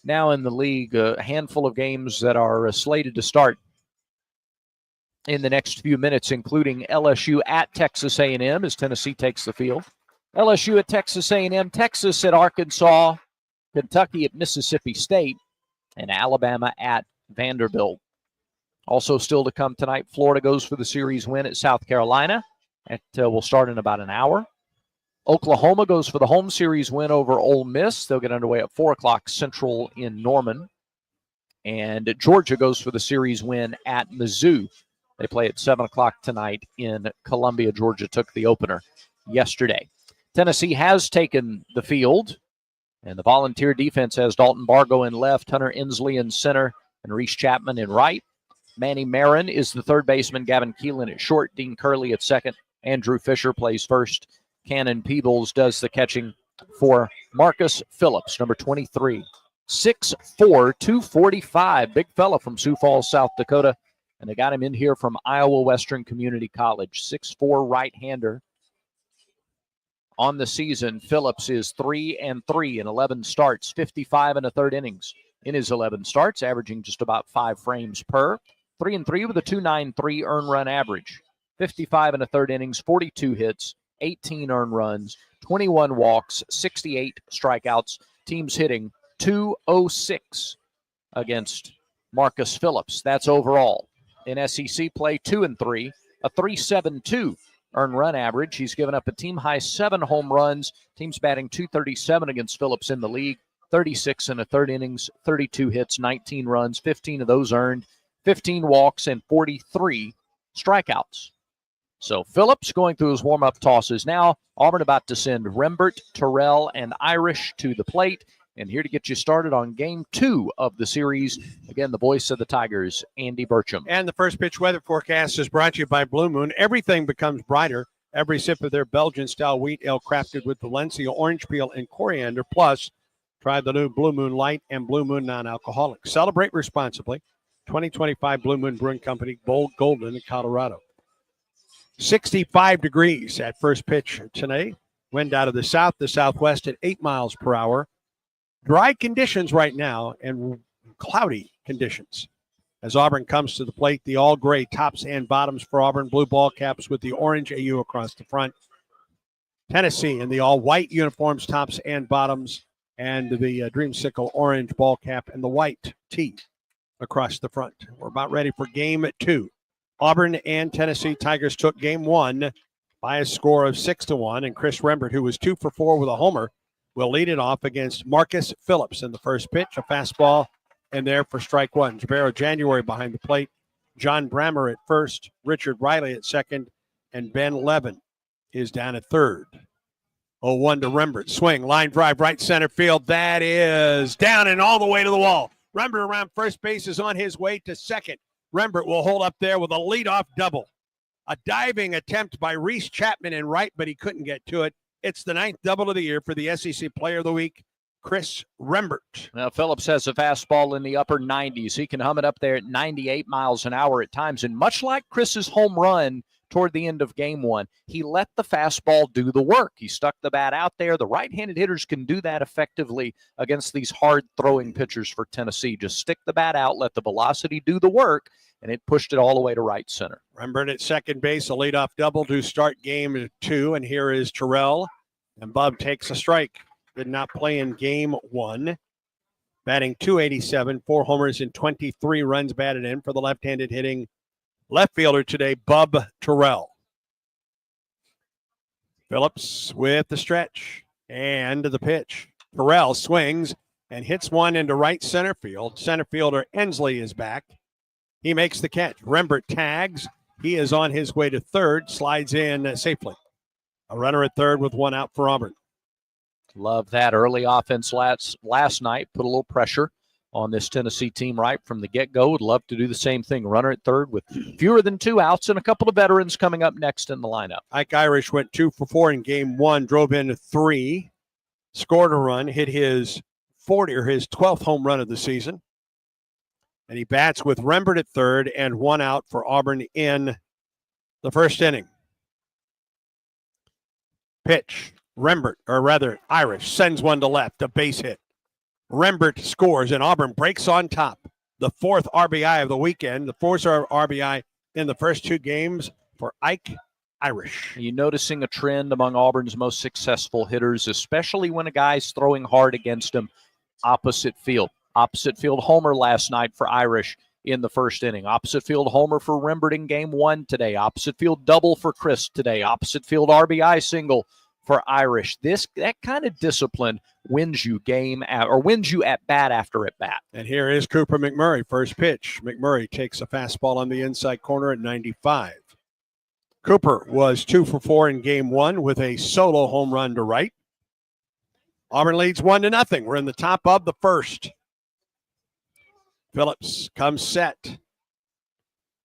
now in the league, a handful of games that are slated to start in the next few minutes, including LSU at Texas A&M as Tennessee takes the field. LSU at Texas A&M, Texas at Arkansas, Kentucky at Mississippi State, and Alabama at Vanderbilt. Also still to come tonight, Florida goes for the series win at South Carolina. That will start in about an hour. Oklahoma goes for the home series win over Ole Miss. They'll get underway at 4 o'clock Central in Norman. And Georgia goes for the series win at Mizzou. They play at 7 o'clock tonight in Columbia. Georgia took the opener yesterday. Tennessee has taken the field, and the Volunteer defense has Dalton Bargo in left, Hunter Inslee in center, and Reese Chapman in right. Manny Marin is the third baseman, Gavin Keelan at short, Dean Curley at second, Andrew Fisher plays first. Cannon Peebles does the catching for Marcus Phillips, number 23. 6'4", 245, big fella from Sioux Falls, South Dakota. And they got him in here from Iowa Western Community College. 6'4", right-hander. On the season, Phillips is 3-3 in 11 starts, 55 and a third innings in his 11 starts, averaging just about 5 frames per. 3-3 with a 2.93 earned run average. 55 and a third innings, 42 hits, 18 earned runs, 21 walks, 68 strikeouts. Teams hitting .206 against Marcus Phillips. That's overall. In SEC play, 2-3, a 3.72 earned run average. He's given up a team-high 7 home runs. Team's batting .237 against Phillips in the league. 36 and a third innings, 32 hits, 19 runs, 15 of those earned, 15 walks, and 43 strikeouts. So Phillips going through his warm-up tosses now. Auburn about to send Rembert, Terrell, and Irish to the plate. And here to get you started on Game 2 of the series, again, the voice of the Tigers, Andy Burcham. And the first pitch weather forecast is brought to you by Blue Moon. Everything becomes brighter. Every sip of their Belgian-style wheat ale crafted with Valencia orange peel and coriander. Plus, try the new Blue Moon Light and Blue Moon Non-Alcoholic. Celebrate responsibly. 2025 Blue Moon Brewing Company, Bold Golden in Colorado. 65 degrees at first pitch today. Wind out of the south to southwest at 8 miles per hour. Dry conditions right now and cloudy conditions. As Auburn comes to the plate, the all-gray tops and bottoms for Auburn. Blue ball caps with the orange AU across the front. Tennessee in the all-white uniforms, tops and bottoms, and the dreamsicle orange ball cap and the white tee across the front. We're about ready for Game 2. Auburn and Tennessee Tigers took Game 1 by a score of 6-1, and Chris Rembert, who was 2 for 4 with a homer, will lead it off against Marcus Phillips in the first pitch. A fastball in there for strike one. Jabaro January behind the plate. John Brammer at first. Richard Riley at second. And Ben Levin is down at third. 0-1 to Rembert. Swing, line drive, right center field. That is down and all the way to the wall. Rembert around first base is on his way to second. Rembert will hold up there with a leadoff double. A diving attempt by Reese Chapman in right, but he couldn't get to it. It's the 9th double of the year for the SEC Player of the Week, Chris Rembert. Now, Phillips has a fastball in the upper 90s. He can hum it up there at 98 miles an hour at times. And much like Chris's home run toward the end of Game 1, he let the fastball do the work. He stuck the bat out there. The right-handed hitters can do that effectively against these hard-throwing pitchers for Tennessee. Just stick the bat out, let the velocity do the work, and it pushed it all the way to right center. Rembert at second base, a leadoff double to start Game 2. And here is Terrell. And Bub takes a strike. Did not play in Game 1. Batting .287, 4 homers and 23 runs batted in for the left-handed hitting left fielder today, Bub Terrell. Phillips with the stretch and the pitch. Terrell swings and hits one into right center field. Center fielder Inslee is back. He makes the catch. Rembert tags. He is on his way to third, slides in safely. A runner at third with one out for Auburn. Love that early offense last night. Put a little pressure on this Tennessee team right from the get-go. Would love to do the same thing. Runner at third with fewer than 2 outs and a couple of veterans coming up next in the lineup. Ike Irish went 2 for 4 in Game 1, drove in 3, scored a run, hit his 12th home run of the season. And he bats with Rembert at third and 1 out for Auburn in the first inning. Pitch. Irish sends one to left, a base hit. Rembert scores, and Auburn breaks on top. The fourth RBI of the weekend, the fourth RBI in the first two games for Ike Irish. Are you noticing a trend among Auburn's most successful hitters, especially when a guy's throwing hard against him opposite field? Opposite field homer last night for Irish in the first inning. Opposite field homer for Rembert in game one today. Opposite field double for Chris today. Opposite field RBI single for Irish. That kind of discipline wins you wins you at bat after at bat. And here is Cooper McMurray, first pitch. McMurray takes a fastball on the inside corner at 95. Cooper was 2 for 4 in game one with a solo home run to right. Auburn leads 1-0. We're in the top of the first. Phillips comes set.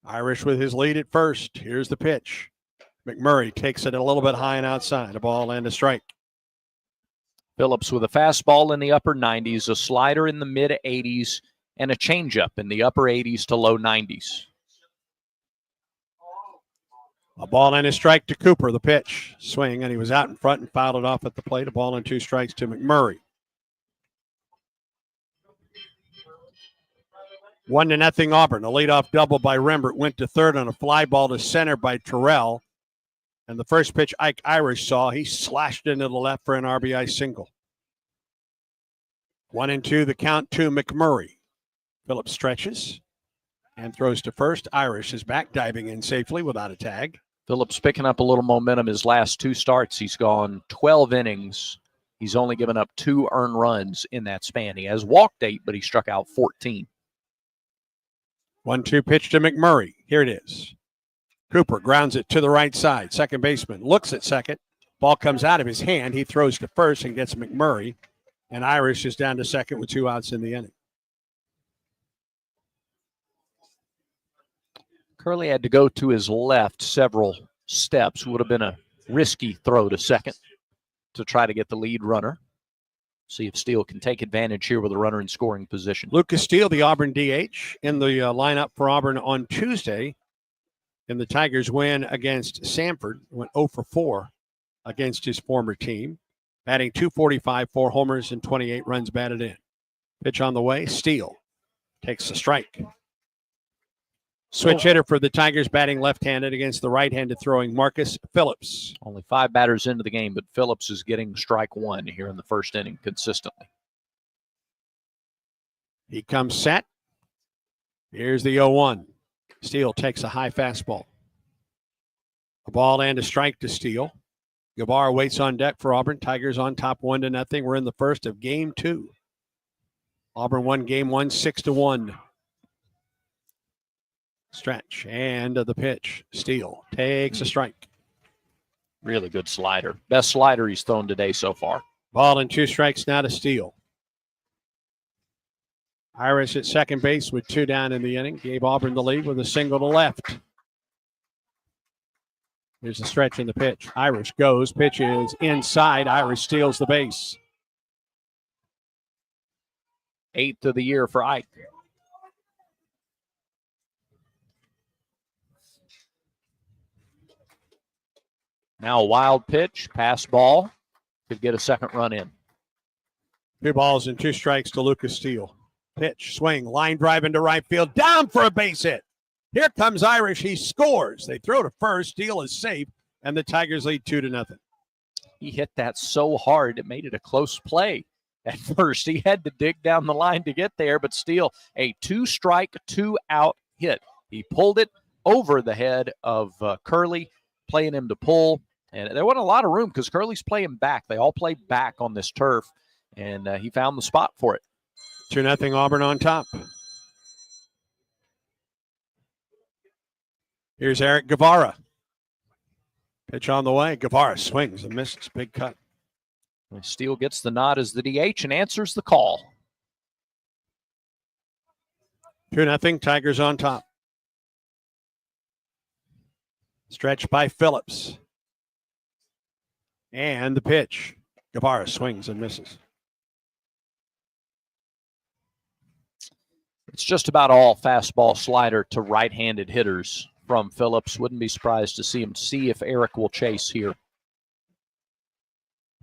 Irish with his lead at first. Here's the pitch. McMurray takes it a little bit high and outside. A ball and a strike. Phillips with a fastball in the upper 90s, a slider in the mid 80s, and a changeup in the upper 80s to low 90s. A ball and a strike to Cooper. The pitch. Swing, and he was out in front and fouled it off at the plate. A ball and 2 strikes to McMurray. 1-0 Auburn. A leadoff double by Rembert went to third on a fly ball to center by Terrell. And the first pitch Ike Irish saw, he slashed into the left for an RBI single. 1-2 the count to McMurray. Phillips stretches and throws to first. Irish is back, diving in safely without a tag. Phillips picking up a little momentum his last 2 starts. He's gone 12 innings. He's only given up 2 earned runs in that span. He has walked 8, but he struck out 14. 1-2 pitch to McMurray. Here it is. Cooper grounds it to the right side. Second baseman looks at second. Ball comes out of his hand. He throws to first and gets McMurray. And Irish is down to second with 2 outs in the inning. Curley had to go to his left several steps. Would have been a risky throw to second to try to get the lead runner. See if Steele can take advantage here with a runner in scoring position. Lucas Steele, the Auburn DH, in the lineup for Auburn on Tuesday. In the Tigers win against Samford, went 0 for 4 against his former team. Batting .245, 4 homers, and 28 runs batted in. Pitch on the way, Steele takes the strike. Switch hitter for the Tigers, batting left-handed against the right-handed throwing Marcus Phillips. Only 5 batters into the game, but Phillips is getting strike 1 here in the first inning consistently. He comes set. Here's the 0-1. Steele takes a high fastball. A ball and a strike to Steele. Gabar waits on deck for Auburn. Tigers on top 1-0. We're in the first of game 2. Auburn won game 1 6-1. Stretch and the pitch. Steele takes a strike. Really good slider. Best slider he's thrown today so far. Ball and 2 strikes now to Steele. Irish at second base with 2 down in the inning. Gave Auburn the lead with a single to left. Here's the stretch in the pitch. Irish goes. Pitch is inside. Irish steals the base. 8th of the year for Ike. Now a wild pitch. Pass ball. Could get a second run in. 2 balls and 2 strikes to Lucas Steele. Pitch, swing, line drive into right field, down for a base hit. Here comes Irish. He scores. They throw to first. Steele is safe, and the Tigers lead 2-0. He hit that so hard, it made it a close play at first. He had to dig down the line to get there, but Steele, a 2-strike, 2-out hit. He pulled it over the head of Curley, playing him to pull. And there wasn't a lot of room because Curley's playing back. They all play back on this turf, and he found the spot for it. 2-0 Auburn on top. Here's Eric Guevara. Pitch on the way. Guevara swings and misses. Big cut. Steele gets the nod as the DH and answers the call. 2-0 Tigers on top. Stretch by Phillips. And the pitch. Guevara swings and misses. It's just about all fastball slider to right-handed hitters from Phillips. Wouldn't be surprised to see him see if Eric will chase here.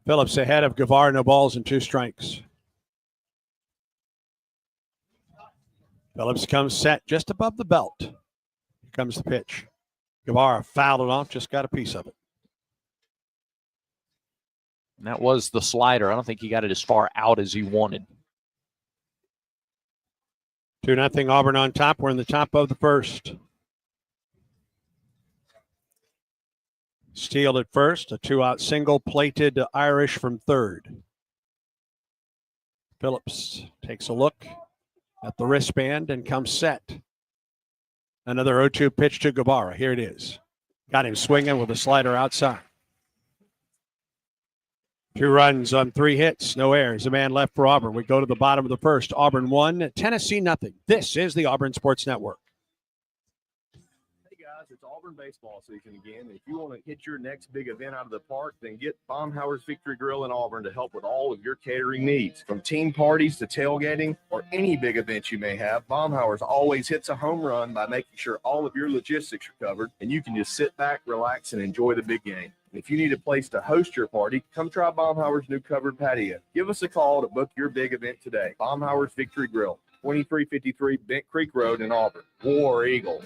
Phillips ahead of Guevara, no balls and 2 strikes. Phillips comes set just above the belt. Here comes the pitch. Guevara fouled it off, just got a piece of it. And that was the slider. I don't think he got it as far out as he wanted. 2-0 Auburn on top. We're in the top of the first. Steele at first, a 2-out single, plated to Irish from third. Phillips takes a look at the wristband and comes set. Another 0-2 pitch to Guevara. Here it is. Got him swinging with a slider outside. 2 runs on 3 hits, no errors. A man left for Auburn. We go to the bottom of the first. Auburn 1, Tennessee 0. This is the Auburn Sports Network. Hey guys, it's Auburn baseball season again. If you want to hit your next big event out of the park, then get Baumhauer's Victory Grill in Auburn to help with all of your catering needs. From team parties to tailgating or any big event you may have, Baumhauer's always hits a home run by making sure all of your logistics are covered and you can just sit back, relax, and enjoy the big game. If you need a place to host your party, come try Baumhauer's new covered patio. Give us a call to book your big event today. Baumhauer's Victory Grill, 2353 Bent Creek Road in Auburn. War Eagle.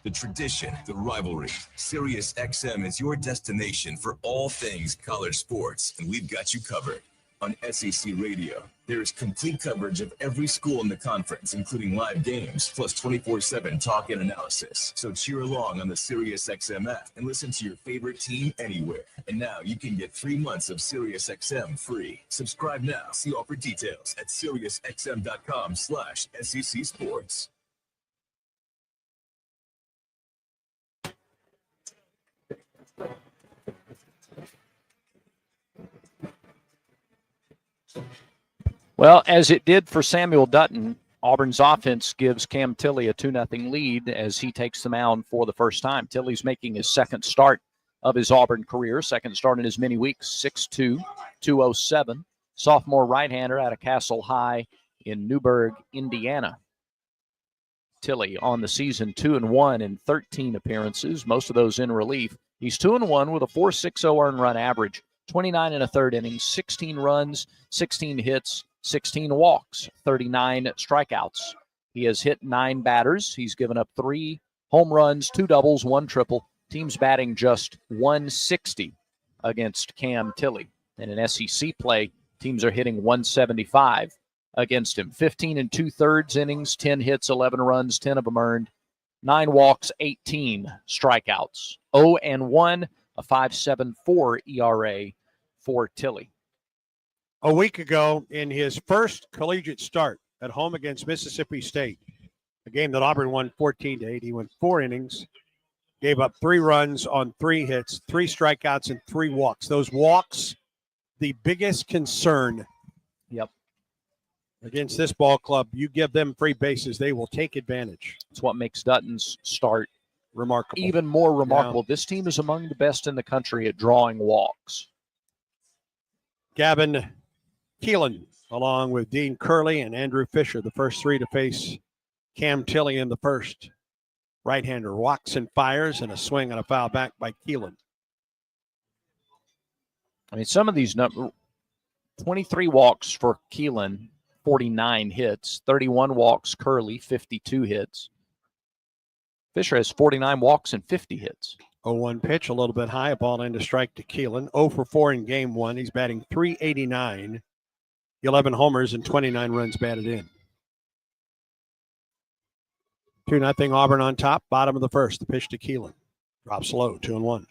The tradition, the rivalry. SiriusXM is your destination for all things college sports, and we've got you covered. On SEC Radio, there is complete coverage of every school in the conference, including live games, plus 24/7 talk and analysis. So cheer along on the SiriusXM app and listen to your favorite team anywhere. And now you can get 3 months of SiriusXM free. Subscribe now. See offer details at SiriusXM.com/SEC Sports. Well, as it did for Samuel Dutton, Auburn's offense gives Cam Tilley a 2-0 lead as he takes the mound for the first time. Tilley's making his second start of his Auburn career, second start in as many weeks, 6'2", 207. Sophomore right-hander out of Castle High in Newburgh, Indiana. Tilley on the season 2-1 in 13 appearances, most of those in relief. He's 2-1 with a 4.60 earned run average, 29 1/3 innings, 16 runs, 16 hits, 16 walks, 39 strikeouts. He has hit 9 batters. He's given up 3 home runs, 2 doubles, 1 triple. Team's batting just 160 against Cam Tilley. And in SEC play, teams are hitting 175 against him. 15 2/3 innings, 10 hits, 11 runs, 10 of them earned, 9 walks, 18 strikeouts. 0-1, a 5.74 ERA for Tilley. A week ago, in his first collegiate start at home against Mississippi State, a game that Auburn won 14-8, he went 4 innings, gave up 3 runs on 3 hits, 3 strikeouts, and 3 walks. Those walks, the biggest concern. Yep. Against this ball club, you give them free bases, they will take advantage. It's what makes Dutton's start remarkable. Even more remarkable. Yeah. This team is among the best in the country at drawing walks. Gavin Keelan, along with Dean Curley and Andrew Fisher, the first 3 to face Cam Tilley in the first. Right-hander walks and fires, and a swing and a foul back by Keelan. I mean, some of these numbers, 23 walks for Keelan, 49 hits, 31 walks Curley, 52 hits. Fisher has 49 walks and 50 hits. 0-1 pitch, a little bit high, a ball into strike to Keelan. 0 for 4 in game 1. He's batting .389, 11 homers and 29 runs batted in. 2-0 Auburn on top, bottom of the first. The pitch to Keelan. Drops low, 2-1.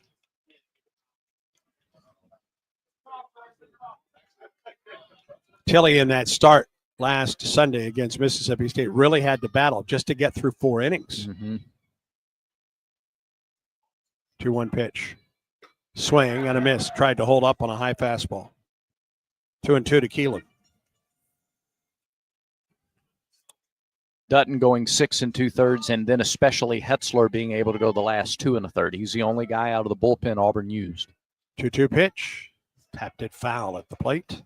Tilley in that start last Sunday against Mississippi State really had to battle just to get through 4 innings. Mm-hmm. 2-1 pitch. Swing and a miss. Tried to hold up on a high fastball. 2-2 to Keelan. Dutton going 6 2/3, and then especially Hetzler being able to go the last 2 1/3. He's the only guy out of the bullpen Auburn used. 2-2 pitch. Tapped it foul at the plate.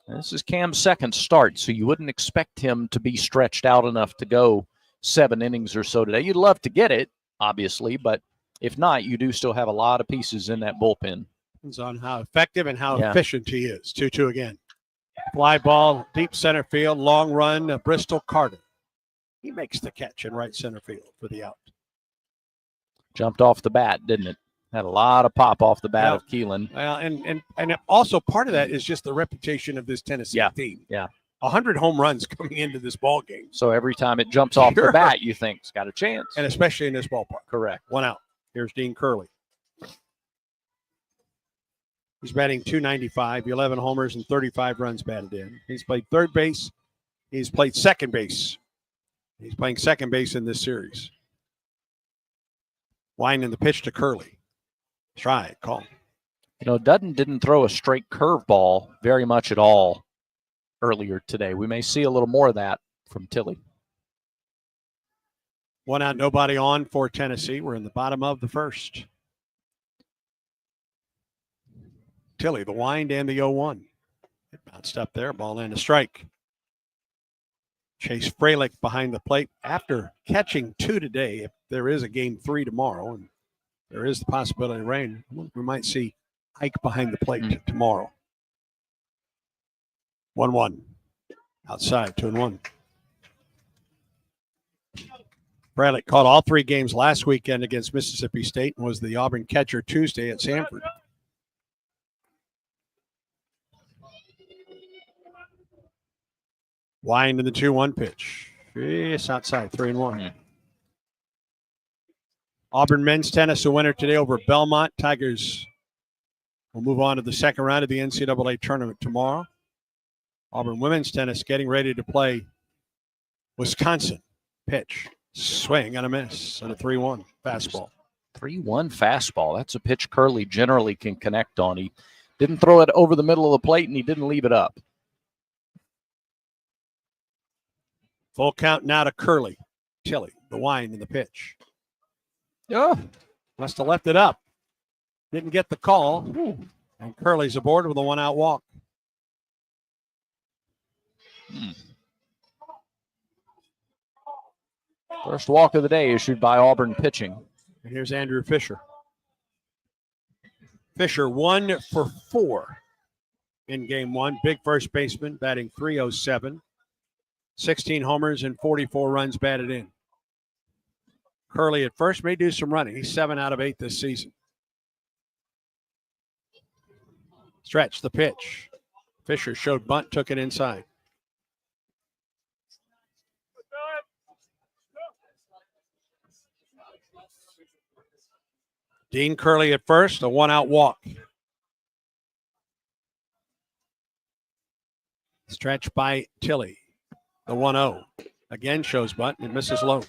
This is Cam's second start, so you wouldn't expect him to be stretched out enough to go 7 innings or so today. You'd love to get it, obviously, but if not, you do still have a lot of pieces in that bullpen. Depends on how effective and how efficient he is. 2-2 again. Fly ball, deep center field, long run, Bristol Carter. He makes the catch in right center field for the out. Jumped off the bat, didn't it? Had a lot of pop off the bat of Keelan. Well, and also part of that is just the reputation of this Tennessee team. Yeah. 100 home runs coming into this ball game. So every time it jumps off the bat, you think it's got a chance. And especially in this ballpark. Correct. One out. Here's Dean Curley. He's batting .295, 11 homers and 35 runs batted in. He's played third base. He's played second base. He's playing second base in this series. Winding the pitch to Curley. Try it, call. You know, Dutton didn't throw a straight curveball very much at all earlier today. We may see a little more of that from Tilley. One out, nobody on for Tennessee. We're in the bottom of the first. Tilley, the wind and the 0-1. It bounced up there, ball and a strike. Chase Fralick behind the plate after catching 2 today. If there is a game 3 tomorrow, and there is the possibility of rain, we might see Ike behind the plate tomorrow. 1-1. Outside, 2-1. Fralick caught all 3 games last weekend against Mississippi State and was the Auburn catcher Tuesday at Sanford. Wind in the 2-1 pitch. It's outside, 3-1. Auburn men's tennis a winner today over Belmont. Tigers will move on to the second round of the NCAA tournament tomorrow. Auburn women's tennis getting ready to play Wisconsin. Pitch, swing and a miss on a 3-1 fastball. 3-1 fastball. That's a pitch Curley generally can connect on. He didn't throw it over the middle of the plate, and he didn't leave it up. Full count now to Curley. Tilley, the wind in the pitch. Oh, must have left it up. Didn't get the call. And Curley's aboard with a 1-out walk. First walk of the day issued by Auburn pitching. And here's Andrew Fisher. Fisher 1 for 4 in game 1. Big first baseman, batting .307. 16 homers and 44 runs batted in. Curley at first may do some running. He's 7 out of 8 this season. Stretch the pitch. Fisher showed bunt, took it inside. Dean Curley at first, a 1-out walk. Stretch by Tilley. The 1-0. Again shows bunt and misses low.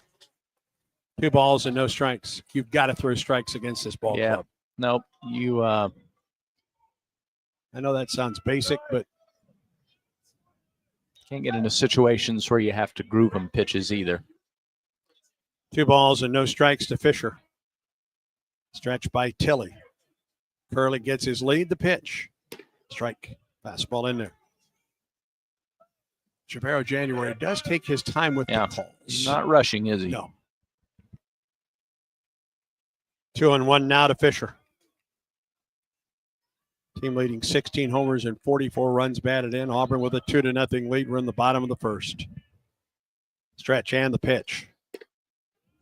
2 balls and no strikes. You've got to throw strikes against this ball club. Nope. I know that sounds basic, but can't get into situations where you have to groove them pitches either. 2 balls and no strikes to Fisher. Stretch by Tilley. Curley gets his lead. The pitch. Strike. Fastball in there. Javero January does take his time with the calls. Not rushing, is he? No. 2-1 now to Fisher. Team leading 16 homers and 44 runs batted in. Auburn with a 2-0 lead. We're in the bottom of the first. Stretch and the pitch.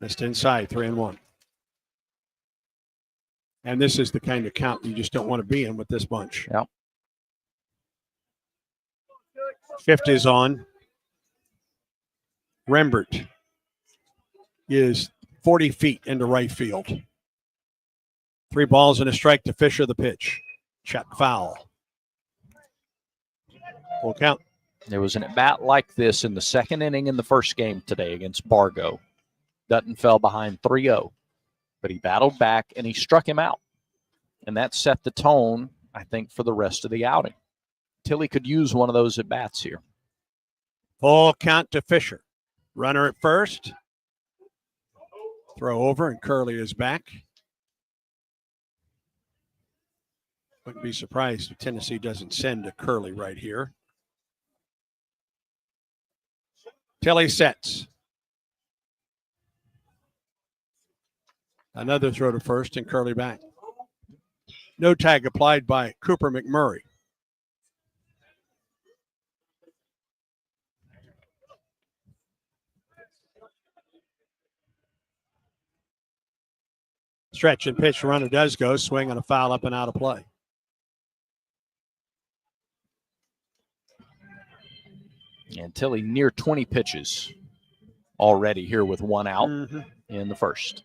Missed inside, 3-1. And this is the kind of count you just don't want to be in with this bunch. Yep. Fifth is on. Rembert is 40 feet into right field. 3 balls and a strike to Fisher, the pitch. Check foul. Full count. There was an at-bat like this in the second inning in the first game today against Bargo. Dutton fell behind 3-0, but he battled back and he struck him out. And that set the tone, I think, for the rest of the outing. Tilley could use one of those at-bats here. Full count to Fisher. Runner at first. Throw over, and Curley is back. Wouldn't be surprised if Tennessee doesn't send to Curley right here. Tilley sets. Another throw to first, and Curley back. No tag applied by Cooper McMurray. Stretch and pitch. Runner does go. Swing on a foul up and out of play. And Tilly near 20 pitches already here with one out in the first.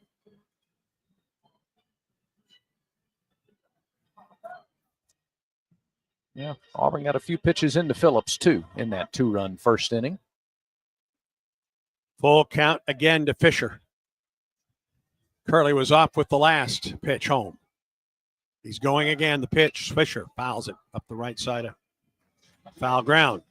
Yeah, Auburn got a few pitches into Phillips, too, in that 2-run first inning. Full count again to Fisher. Curley was off with the last pitch home. He's going again. The pitch. Fisher fouls it up the right side of foul ground.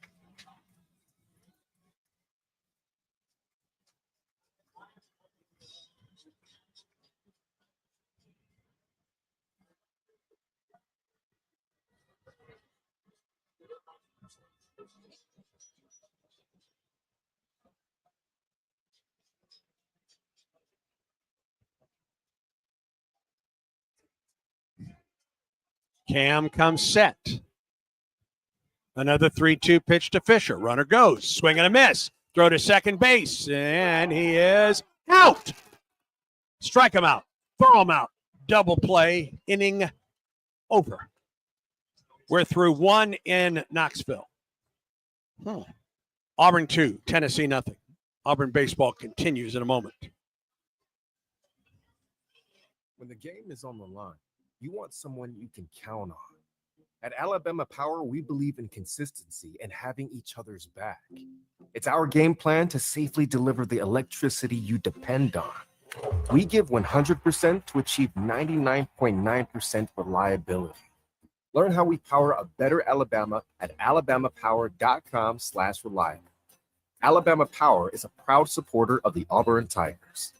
Cam comes set. Another 3-2 pitch to Fisher. Runner goes. Swing and a miss. Throw to second base. And he is out. Strike him out. Throw him out. Double play. Inning over. We're through 1 in Knoxville. Auburn 2, Tennessee nothing. Auburn baseball continues in a moment. When the game is on the line, you want someone you can count on. At Alabama Power, we believe in consistency and having each other's back. It's our game plan to safely deliver the electricity you depend on. We give 100% to achieve 99.9% reliability. Learn how we power a better Alabama at alabamapower.com/reliable. Alabama Power is a proud supporter of the Auburn Tigers.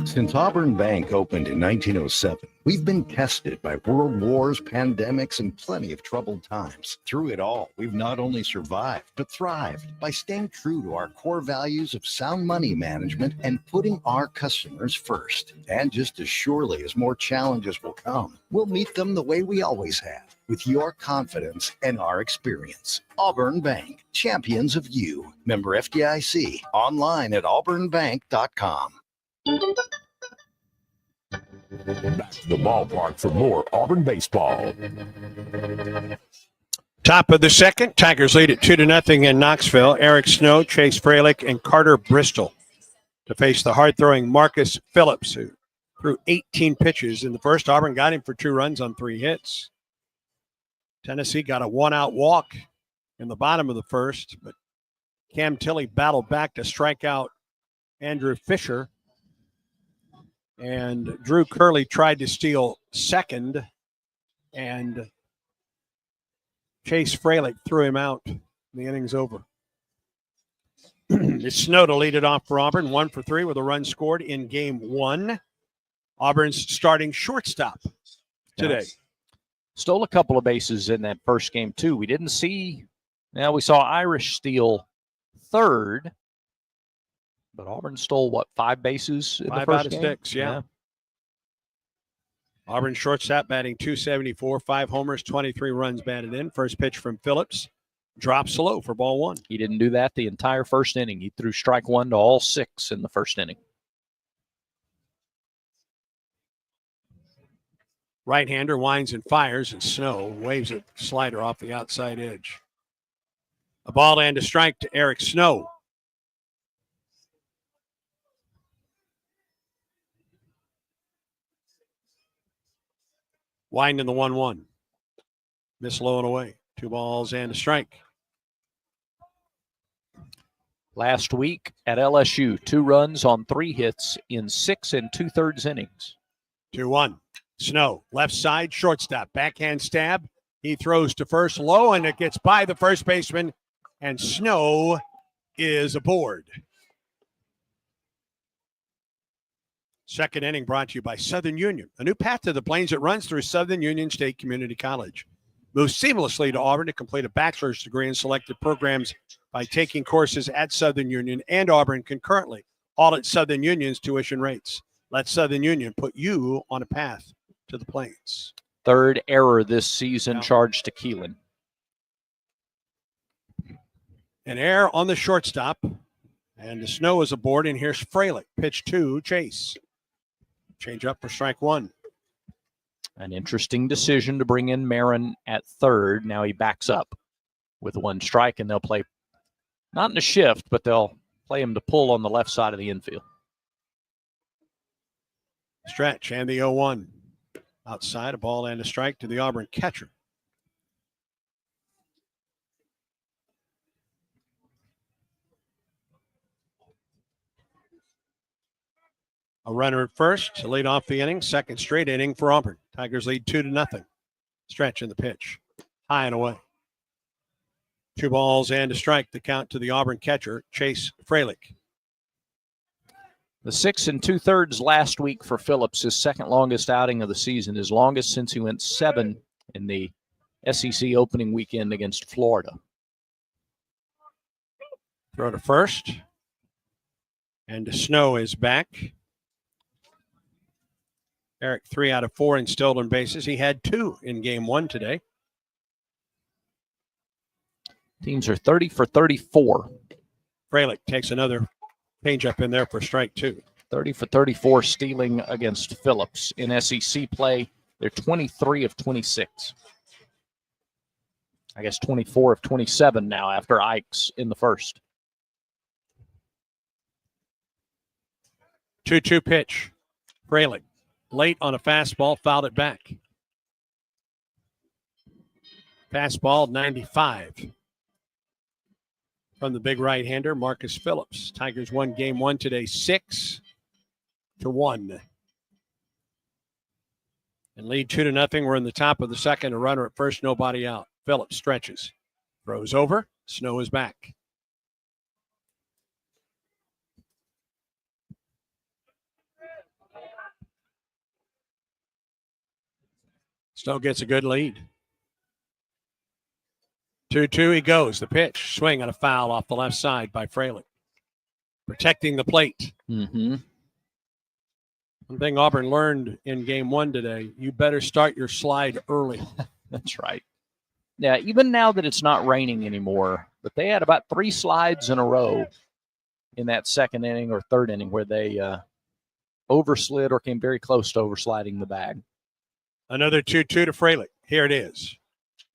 Since Auburn Bank opened in 1907, we've been tested by world wars, pandemics, and plenty of troubled times. Through it all, we've not only survived, but thrived by staying true to our core values of sound money management and putting our customers first. And just as surely as more challenges will come, we'll meet them the way we always have, with your confidence and our experience. Auburn Bank, champions of you. Member FDIC, online at auburnbank.com. Back to the ballpark for more Auburn baseball. Top of the second, Tigers lead at 2-0 in Knoxville. Eric Snow, Chase Fralick, and Carter Bristol to face the hard-throwing Marcus Phillips, who threw 18 pitches in the first. Auburn got him for 2 runs on 3 hits. Tennessee got a 1-out walk in the bottom of the first, but Cam Tilly battled back to strike out Andrew Fisher. And Drew Curley tried to steal second, and Chase Fralick threw him out. The inning's over. It's Snow to lead it off for Auburn, 1 for 3 with a run scored in game 1. Auburn's starting shortstop today. Yes. Stole a couple of bases in that first game, too. We didn't see, now we saw Irish steal third. But Auburn stole, 5 bases in the first game? 5 out of 6, yeah. Auburn shortstop batting .274, 5 homers, 23 runs batted in. First pitch from Phillips. Drops low for ball 1. He didn't do that the entire first inning. He threw strike 1 to all 6 in the first inning. Right-hander winds and fires, and Snow waves a slider off the outside edge. A ball and a strike to Eric Snow. Winding the 1-1. Miss low and away. 2 balls and a strike. Last week at LSU, 2 runs on 3 hits in 6 2/3 innings. 2-1. Snow, left side, shortstop, backhand stab. He throws to first low, and it gets by the first baseman, and Snow is aboard. Second inning brought to you by Southern Union, a new path to the plains that runs through Southern Union State Community College. Move seamlessly to Auburn to complete a bachelor's degree in selected programs by taking courses at Southern Union and Auburn concurrently, all at Southern Union's tuition rates. Let Southern Union put you on a path to the plains. 3rd error this season charged to Keelan. An error on the shortstop, and the Snow is aboard, and here's Fralick. Pitch 2, Chase. Change up for strike one. An interesting decision to bring in Marin at third. Now he backs up with one strike, and they'll play not in a shift, but they'll play him to pull on the left side of the infield. Stretch and the 0-1. Outside, a ball and a strike to the Auburn catcher. A runner at first to lead off the inning. Second straight inning for Auburn. Tigers lead 2-0. Stretch in the pitch. High and away. 2 balls and a strike. The count to the Auburn catcher, Chase Freilich. The 6 2/3 last week for Phillips, his second longest outing of the season, his longest since he went 7 in the SEC opening weekend against Florida. Throw to first. And Snow is back. Eric 3 out of 4 in stolen bases. He had 2 in game 1 today. Teams are 30 for 34. Freilich takes another change-up in there for strike 2. 30 for 34 stealing against Phillips. In SEC play, they're 23 of 26. I guess 24 of 27 now after Ike's in the first. 2-2 pitch. Freilich late on a fastball, fouled it back. Fastball 95 from the big right-hander, Marcus Phillips. Tigers won game 1 today, 6-1. And lead 2-0. We're in the top of the second. A runner at first, nobody out. Phillips stretches. Throws over. Snow is back. Snow gets a good lead. 2-2, he goes. The pitch, swing on a foul off the left side by Freilich. Protecting the plate. Mm-hmm. One thing Auburn learned in game 1 today, you better start your slide early. That's right. Yeah, even now that it's not raining anymore, but they had about 3 slides in a row in that second inning or third inning where they overslid or came very close to oversliding the bag. Another 2-2 to Freilich. Here it is.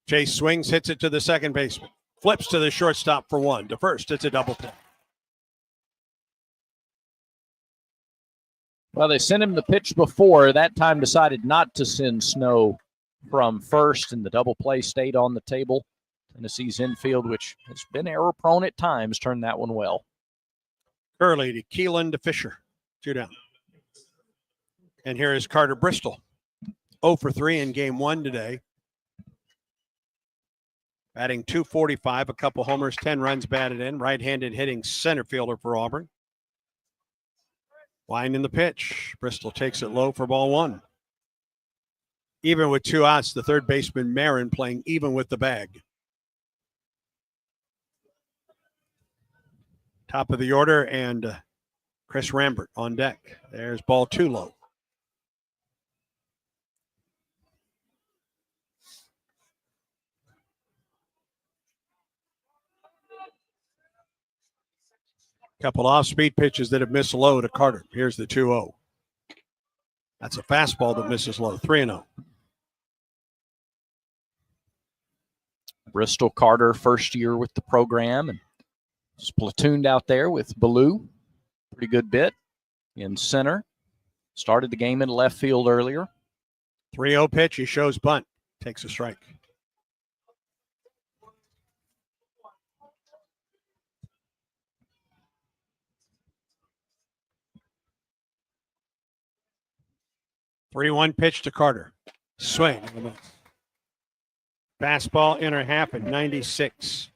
Chase swings, hits it to the second baseman. Flips to the shortstop for 1. To first, it's a double play. Well, they sent him the pitch before. That time decided not to send Snow from first, and the double play stayed on the table. Tennessee's infield, which has been error-prone at times, turned that one well. Curley to Keelan to Fisher. 2 down. And here is Carter Bristol. 0 for 3 in game 1 today. Batting .245, a couple homers, 10 runs batted in. Right-handed hitting center fielder for Auburn. Line in the pitch. Bristol takes it low for ball 1. Even with 2 outs, the third baseman Marin playing even with the bag. Top of the order, and Chris Rambert on deck. There's ball 2 low. Couple off-speed pitches that have missed low to Carter. Here's the 2-0. That's a fastball that misses low. 3-0. Bristol Carter, first year with the program, and was platooned out there with Ballou. Pretty good bit in center. Started the game in left field earlier. 3-0 pitch. He shows bunt. Takes a strike. Three-one pitch to Carter. Swing. Fastball inner half at 96.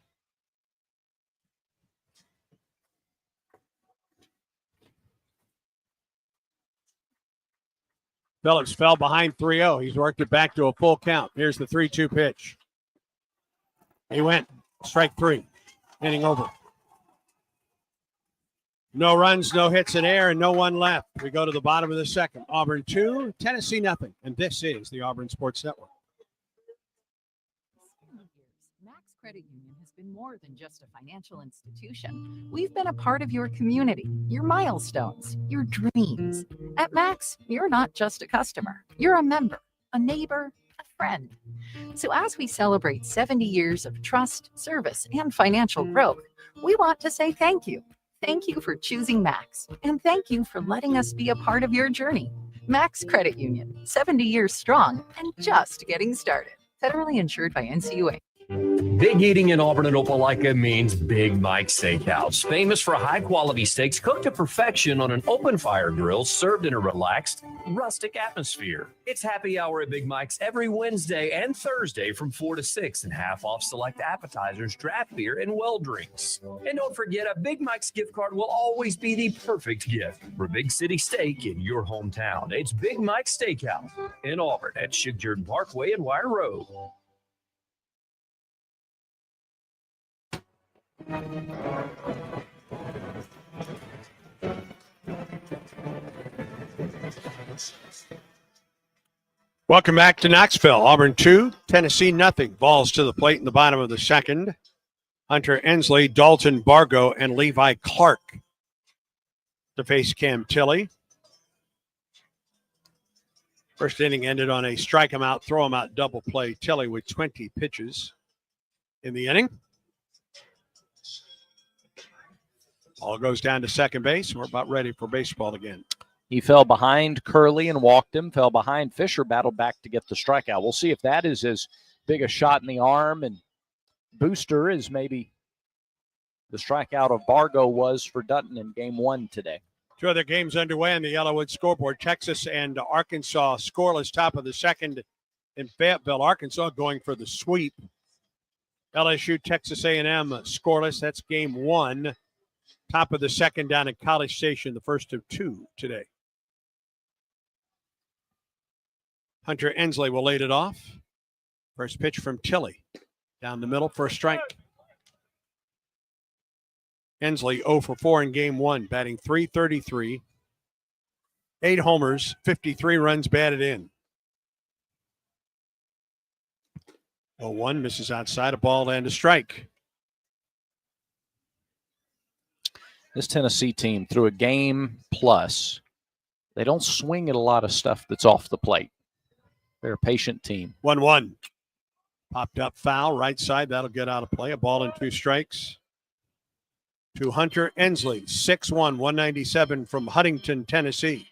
Phillips fell behind 3-0. He's worked it back to a full count. Here's the 3-2 pitch. He went. Strike 3. Inning over. No runs, no hits in air, and no one left. We go to the bottom of the second. Auburn 2, Tennessee nothing. And this is the Auburn Sports Network. Credit Union has been more than just a financial institution. We've been a part of your community, your milestones, your dreams. At Max, you're not just a customer. You're a member, a neighbor, a friend. So as we celebrate 70 years of trust, service, and financial growth, we want to say thank you. Thank you for choosing Max, and thank you for letting us be a part of your journey. Max Credit Union, 70 years strong and just getting started. Federally insured by NCUA. Big eating in Auburn and Opelika means Big Mike's Steakhouse, famous for high-quality steaks cooked to perfection on an open-fire grill served in a relaxed, rustic atmosphere. It's happy hour at Big Mike's every Wednesday and Thursday from 4 to 6 and half off select appetizers, draft beer, and well drinks. And don't forget, a Big Mike's gift card will always be the perfect gift for Big City Steak in your hometown. It's Big Mike's Steakhouse in Auburn at Shigjordan Parkway and Wire Road. Welcome back to Knoxville. Auburn 2, Tennessee nothing. Balls to the plate in the bottom of the second. Hunter Ensley, Dalton Bargo, and Levi Clark to face Cam Tilley. First inning ended on a strike him out, throw him out double play. Tilley with 20 pitches in the inning. Ball goes down to second base. We're about ready for baseball again. He fell behind Curley and walked him, fell behind Fisher, battled back to get the strikeout. We'll see if that is as big a shot in the arm and booster as maybe the strikeout of Bargo was for Dutton in game 1 today. Two other games underway on the Yellowwood scoreboard. Texas and Arkansas scoreless, top of the second in Fayetteville. Arkansas going for the sweep. LSU, Texas A&M scoreless. That's game 1. Top of the second down at College Station, the first of 2 today. Hunter Ensley will lead it off. First pitch from Tilley. Down the middle for a strike. Ensley 0 for 4 in game 1, batting .333. 8 homers, 53 runs batted in. 0-1, misses outside, a ball and a strike. This Tennessee team, through a game plus, they don't swing at a lot of stuff that's off the plate. They're a patient team. 1-1. Popped up foul, right side. That'll get out of play. A ball and 2 strikes. To Hunter Ensley, 6'1", 197 from Huntington, Tennessee.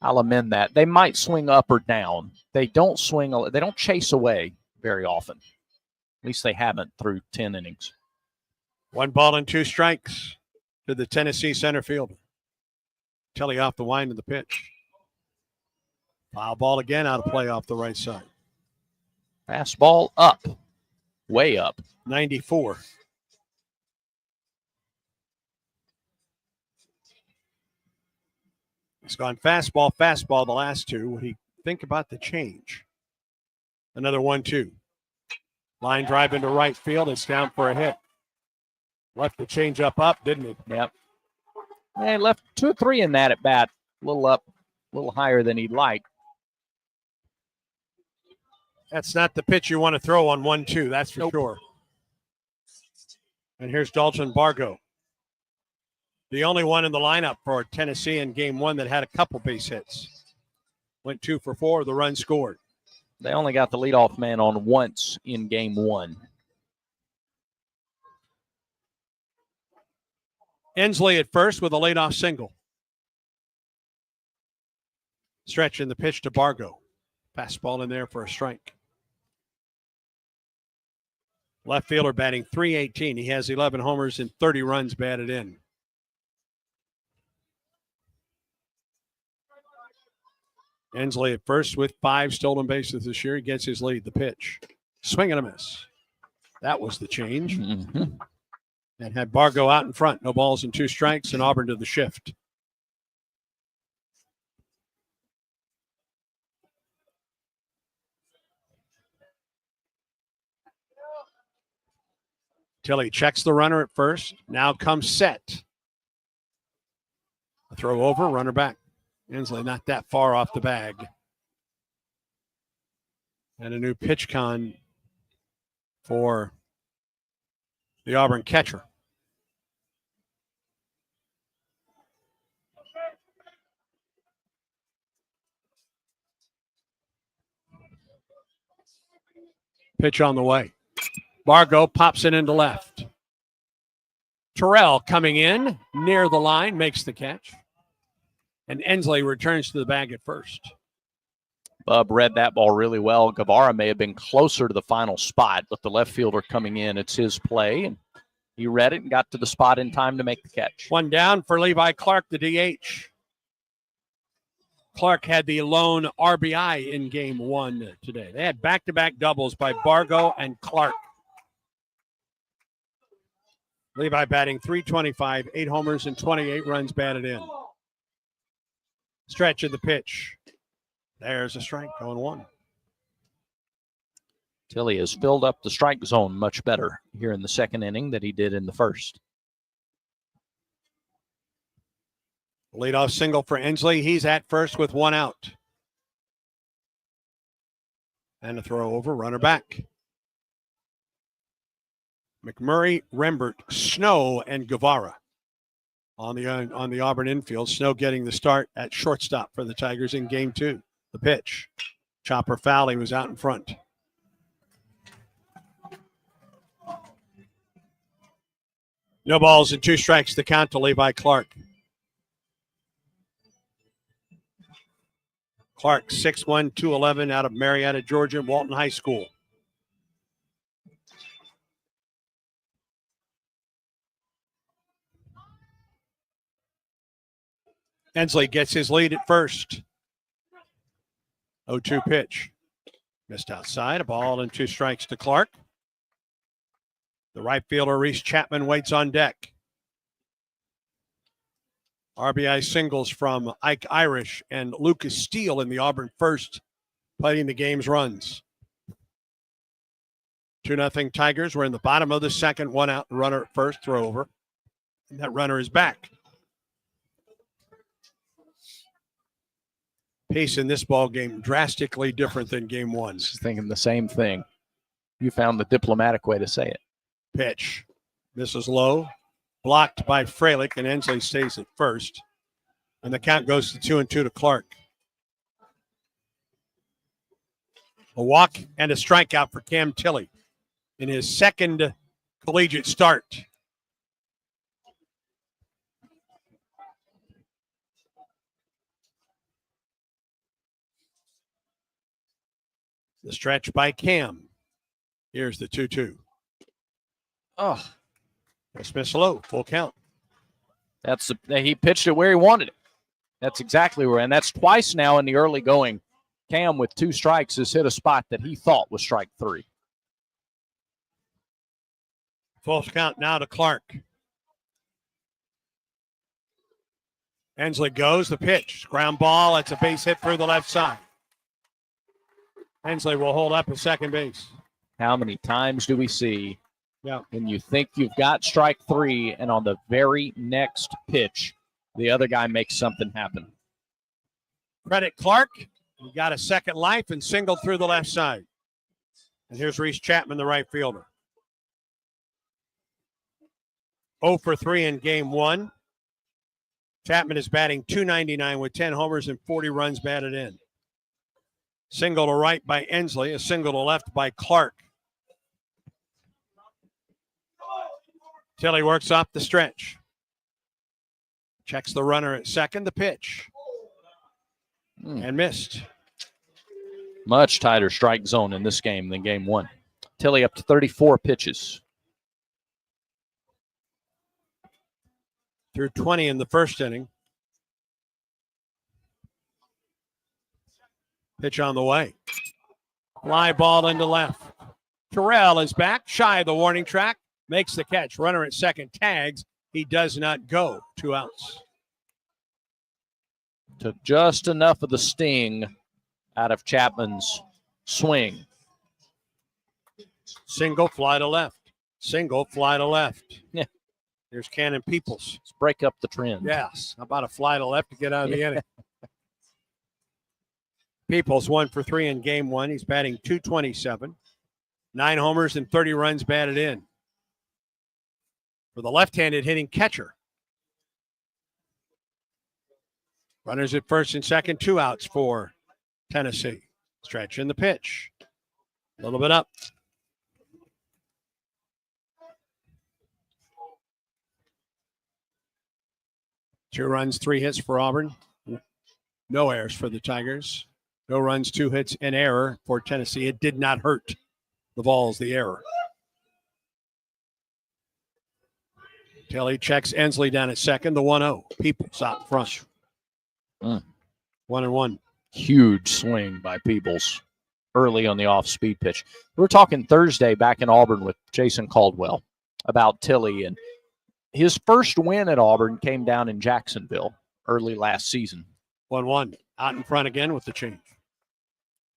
I'll amend that. They might swing up or down. They don't swing. They don't chase away very often. At least they haven't through 10 innings. 1 ball and 2 strikes to the Tennessee center fielder. Tilley off the wind of the pitch. Foul ball again, out of play off the right side. Fastball up, way up. 94. He's gone fastball the last 2. What do you think about the change? Another 1-2. Line drive into right field. It's down for a hit. Left the changeup up, didn't it? Yep. He left 2 or 3 in that at bat. A little up, a little higher than he'd like. That's not the pitch you want to throw on 1-2, that's for sure. And here's Dalton Bargo. The only one in the lineup for Tennessee in game 1 that had a couple base hits. Went 2 for 4, the run scored. They only got the leadoff man on once in game 1. Ensley at first with a leadoff single. Stretching the pitch to Bargo. Fastball in there for a strike. Left fielder batting .318. He has 11 homers and 30 runs batted in. Ensley at first with 5 stolen bases this year. He gets his lead. The pitch. Swing and a miss. That was the change. Mm-hmm. And had Bargo out in front. No balls and 2 strikes, and Auburn to the shift. Tilley checks the runner at first. Now comes set. A throw over, runner back. Ensley not that far off the bag. And a new pitch con for the Auburn catcher. Pitch on the way. Bargo pops it into left. Terrell coming in near the line, makes the catch. And Ensley returns to the bag at first. Bub read that ball really well. Guevara may have been closer to the final spot, but the left fielder coming in, it's his play. And he read it and got to the spot in time to make the catch. One down for Levi Clark, the DH. Clark had the lone RBI in game one today. They had back-to-back doubles by Bargo and Clark. Levi batting .325, 8 homers and 28 runs batted in. Stretch of the pitch. There's a strike, going one. Tilly has filled up the strike zone much better here in the second inning than he did in the first. Leadoff single for Ensley. He's at first with one out. And a throw over, runner back. McMurray, Rembert, Snow, and Guevara on the Auburn infield. Snow getting the start at shortstop for the Tigers in game two. The pitch. Chopper foul. He was out in front. No balls and 2 strikes to count to Levi Clark. Clark, 6'1", 211 out of Marietta, Georgia, Walton High School. Ensley gets his lead at first. 0-2 pitch. Missed outside. A ball and 2 strikes to Clark. The right fielder, Reese Chapman, waits on deck. RBI singles from Ike Irish and Lucas Steele in the Auburn first, fighting the game's runs. 2-0 Tigers. We're in the bottom of the second. 1 out, runner at first, throw over. And that runner is back. Pace in this ball game drastically different than game one. Just thinking the same thing. You found the diplomatic way to say it. Pitch. Misses low. Blocked by Freilich, and Ensley stays at first. And the count goes to 2-2 to Clark. A walk and a strikeout for Cam Tilley in his second collegiate start. The stretch by Cam. Here's the 2-2. Oh, Dismiss low, full count. He pitched it where he wanted it. That's exactly where, and that's twice now in the early going. Cam with 2 strikes has hit a spot that he thought was strike 3. Full count now to Clark. Ensley goes, the pitch. Ground ball, it's a base hit through the left side. Ensley will hold up at second base. How many times do we see when you think you've got strike 3 and on the very next pitch, the other guy makes something happen? Credit Clark. He got a second life and singled through the left side. And here's Reese Chapman, the right fielder. 0 for 3 in game one. Chapman is batting .299 with 10 homers and 40 runs batted in. Single to right by Ensley, a single to left by Clark. Tilley works off the stretch. Checks the runner at second, the pitch. And missed. Much tighter strike zone in this game than game one. Tilley up to 34 pitches. Through 20 in the first inning. Pitch on the way. Fly ball into left. Terrell is back, shy of the warning track. Makes the catch. Runner at second tags. He does not go. 2 outs. Took just enough of the sting out of Chapman's swing. Single, fly to left. Single, fly to left. Yeah. There's Cannon Peoples. Let's break up the trend. Yes. How about a fly to left to get out of the inning? Peoples 1 for 3 in game one. He's batting .227. 9 homers and 30 runs batted in for the left-handed hitting catcher. Runners at first and second, 2 outs for Tennessee. Stretch in the pitch. A little bit up. Two runs, 3 hits for Auburn. No errors for the Tigers. No runs, 2 hits, an error for Tennessee. It did not hurt the Vols, the error. Kelly checks Ensley down at second. The 1-0. Peoples out front. 1-1. Huge swing by Peebles early on the off-speed pitch. We were talking Thursday back in Auburn with Jason Caldwell about Tilly, and his first win at Auburn came down in Jacksonville early last season. 1-1. Out in front again with the change.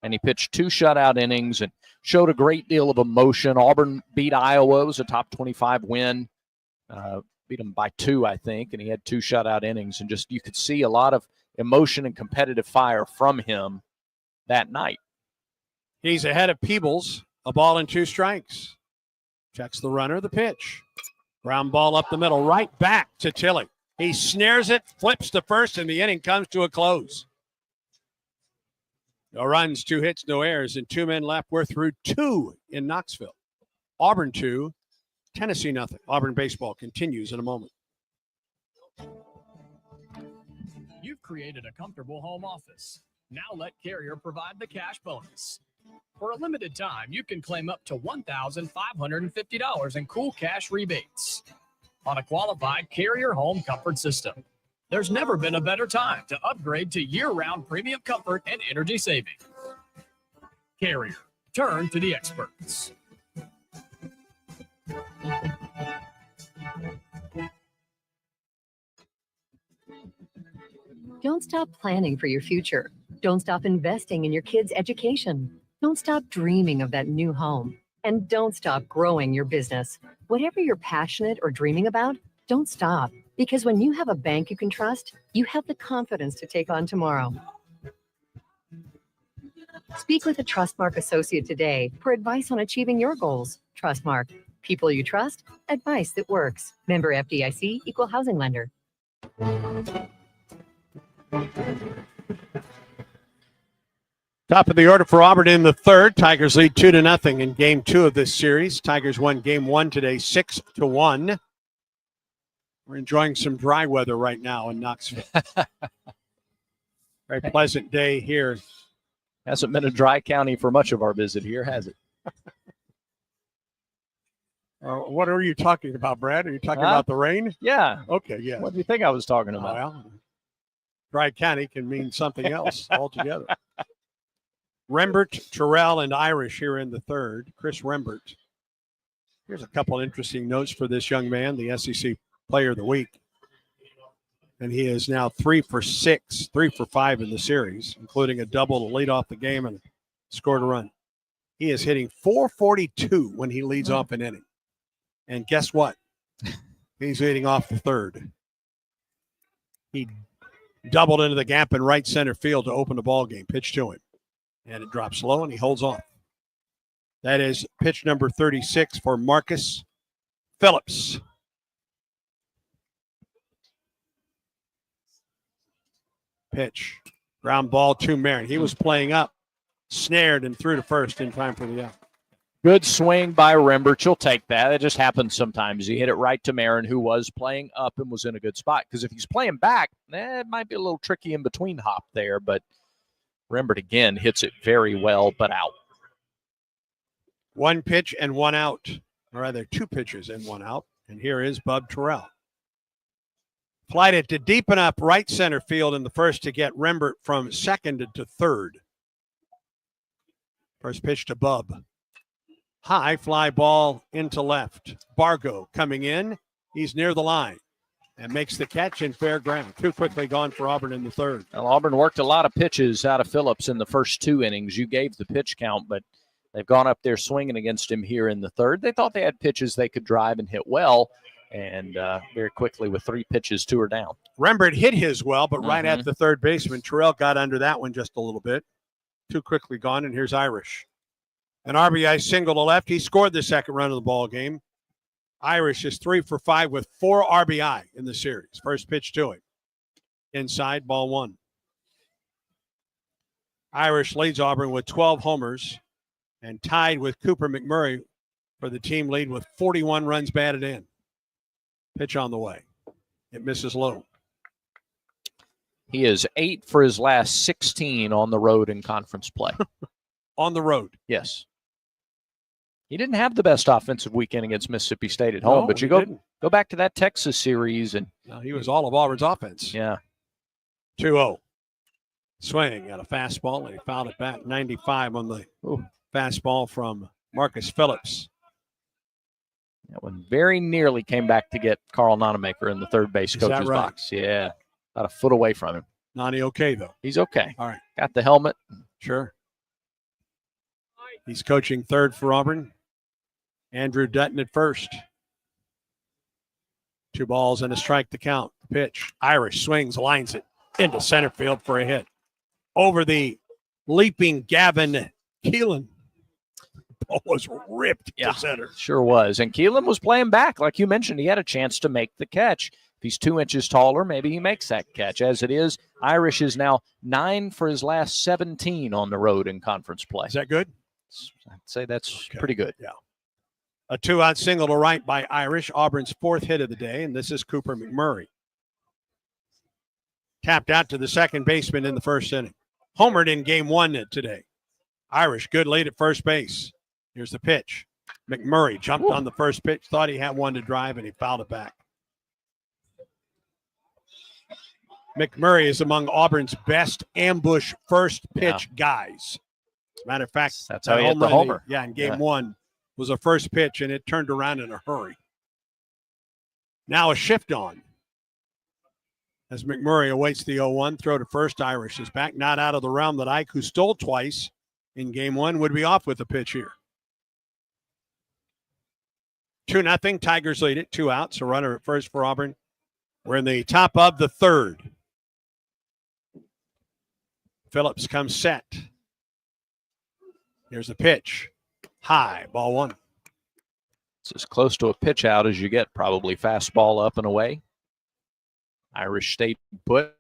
And he pitched 2 shutout innings and showed a great deal of emotion. Auburn beat Iowa. It was a top 25 win. Beat them by 2, I think, and he had 2 shutout innings. And just you could see a lot of emotion and competitive fire from him that night. He's ahead of Peebles. A ball and 2 strikes. Checks the runner, the pitch. Ground ball up the middle, right back to Tilly. He snares it, flips to first, and the inning comes to a close. No runs, 2 hits, no errors, and 2 men left. We're through 2 in Knoxville. Auburn 2, Tennessee nothing. Auburn baseball continues in a moment. You've created a comfortable home office. Now let Carrier provide the cash bonus. For a limited time, you can claim up to $1,550 in cool cash rebates on a qualified Carrier home comfort system. There's never been a better time to upgrade to year-round premium comfort and energy saving. Carrier, turn to the experts. Don't stop planning for your future. Don't stop investing in your kids' education. Don't stop dreaming of that new home. And don't stop growing your business. Whatever you're passionate or dreaming about, don't stop. Because when you have a bank you can trust, you have the confidence to take on tomorrow. Speak with a Trustmark associate today for advice on achieving your goals. Trustmark. People you trust, advice that works. Member FDIC, Equal Housing Lender. Top of the order for Auburn in the third. Tigers lead 2-0 in game 2 of this series. Tigers won game 1 today, 6-1. We're enjoying some dry weather right now in Knoxville. Very pleasant day here. Hasn't been a dry county for much of our visit here, has it? What are you talking about, Brad? Are you talking about the rain? Yeah. Okay, yeah. What do you think I was talking about? Well, dry county can mean something else altogether. Rembert, Terrell, and Irish here in the third. Chris Rembert. Here's a couple interesting notes for this young man, the SEC Player of the Week. And he is now 3 for 6, 3 for 5 in the series, including a double to lead off the game and scored a run. He is hitting .442 when he leads off an inning. And guess what? He's leading off the third. He doubled into the gap in right center field to open the ball game. Pitch to him. And it drops low, and he holds on. That is pitch number 36 for Marcus Phillips. Pitch. Ground ball to Marin. He was playing up, snared, and threw to first in time for the out. Good swing by Rembert. You'll take that. It just happens sometimes. He hit it right to Marin, who was playing up and was in a good spot. Because if he's playing back, it might be a little tricky in between hop there. But Rembert, again, hits it very well, but out. 1 pitch and 1 out. Or rather, 2 pitches and 1 out. And here is Bub Terrell. Flied it to deep enough right center field in the first to get Rembert from second to third. First pitch to Bub. High fly ball into left. Bargo coming in. He's near the line and makes the catch in fair ground. Too quickly gone for Auburn in the third. Well, Auburn worked a lot of pitches out of Phillips in the first 2 innings. You gave the pitch count, but they've gone up there swinging against him here in the third. They thought they had pitches they could drive and hit well, and very quickly with 3 pitches, 2 are down. Rembert hit his well, but right at the third baseman. Terrell got under that one just a little bit. Too quickly gone, and here's Irish. An RBI single to left. He scored the second run of the ball game. Irish is 3 for 5 with 4 RBI in the series. First pitch to him. Inside, ball 1. Irish leads Auburn with 12 homers and tied with Cooper McMurray for the team lead with 41 runs batted in. Pitch on the way. It misses low. He is 8 for his last 16 on the road in conference play. On the road. Yes. He didn't have the best offensive weekend against Mississippi State at home, but you go back to that Texas series and he was all of Auburn's offense. Yeah. 2-0. Swing at a fastball, and he fouled it back. 95 on the fastball from Marcus Phillips. That one very nearly came back to get Carl Nonemaker in the third base coach's box. Yeah. About a foot away from him. Nani okay, though? He's okay. All right. Got the helmet. Sure. He's coaching third for Auburn. Andrew Dutton at first. 2 balls and a strike to count. The pitch. Irish swings, lines it into center field for a hit. Over the leaping Gavin Keelan. The ball was ripped to center. Sure was. And Keelan was playing back. Like you mentioned, he had a chance to make the catch. If he's 2 inches taller, maybe he makes that catch. As it is, Irish is now 9 for his last 17 on the road in conference play. Is that good? I'd say that's pretty good. Yeah. A 2-out single to right by Irish, Auburn's 4th hit of the day, and this is Cooper McMurray. Tapped out to the second baseman in the first inning. Homered in game 1 today. Irish, good lead at first base. Here's the pitch. McMurray jumped on the first pitch, thought he had one to drive, and he fouled it back. McMurray is among Auburn's best ambush first pitch guys. As a matter of fact, that's how he hit the homer. In game 1 was a first pitch, and it turned around in a hurry. Now a shift on. As McMurray awaits the 0-1, throw to first. Irish is back, not out of the realm that Ike, who stole twice in game 1, would be off with a pitch here. 2-0, Tigers lead it, 2 outs, a runner at first for Auburn. We're in the top of the 3rd. Phillips comes set. Here's the pitch. High, ball 1. It's as close to a pitch out as you get, probably fastball up and away. Irish stayed put.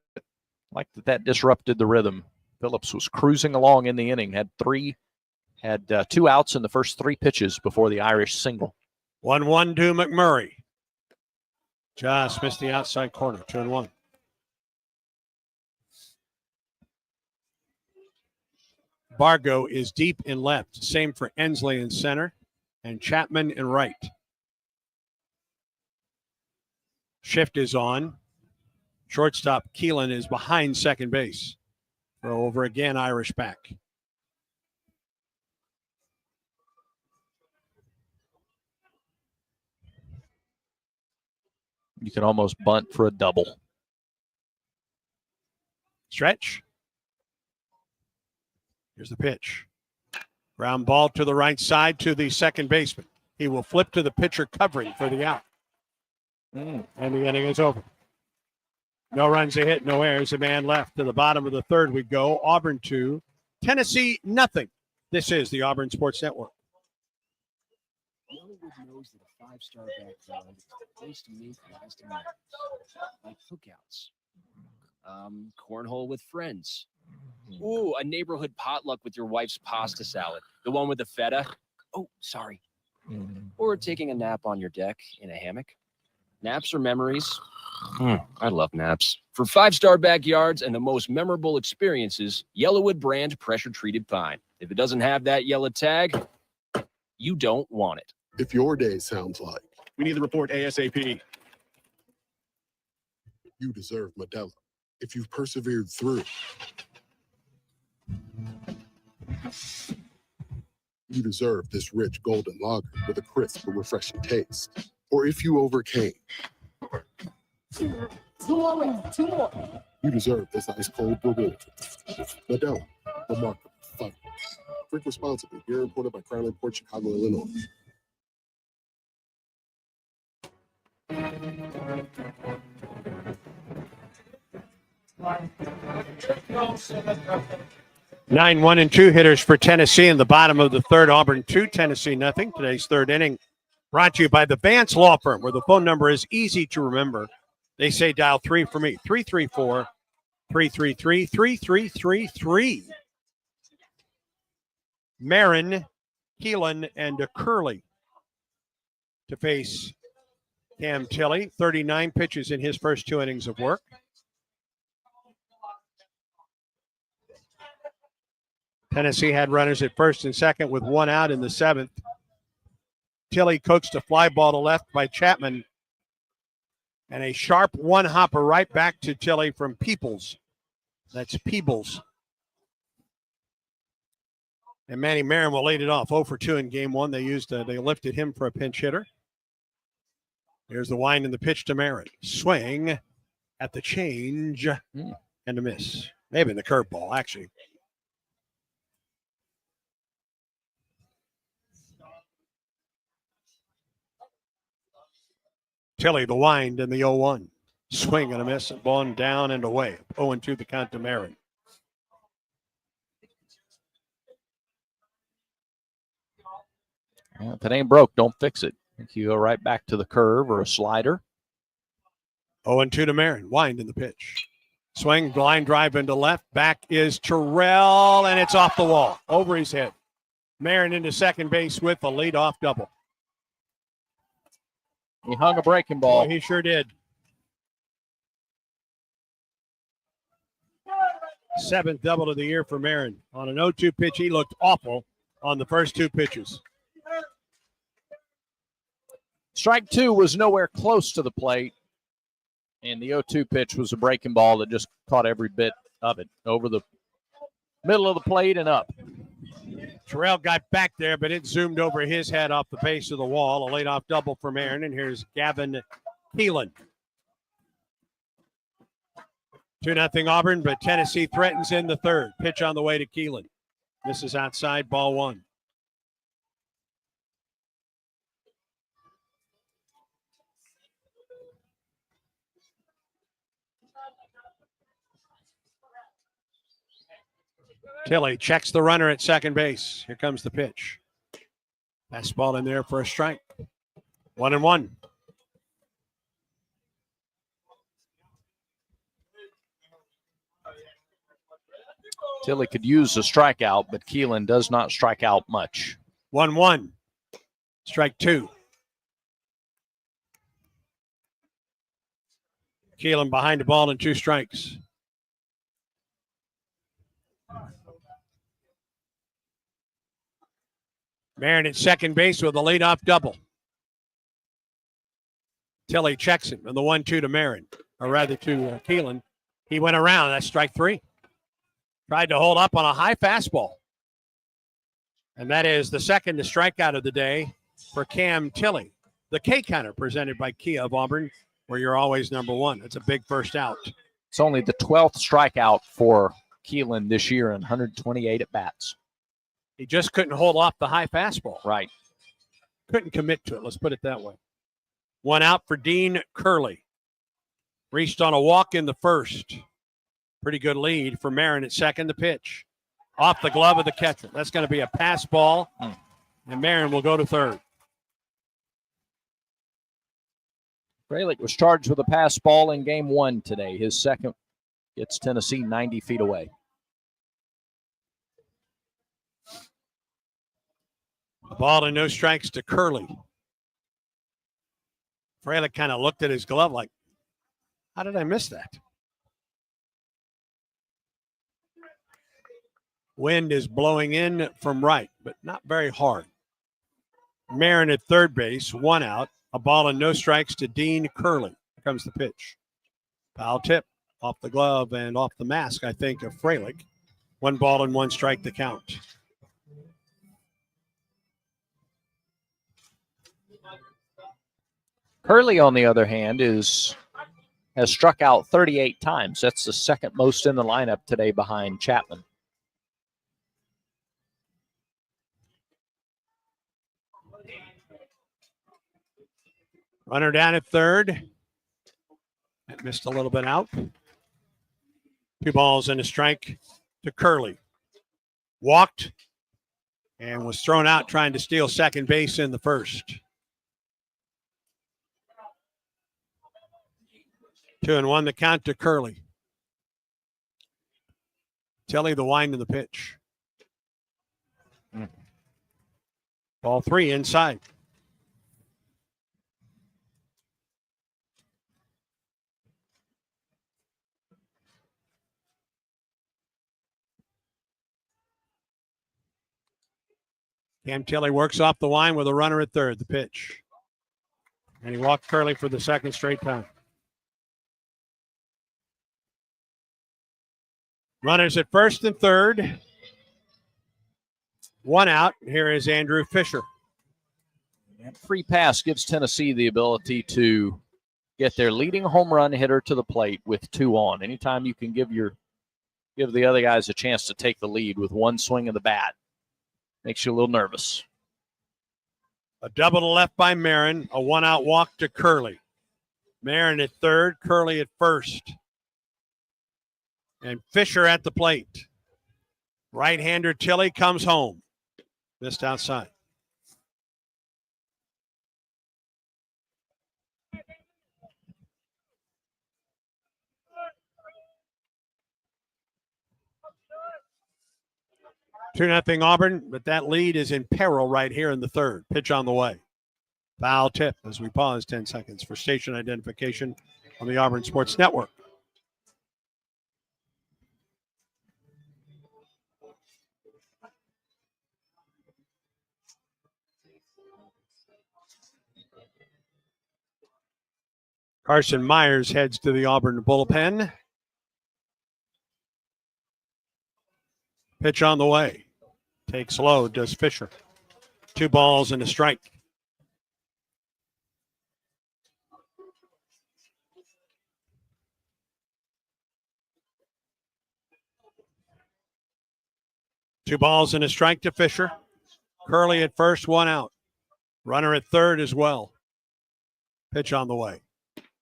Like that disrupted the rhythm. Phillips was cruising along in the inning, had 2 outs in the first 3 pitches before the Irish single. 1-1 to McMurray. Just missed the outside corner, 2-1. Bargo is deep in left. Same for Ensley in center and Chapman in right. Shift is on. Shortstop Keelan is behind second base. Throw over again, Irish back. You can almost bunt for a double. Stretch. Here's the pitch. Ground ball to the right side to the second baseman. He will flip to the pitcher covering for the out. And the inning is over. No runs a hit, no errors. A man left. To the bottom of the 3rd we go. Auburn 2, Tennessee nothing. This is the Auburn Sports Network. Hollywood knows that a 5-star background is the place to make lasting memories, like cookouts, cornhole with friends. Ooh, a neighborhood potluck with your wife's pasta salad, the one with the feta. Oh, sorry. Or taking a nap on your deck in a hammock. Naps are memories. I love naps. For 5-star backyards and the most memorable experiences, Yellowwood brand pressure-treated pine. If it doesn't have that yellow tag, you don't want it. If your day sounds like we need the report ASAP. You deserve Modelo. If you've persevered through, you deserve this rich golden lager with a crisp but refreshing taste. Or if you overcame, Two more. You deserve this ice cold bourbon. Modelo, remarkable fight. Drink responsibly. Beer imported by Crown Port Chicago, Illinois. 9, 1, and 2 hitters for Tennessee in the bottom of the third. Auburn 2, Tennessee nothing. Today's third inning brought to you by the Vance Law Firm, where the phone number is easy to remember. They say dial 3 for me, 334-333-3333. Marin, Keelan, and Curley to face Cam Tilley. 39 pitches in his first 2 innings of work. Tennessee had runners at first and second with 1 out in the 7th. Tilley coaxed a fly ball to left by Chapman. And a sharp one-hopper right back to Tilley from Peoples. That's Peebles. And Manny Marin will lead it off. 0 for 2 in game 1. They lifted him for a pinch hitter. Here's the wind and the pitch to Marin. Swing at the change and a miss. Maybe in the curveball, actually. Tilley, the wind and the 0-1. Swing and a miss. Ball down and away. 0-2 the count to Marin. Well, if it ain't broke, don't fix it. You go right back to the curve or a slider. 0-2 to Marin. Wind in the pitch. Swing, line drive into left. Back is Terrell, and it's off the wall. Over his head. Marin into second base with a leadoff double. He hung a breaking ball. Oh, he sure did. 7th double of the year for Marin. On an 0-2 pitch, he looked awful on the first 2 pitches. Strike 2 was nowhere close to the plate, and the 0-2 pitch was a breaking ball that just caught every bit of it over the middle of the plate and up. Terrell got back there, but it zoomed over his head off the base of the wall. A leadoff double for Marin, and here's Gavin Keelan. 2-0 Auburn, but Tennessee threatens in the third. Pitch on the way to Keelan. This is outside, ball 1. Tilley checks the runner at second base. Here comes the pitch. Fastball in there for a strike. 1-1. Tilley could use a strikeout, but Keelan does not strike out much. 1-1. Strike 2. Keelan behind the ball and 2 strikes. Marin at second base with a leadoff double. Tilley checks him, and the 1-2 to Marin, or rather to Keelan. He went around. That's strike 3. Tried to hold up on a high fastball. And that is the second strikeout of the day for Cam Tilley. The K counter presented by Kia of Auburn, where you're always number 1. It's a big first out. It's only the 12th strikeout for Keelan this year in 128 at-bats. He just couldn't hold off the high fastball. Right. Couldn't commit to it. Let's put it that way. 1 out for Dean Curley. Reached on a walk in the first. Pretty good lead for Marin at second. The pitch. Off the glove of the catcher. That's going to be a pass ball. And Marin will go to third. Fralick was charged with a pass ball in game 1 today. His second gets Tennessee 90 feet away. A ball and no strikes to Curley. Fralick kind of looked at his glove like, how did I miss that? Wind is blowing in from right, but not very hard. Marin at third base, 1 out. A ball and no strikes to Dean Curley. Here comes the pitch. Foul tip off the glove and off the mask, I think, of Fralick. 1 ball and 1 strike to count. Curley, on the other hand, has struck out 38 times. That's the second most in the lineup today behind Chapman. Runner down at third. That missed a little bit out. 2 balls and a strike to Curley. walked and was thrown out trying to steal second base in the first. 2-1 the count to Curley. Tilley the wind of the pitch. Ball 3 inside. Cam Tilley works off the line with a runner at third, the pitch. And he walked Curley for the second straight time. Runners at first and third. 1 out. Here is Andrew Fisher. Free pass gives Tennessee the ability to get their leading home run hitter to the plate with 2 on. Anytime you can give the other guys a chance to take the lead with 1 swing of the bat, makes you a little nervous. A double to left by Marin. A 1-out walk to Curley. Marin at third, Curley at first. And Fisher at the plate. Right-hander Tilley comes home. Missed outside. Two 2-0 Auburn, but that lead is in peril right here in the third. Pitch on the way. Foul tip as we pause 10 seconds for station identification on the Auburn Sports Network. Carson Myers heads to the Auburn bullpen. Pitch on the way. Takes low, does Fisher. 2 balls and a strike. Two balls and a strike to Fisher. Curley at first, 1 out. Runner at third as well. Pitch on the way.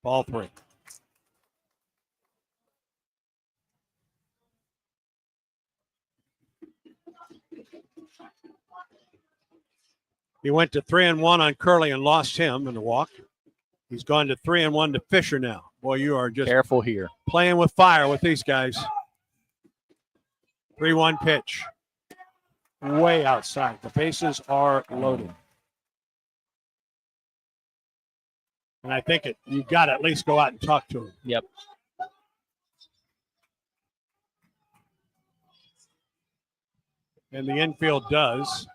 Ball 3. He went to 3-1 on Curley and lost him in the walk. He's gone to 3-1 to Fisher now. Boy, you are just careful here. Playing with fire with these guys. 3-1 pitch. Way outside. The bases are loaded. And I think you've got to at least go out and talk to him. Yep. And the infield does.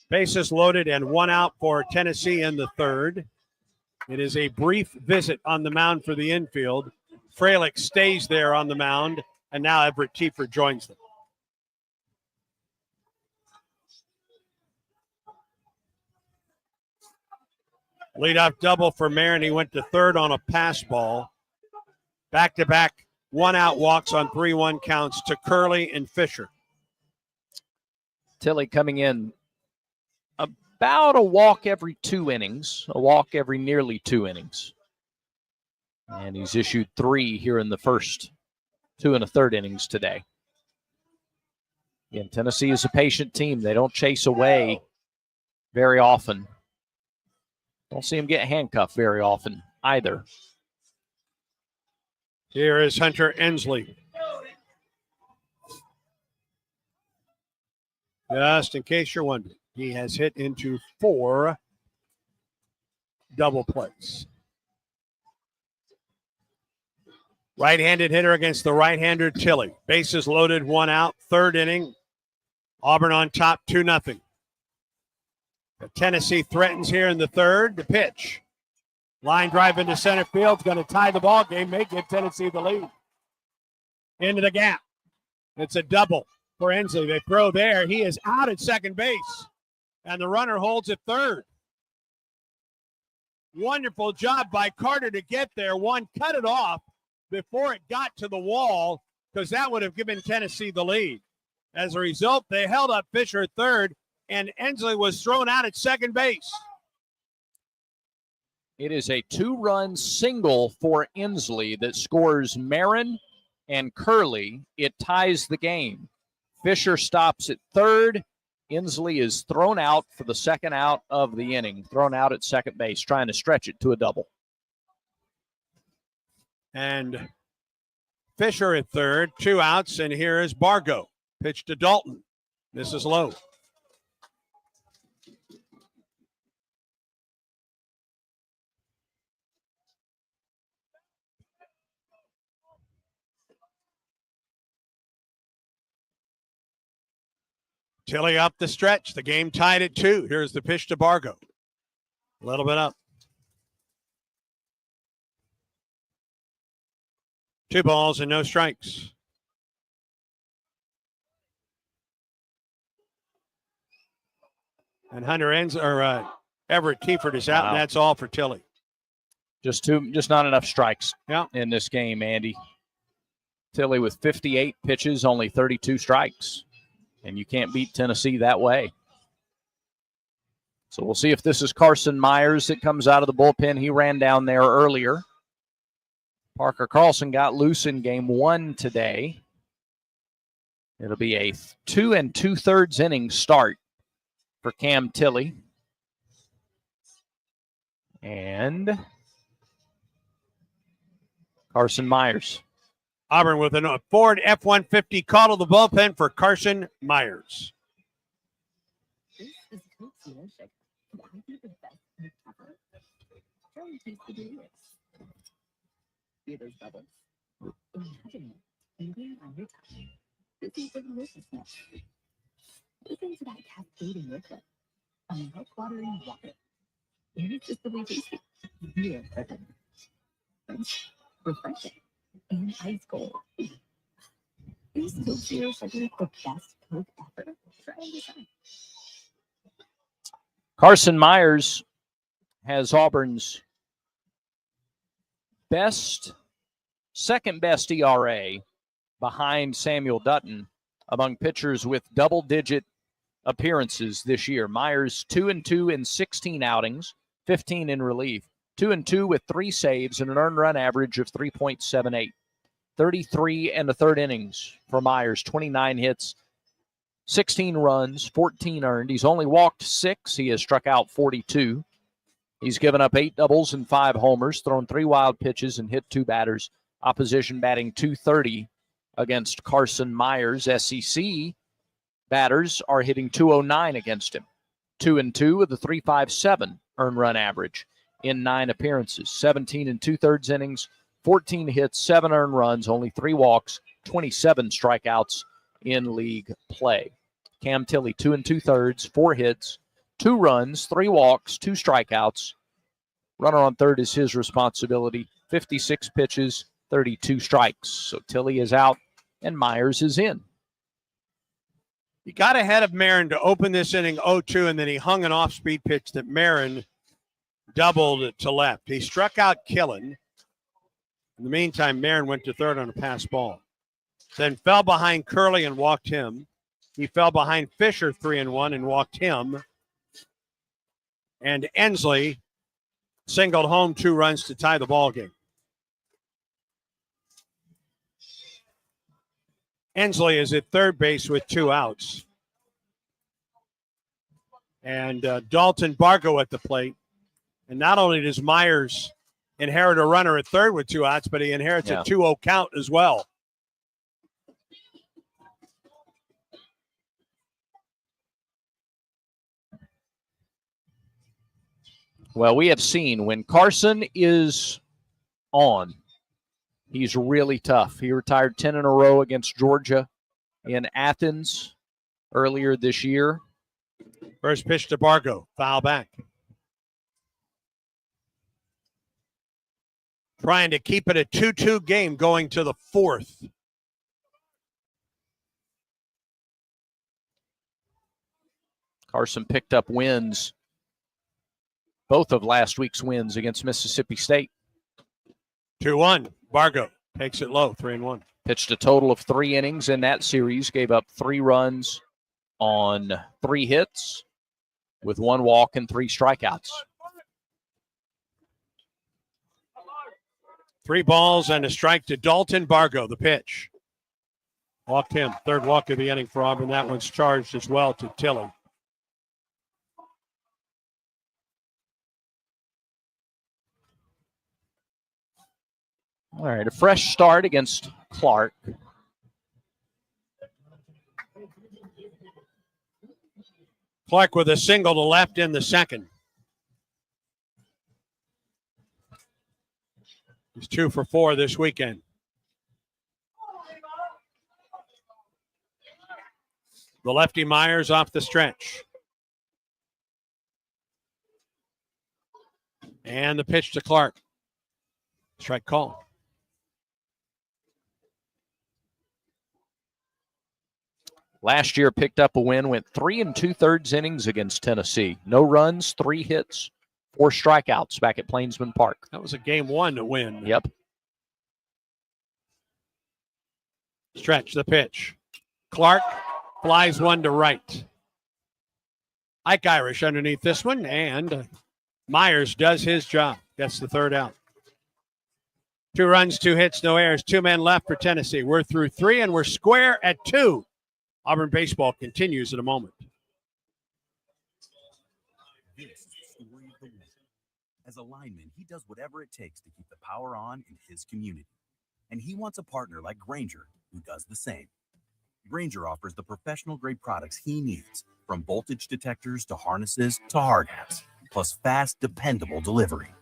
Bases loaded and 1 out for Tennessee in the third. It is a brief visit on the mound for the infield. Fralick stays there on the mound, and now Everett Tiefer joins them. Leadoff double for Marin. He went to third on a pass ball. Back-to-back 1-out walks on 3-1 counts to Curley and Fisher. Tilley coming in about a walk every 2 innings, a walk every nearly 2 innings. And he's issued 3 here in the first 2 1/3 innings today. Again, Tennessee is a patient team. They don't chase away very often. Don't see him get handcuffed very often either. Here is Hunter Ensley. Just in case you're wondering, he has hit into 4 double plays. Right-handed hitter against the right-hander Tilley. Bases loaded, 1 out. Third inning. Auburn on top, 2-0. Tennessee threatens here in the third. The pitch. Line drive into center field. It's going to tie the ball game. May give Tennessee the lead. Into the gap. It's a double for Ensley. They throw there. He is out at second base. And the runner holds at third. Wonderful job by Carter to get there. One cut it off before it got to the wall because that would have given Tennessee the lead. As a result, they held up Fisher at third, and Ensley was thrown out at second base. It is a 2-run single for Ensley that scores Marin and Curley, it ties the game. Fisher stops at third. Inslee is thrown out for the second out of the inning, thrown out at second base, trying to stretch it to a double. And Fisher at third, 2 outs, and here is Bargo. Pitch to Dalton. This is low. Tilly up the stretch. The game tied at 2. Here's the pitch to Bargo. A little bit up. 2 balls and no strikes. And Everett Kiefer is out, Wow. and that's all for Tilly. Just not enough strikes in this game, Andy. Tilly with 58 pitches, only 32 strikes. And you can't beat Tennessee that way. So we'll see if this is Carson Myers that comes out of the bullpen. He ran down there earlier. Parker Carlson got loose in game 1 today. It'll be a 2 2/3 inning start for Cam Tilly. And Carson Myers. Auburn with a Ford F-150 call to the bullpen for Carson Myers. This is Coke Zero Sugar. Why be the best in ever? Very tasty delicious. See those bubbles? Imagine it moving on your tongue. This is the deliciousness. Listen to that cascading liquid. A mouth-watering water. Irresistibly tasty. Real perfect. French, refreshing, and ice cold. Is Coke Zero Sugar the best Coke ever? Try this out. Carson Myers has Auburn's second best ERA behind Samuel Dutton among pitchers with double-digit appearances this year. Myers 2-2 in 16 outings, 15 in relief. 2-2 with 3 saves and an earned run average of 3.78. 33 and a third innings for Myers, 29 hits, 16 runs, 14 earned. He's only walked 6. He has struck out 42. He's given up 8 doubles and 5 homers, thrown 3 wild pitches, and hit 2 batters. Opposition batting .230 against Carson Myers. SEC batters are hitting .209 against him. 2-2 with a 3.57 earned run average in 9 appearances. 17 2/3 innings, 14 hits, 7 earned runs, only 3 walks, 27 strikeouts in league play. Cam Tilly, 2 2/3, 4 hits, 2 runs, 3 walks, 2 strikeouts. Runner on third is his responsibility. 56 pitches, 32 strikes. So Tilly is out and Myers is in. He got ahead of Marin to open this inning 0-2, and then he hung an off-speed pitch that Marin doubled to left. He struck out Killen. In the meantime, Marin went to third on a pass ball. Then fell behind Curley and walked him. He fell behind Fisher 3-1 and walked him. And Inslee singled home 2 runs to tie the ball game. Inslee is at third base with 2 outs. And Dalton Bargo at the plate. And not only does Myers inherit a runner at third with 2 outs, but he inherits a 2-0 count as well. Well, we have seen when Carson is on, he's really tough. He retired 10 in a row against Georgia in Athens earlier this year. First pitch to Bargo, foul back. Trying to keep it a 2-2 game going to the 4th. Carson picked up wins, both of last week's wins against Mississippi State. 2-1. Bargo takes it low, 3-1. Pitched a total of 3 innings in that series, gave up 3 runs on 3 hits with 1 walk and 3 strikeouts. 3 balls and a strike to Dalton Bargo, the pitch. Walked him. Third walk of the inning for Auburn. That one's charged as well to Tilley. All right, a fresh start against Clark. Clark with a single to left in the second. He's 2 for 4 this weekend. The lefty Myers off the stretch. And the pitch to Clark. Strike call. Last year picked up a win, went 3 2/3 innings against Tennessee. No runs, 3 hits, 4 strikeouts back at Plainsman Park. That was a game 1 to win. Yep. Stretch the pitch. Clark flies one to right. Ike Irish underneath this one, and Myers does his job. Gets the third out. 2 runs, 2 hits, no errors. 2 men left for Tennessee. We're through 3, and we're square at 2. Auburn baseball continues in a moment. This is the story of the win. As a lineman, he does whatever it takes to keep the power on in his community. And he wants a partner like Grainger who does the same. Grainger offers the professional-grade products he needs, from voltage detectors to harnesses to hard hats, plus fast, dependable delivery,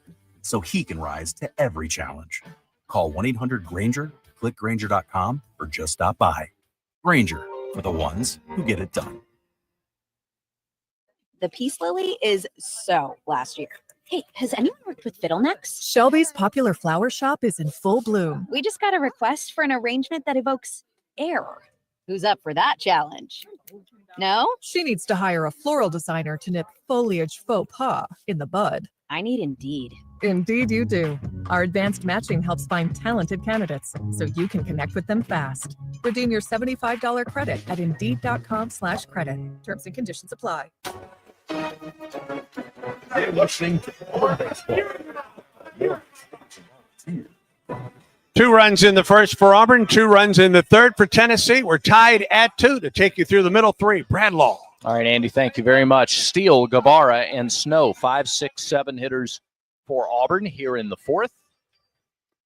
so he can rise to every challenge. Call 1-800-GRAINGER, click Grainger.com, or just stop by. Grainger, for the ones who get it done. The peace lily is so last year. Hey, has anyone worked with fiddlenecks? Shelby's popular flower shop is in full bloom. We just got a request for an arrangement that evokes air. Who's up for that challenge? No? She needs to hire a floral designer to nip foliage faux pas in the bud. I need Indeed. Indeed you do. Our advanced matching helps find talented candidates so you can connect with them fast. Redeem your $75 credit at Indeed.com/credit. Terms and conditions apply. You're listening to Auburn Baseball. 2 runs in the first for Auburn, 2 runs in the third for Tennessee. We're tied at 2 to take you through the middle 3. Bradlaugh. All right, Andy, thank you very much. Steele, Guevara, and Snow, 5, 6, 7 hitters for Auburn here in the fourth.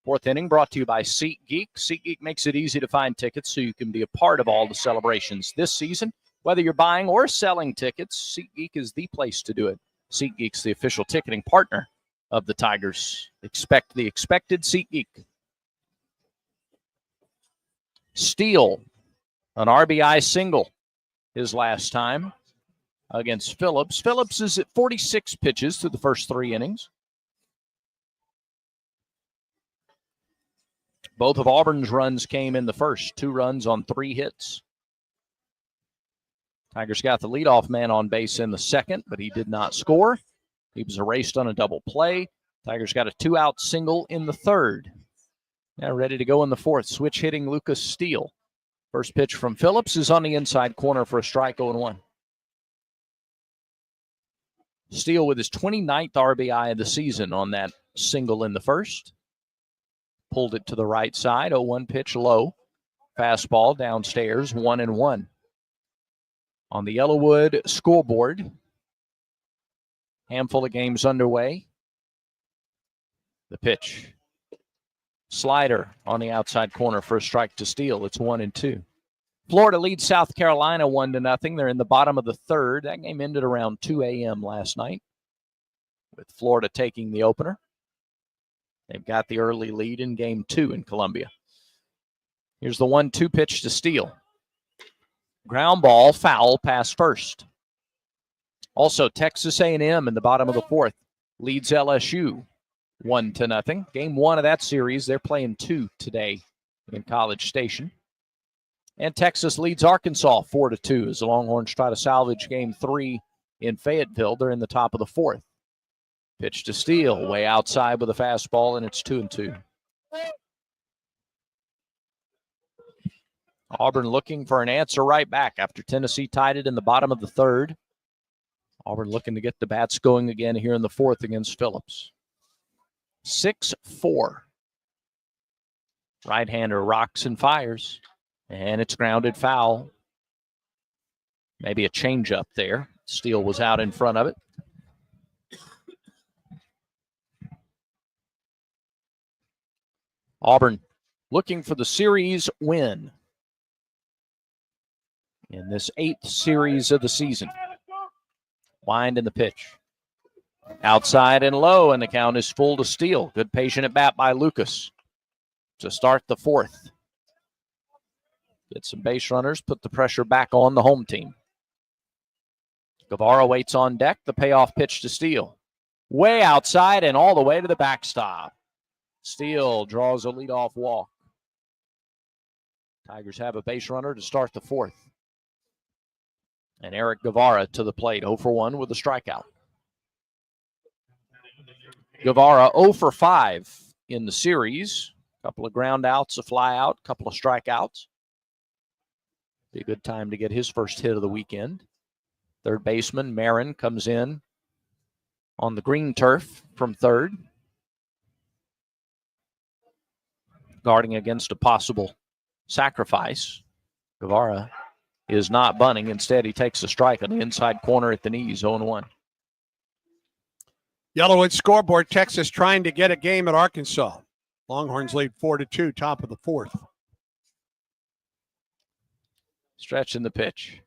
Fourth inning brought to you by SeatGeek. SeatGeek makes it easy to find tickets so you can be a part of all the celebrations this season. Whether you're buying or selling tickets, SeatGeek is the place to do it. SeatGeek's the official ticketing partner of the Tigers. Expect the expected, SeatGeek. Steele, an RBI single his last time against Phillips. Phillips is at 46 pitches through the first 3 innings. Both of Auburn's runs came in the first, 2 runs on 3 hits. Tigers got the leadoff man on base in the second, but he did not score. He was erased on a double play. Tigers got a 2-out single in the third. Now ready to go in the fourth. Switch hitting Lucas Steele. First pitch from Phillips is on the inside corner for a strike, 0-1. Steele with his 29th RBI of the season on that single in the first. Pulled it to the right side, 0-1 pitch low. Fastball downstairs, 1-1. On the Yellowwood scoreboard, handful of games underway. The pitch. Slider on the outside corner for a strike to Steele. It's 1-2. Florida leads South Carolina 1-0. They're in the bottom of the third. That game ended around 2 a.m. last night with Florida taking the opener. They've got the early lead in game 2 in Columbia. Here's the 1-2 pitch to Steele. Ground ball, foul, pass first. Also, Texas A&M in the bottom of the fourth leads LSU 1-0. Game 1 of that series, they're playing 2 today in College Station. And Texas leads Arkansas 4-2 as the Longhorns try to salvage game 3 in Fayetteville. They're in the top of the fourth. Pitch to Steele, way outside with a fastball, and it's 2-2. Auburn looking for an answer right back after Tennessee tied it in the bottom of the third. Auburn looking to get the bats going again here in the fourth against Phillips. 6-4 Right-hander rocks and fires, and it's grounded foul. Maybe a changeup there. Steele was out in front of it. Auburn looking for the series win in this 8th series of the season. Wind in the pitch. Outside and low, and the count is full to Steele. Good patient at bat by Lucas to start the 4th. Get some base runners, put the pressure back on the home team. Guevara waits on deck. The payoff pitch to Steele. Way outside and all the way to the backstop. Steele draws a leadoff walk. Tigers have a base runner to start the 4th. And Eric Guevara to the plate, 0 for 1 with a strikeout. Guevara 0 for 5 in the series. A couple of ground outs, a fly out, a couple of strikeouts. Be a good time to get his first hit of the weekend. Third baseman Marin comes in on the green turf from third. Guarding against a possible sacrifice. Guevara is not bunting. Instead, he takes a strike on the inside corner at the knees, 0-1. Yellowwood scoreboard, Texas trying to get a game at Arkansas. Longhorns lead 4-2, top of the 4th. Stretch in the pitch.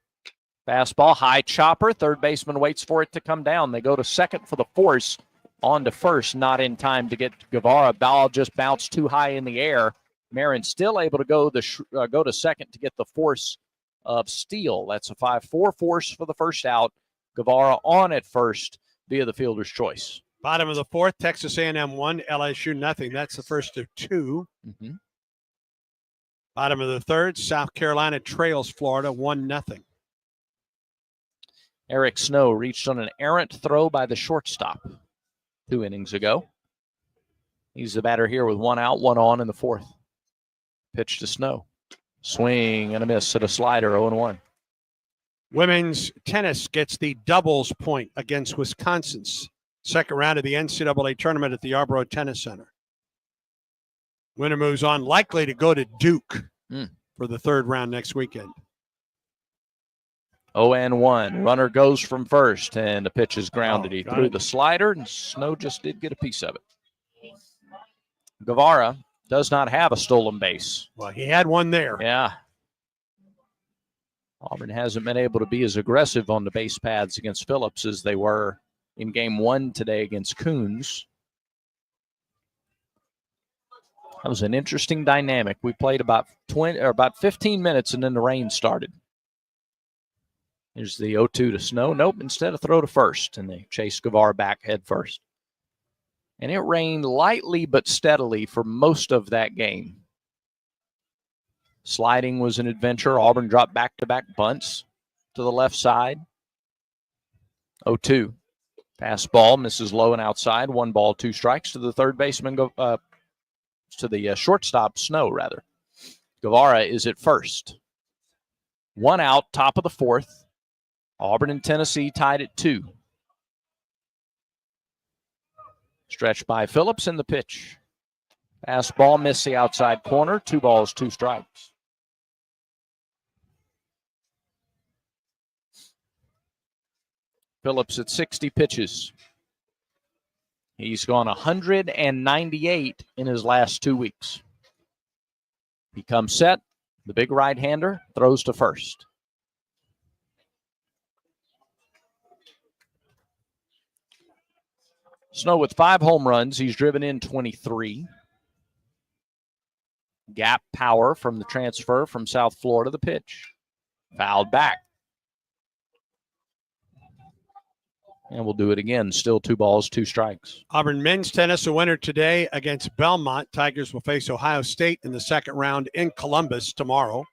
Fastball, high chopper. Third baseman waits for it to come down. They go to second for the force. On to first, not in time to get Guevara. Ball just bounced too high in the air. Marin still able to go to second to get the force of Steele. That's a 5-4 force for the first out. Guevara on at first via the fielder's choice. Bottom of the 4th, Texas A&M 1, LSU nothing. That's the first of 2. Mm-hmm. Bottom of the 3rd, South Carolina trails Florida 1-0. Eric Snow reached on an errant throw by the shortstop 2 innings ago. He's the batter here with 1 out, 1 on in the 4th. Pitch to Snow. Swing and a miss at a slider, 0-1. Women's tennis gets the doubles point against Wisconsin's second round of the NCAA tournament at the Auburn Tennis Center. Winner moves on, likely to go to Duke for the 3rd round next weekend. 0-1. Runner goes from first, and the pitch is grounded. He threw the slider, and Snow just did get a piece of it. Guevara does not have a stolen base. Well, he had one there. Yeah. Auburn hasn't been able to be as aggressive on the base paths against Phillips as they were in game 1 today against Coons. That was an interesting dynamic. We played about 15 minutes, and then the rain started. Here's the 0-2 to Snow. Nope, instead of throw to first, and they chase Guevara back head first. And it rained lightly but steadily for most of that game. Sliding was an adventure. Auburn dropped back-to-back bunts to the left side. 0-2. Fastball misses low and outside. 1 ball, 2 strikes to the third baseman, to the shortstop, Snow, rather. Guevara is at first. 1 out, top of the 4th. Auburn and Tennessee tied at 2. Stretched by Phillips in the pitch. Fastball missed the outside corner. 2 balls, 2 strikes. Phillips at 60 pitches. He's gone 198 in his last 2 weeks. He comes set. The big right-hander throws to first. Snow with 5 home runs. He's driven in 23. Gap power from the transfer from South Florida. The pitch. Fouled back. And we'll do it again. Still 2 balls, 2 strikes. Auburn men's tennis, a winner today against Belmont. Tigers will face Ohio State in the second round in Columbus tomorrow.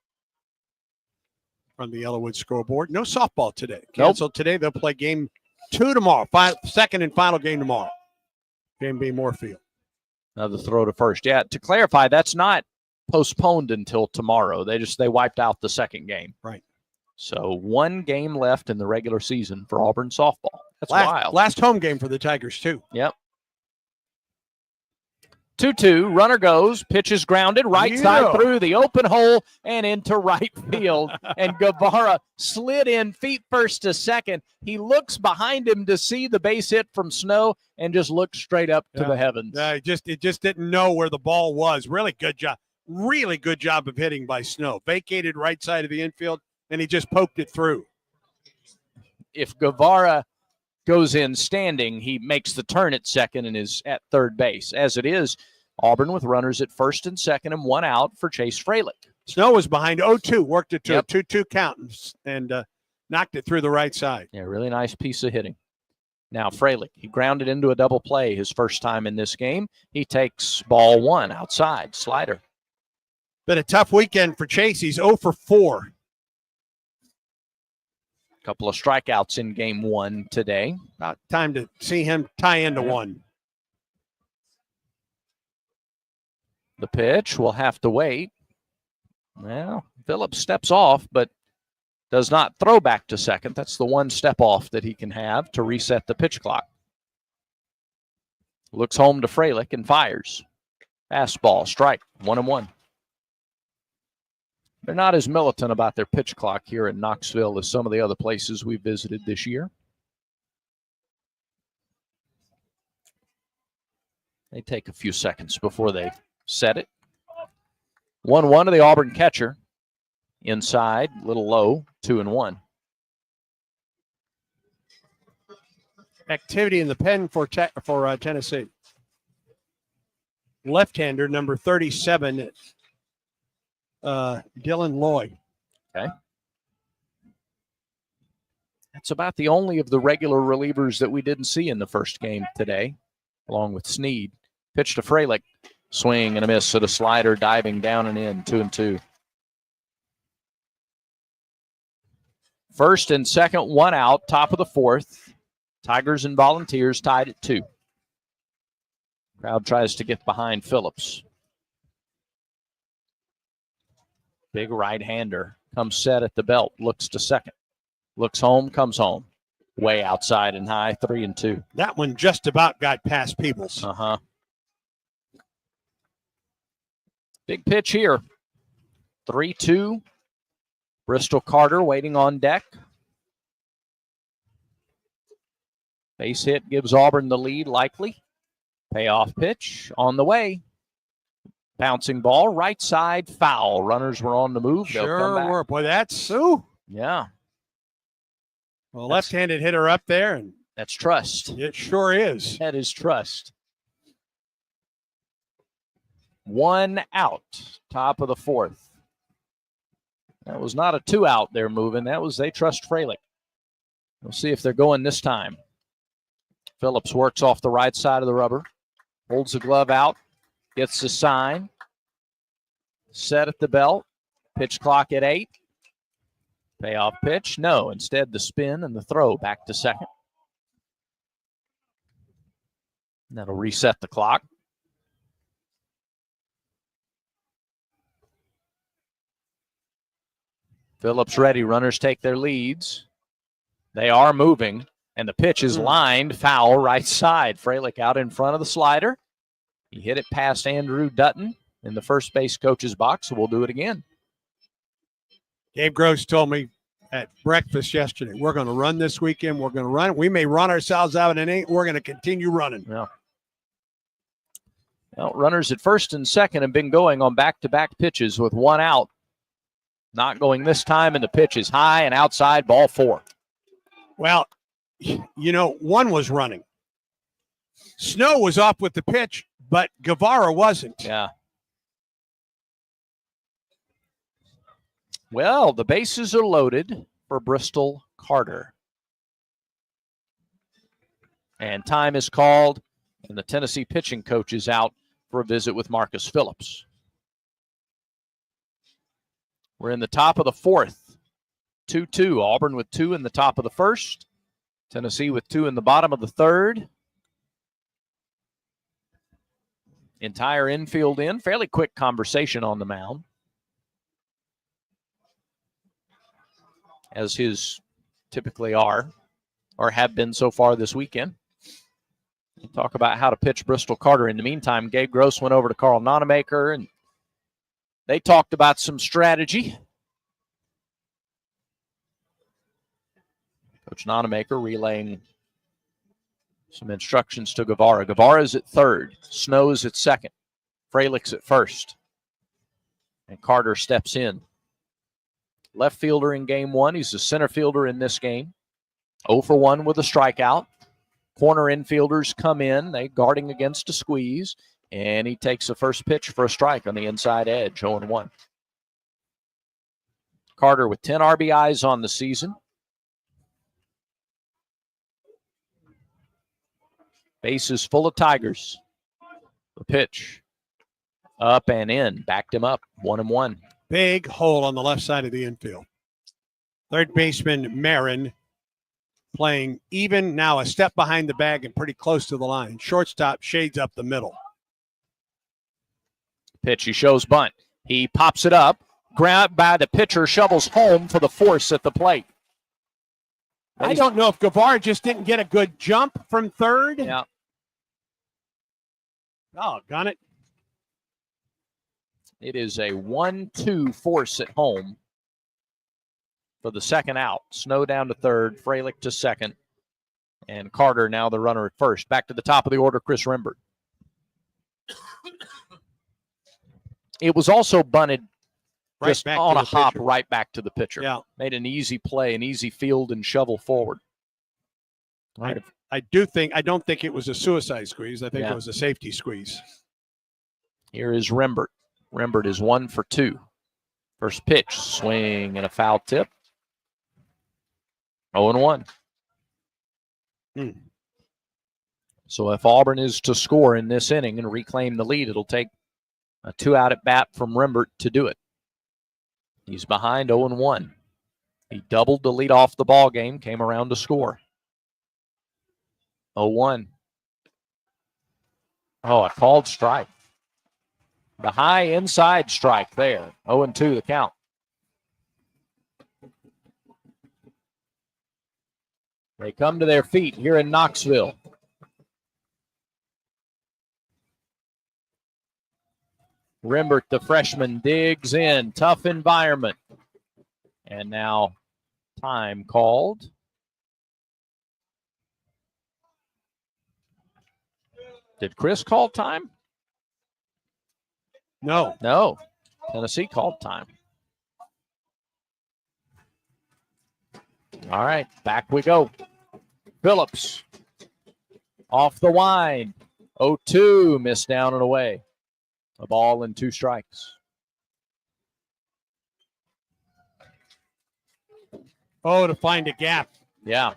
From the Yellowwood scoreboard. No softball today. Canceled today. They'll play game 2 tomorrow. Second and final game tomorrow. Game B Moorfield. Another throw to first. Yeah, to clarify, that's not postponed until tomorrow. They wiped out the second game. Right. So 1 game left in the regular season for Auburn softball. That's wild. Last home game for the Tigers, too. Yep. 2-2, runner goes, pitch is grounded, right side through the open hole and into right field. And Guevara slid in feet first to second. He looks behind him to see the base hit from Snow and just looks straight up to the heavens. It just didn't know where the ball was. Really good job. Really good job of hitting by Snow. Vacated right side of the infield, and he just poked it through. If Guevara goes in standing, he makes the turn at second and is at third base. As it is, Auburn with runners at first and second and one out for Chase Freilich. Snow was behind 0-2, worked it to a 2-2 count and knocked it through the right side. Yeah, really nice piece of hitting. Now Freilich, he grounded into a double play his first time in this game. He takes ball one outside, slider. Been a tough weekend for Chase. He's 0 for 4. Couple of strikeouts in game one today. About time to see him tie into one. The pitch will have to wait. Well, Phillips steps off, but does not throw back to second. That's the one step off that he can have to reset the pitch clock. Looks home to Freilich and fires. Fastball, strike, 1-1. They're not as militant about their pitch clock here in Knoxville as some of the other places we visited this year. They take a few seconds before they set it. 1-1 to the Auburn catcher. Inside, a little low, 2-1. Activity in the pen for Tennessee. Left-hander, number 37, Dylan Lloyd. Okay. That's about the only of the regular relievers that we didn't see in the first game today, along with Snead. Pitch to Freilich. Swing and a miss at a slider, diving down and in, 2-2. First and second, one out, top of the fourth. Tigers and Volunteers tied at 2. Crowd tries to get behind Phillips. Big right-hander comes set at the belt, looks to second. Looks home, comes home. Way outside and high, 3-2. That one just about got past Peebles. Uh-huh. Big pitch here. 3-2. Bristol Carter waiting on deck. Base hit gives Auburn the lead, likely. Payoff pitch on the way. Bouncing ball, right side, foul. Runners were on the move. They'll come back. Were. Boy, that's Sue. Yeah. Well, left-handed hitter up there, and that's trust. It sure is. That is trust. One out, top of the fourth. That was not a 2 out they're moving. That was they trust Freilich. We'll see if they're going this time. Phillips works off the right side of the rubber. Holds the glove out. Gets the sign. Set at the belt. Pitch clock at 8. Payoff pitch. No. Instead, the spin and the throw back to second. That'll reset the clock. Phillips ready. Runners take their leads. They are moving, and the pitch is lined foul right side. Freilich out in front of the slider. He hit it past Andrew Dutton in the first base coach's box, so we'll do it again. Gabe Gross told me at breakfast yesterday, we're going to run this weekend. We're going to run. We may run ourselves out in it. We're going to continue running. Yeah. Well, runners at first and second have been going on back-to-back pitches with one out. Not going this time, and the pitch is high and outside, ball 4. Well, one was running. Snow was off with the pitch, but Guevara wasn't. Yeah. Well, the bases are loaded for Bristol Carter. And time is called, and the Tennessee pitching coach is out for a visit with Marcus Phillips. We're in the top of the fourth. 2-2. Auburn with 2 in the top of the first. Tennessee with 2 in the bottom of the third. Entire infield in. Fairly quick conversation on the mound, as his typically are, or have been so far this weekend. Talk about how to pitch Bristol Carter. In the meantime, Gabe Gross went over to Carl Nonemaker, and they talked about some strategy. Coach Nonemaker relaying some instructions to Guevara. Guevara's at third. Snow's at second. Fralick's at first. And Carter steps in. Left fielder in game one. He's the center fielder in this game. 0 for 1 with a strikeout. Corner infielders come in. They guarding against a squeeze. And he takes the first pitch for a strike on the inside edge, 0-1. Carter with 10 RBIs on the season. Bases full of Tigers. The pitch. Up and in. Backed him up. 1-1. Big hole on the left side of the infield. Third baseman Marin playing even, now a step behind the bag and pretty close to the line. Shortstop shades up the middle. Pitch, he shows bunt. He pops it up. Grabbed by the pitcher, shovels home for the force at the plate. I don't know if Guevara just didn't get a good jump from third. Yeah. Oh, got it. It is a 1-2 force at home for the second out. Snow down to third, Fralick to second, and Carter now the runner at first. Back to the top of the order, Chris Rembert. It was also bunted Right just back on to a the hop pitcher. right back to the pitcher. Yeah. Made an easy play, an easy field and shovel forward. I don't think it was a suicide squeeze. I think it was a safety squeeze. Here is Rembert. Rembert is 1 for 2. First pitch, swing and a foul tip. 0-1. So if Auburn is to score in this inning and reclaim the lead, it'll take a 2-out at bat from Rembert to do it. He's behind 0-1. He doubled the lead off the ball game, came around to score. 0-1. Oh, a called strike. The high inside strike there. 0-2 the count. They come to their feet here in Knoxville. Rembert, the freshman, digs in. Tough environment. And now time called. Did Chris call time? No. No. Tennessee called time. All right, back we go. Phillips off the wind. 0-2, missed down and away. A ball and 2 strikes. Oh, to find a gap. Yeah.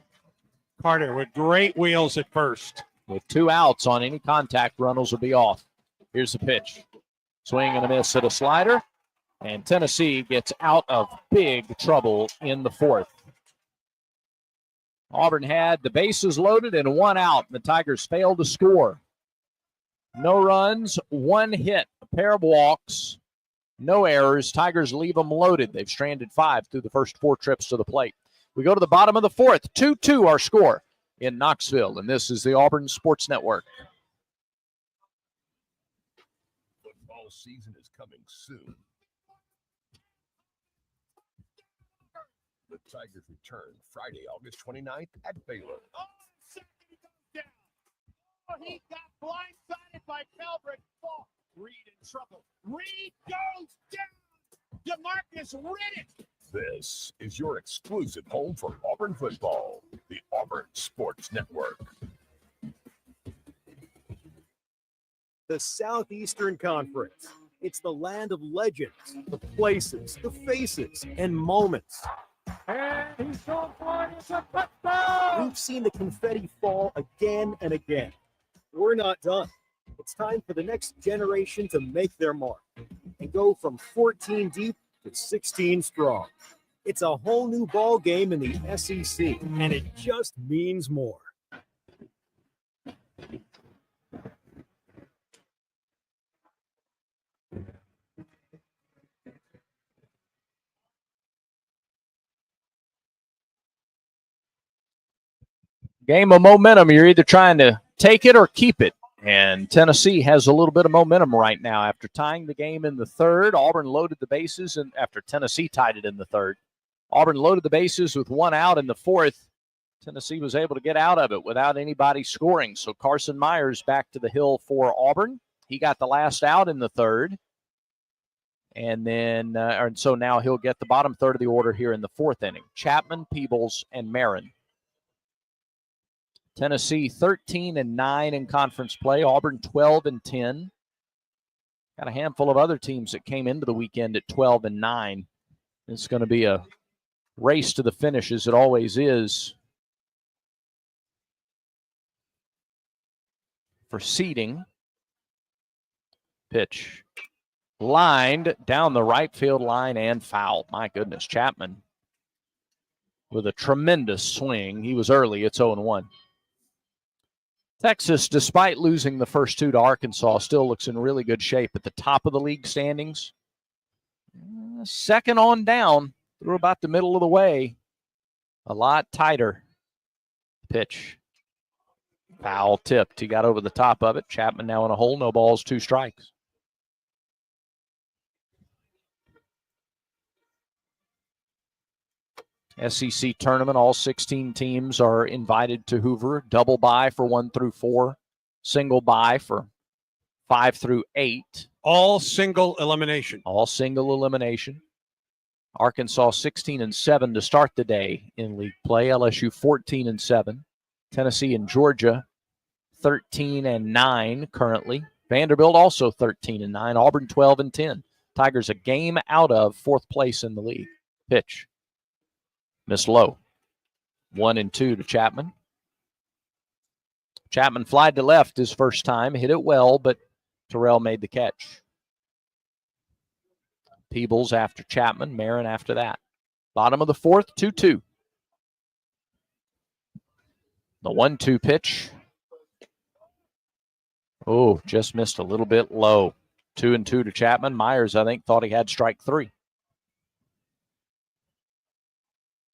Carter with great wheels at first. With 2 outs on any contact, runners will be off. Here's the pitch. Swing and a miss at a slider. And Tennessee gets out of big trouble in the 4th. Auburn had the bases loaded and 1 out. The Tigers failed to score. No runs, 1 hit, a pair of walks, no errors. Tigers leave them loaded. They've stranded 5 through the first 4 trips to the plate. We go to the bottom of the 4th. 2-2 our score in Knoxville, and this is the Auburn Sports Network. Football season is coming soon. The Tigers return Friday, August 29th at Baylor. Oh, he got blindsided by Calvert. Oh, Reed in trouble. Reed goes down. DeMarcus Riddick. This is your exclusive home for Auburn football, the Auburn Sports Network. The Southeastern Conference. It's the land of legends, the places, the faces, and moments. And he's going for it. It's a touchdown. We've seen the confetti fall again and again. We're not done. It's time for the next generation to make their mark and go from 14 deep to 16 strong. It's a whole new ball game in the SEC, and it just means more. Game of momentum. You're either trying to take it or keep it. And Tennessee has a little bit of momentum right now after tying the game in the third. Auburn loaded the bases, and after Tennessee tied it in the third, Auburn loaded the bases with one out in the fourth. Tennessee was able to get out of it without anybody scoring. So Carson Myers back to the hill for Auburn. He got the last out in the third. And then, so now he'll get the bottom third of the order here in the fourth inning. Chapman, Peebles, and Marin. Tennessee 13-9 in conference play. Auburn 12-10. Got a handful of other teams that came into the weekend at 12-9. It's going to be a race to the finish, as it always is for seeding. Pitch lined down the right field line and foul. My goodness, Chapman with a tremendous swing. He was early. It's 0-1. Texas, despite losing the first two to Arkansas, still looks in really good shape at the top of the league standings. Second on down through about the middle of the way. A lot tighter. Pitch. Foul tipped. He got over the top of it. Chapman now in a hole. No balls, 2 strikes. SEC tournament, all 16 teams are invited to Hoover. Double bye for 1 through 4. Single bye for 5 through 8. All single elimination. All single elimination. Arkansas 16-7 to start the day in league play. LSU 14-7. Tennessee and Georgia 13-9 currently. Vanderbilt also 13-9. Auburn 12-10. Tigers a game out of 4th place in the league. Pitch. Miss low. 1-2 to Chapman. Chapman flied to left his first time. Hit it well, but Terrell made the catch. Peebles after Chapman. Marin after that. Bottom of the 4th, 2-2. The 1-2 pitch. Oh, just missed a little bit low. 2-2 to Chapman. Myers, I think, thought he had strike 3.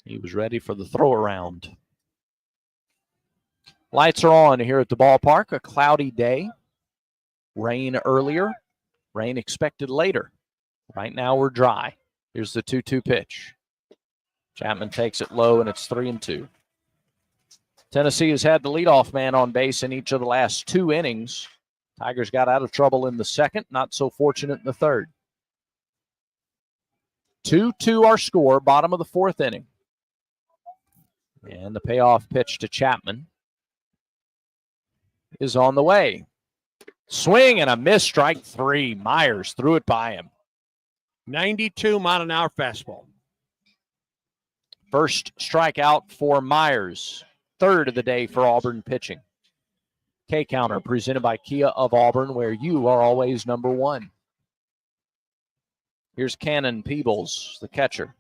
He was ready for the throw around. Lights are on here at the ballpark. A cloudy day. Rain earlier. Rain expected later. Right now we're dry. Here's the 2-2 pitch. Chapman takes it low, and it's 3-2. Tennessee has had the leadoff man on base in each of the last 2 innings. Tigers got out of trouble in the second. Not so fortunate in the third. 2-2 our score. Bottom of the 4th inning. And the payoff pitch to Chapman is on the way. Swing and a miss, strike 3. Myers threw it by him. 92-mile-an-hour fastball. First strikeout for Myers. 3rd of the day for Auburn pitching. K-Counter presented by Kia of Auburn, where you are always number 1. Here's Cannon Peebles, the catcher.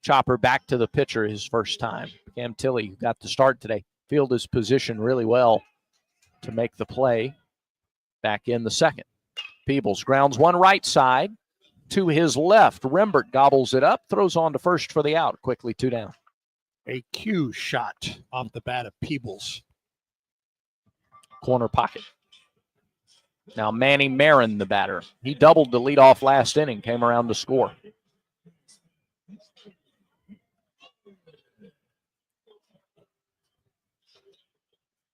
Chopper back to the pitcher his first time. Cam Tilley got the start today. Fielded his position really well to make the play back in the second. Peebles grounds one right side to his left. Rembert gobbles it up, throws on to first for the out. Quickly 2 down. A cue shot off the bat of Peebles. Corner pocket. Now Manny Marin, the batter. He doubled the leadoff last inning, came around to score.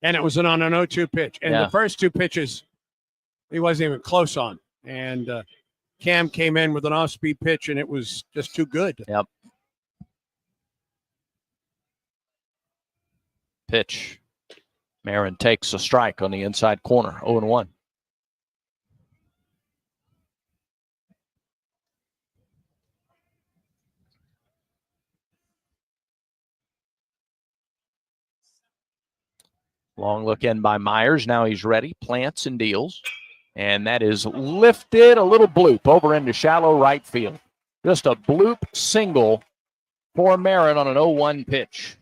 And it was on an 0-2 pitch. And the first 2 pitches, he wasn't even close on. And Cam came in with an off-speed pitch, and it was just too good. Yep. Pitch. Marin takes a strike on the inside corner. 0-1. Long look in by Myers. Now he's ready. Plants and deals. And that is lifted, a little bloop over into shallow right field. Just a bloop single for Marin on an 0-1 pitch.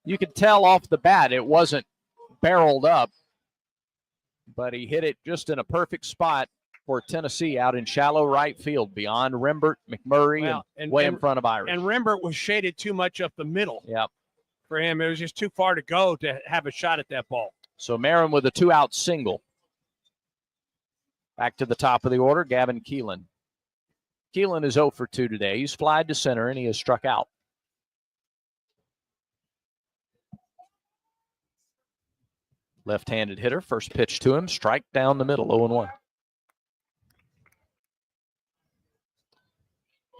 You could tell off the bat it wasn't barreled up, but he hit it just in a perfect spot for Tennessee out in shallow right field beyond Rembert, McMurray, and way in front of Irish. And Rembert was shaded too much up the middle. Yep. For him, it was just too far to go to have a shot at that ball. So Marin with a 2-out single. Back to the top of the order, Gavin Keelan. Keelan is 0 for 2 today. He's flied to center, and he has struck out. Left-handed hitter, first pitch to him, strike down the middle, 0-1.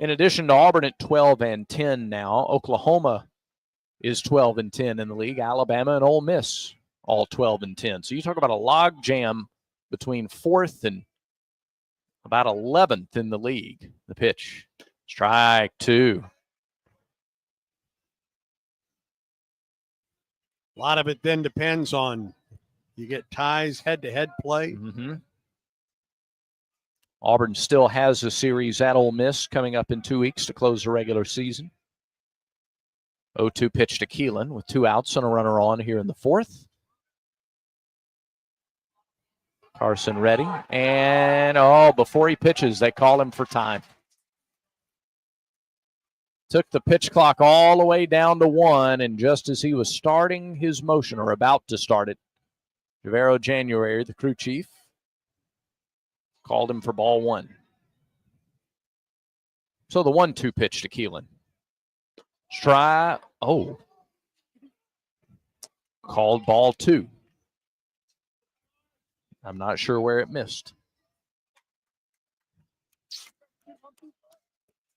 In addition to Auburn at 12-10 now, Oklahoma is 12-10 in the league. Alabama and Ole Miss all 12-10. So you talk about a log jam between 4th and about 11th in the league. The pitch, strike 2. A lot of it then depends on you get ties, head-to-head play. Mm-hmm. Auburn still has a series at Ole Miss coming up in 2 weeks to close the regular season. 0-2 pitch to Keelan with 2 outs and a runner on here in the 4th. Carson ready. And, before he pitches, they call him for time. Took the pitch clock all the way down to 1, and just as he was starting his motion, or about to start it, Javero January, the crew chief, called him for ball 1. So the 1-2 pitch to Keelan. Called ball 2. I'm not sure where it missed.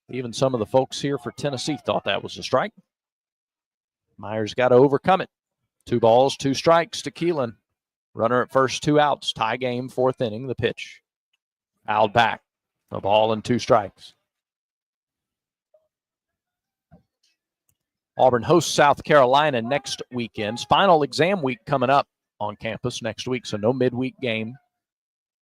Even some of the folks here for Tennessee thought that was a strike. Myers got to overcome it. 2 balls, 2 strikes to Keelan. Runner at first, 2 outs. Tie game, 4th inning. The pitch. Fouled back. A ball and 2 strikes. Auburn hosts South Carolina next weekend. Final exam week coming up on campus next week, so no midweek game.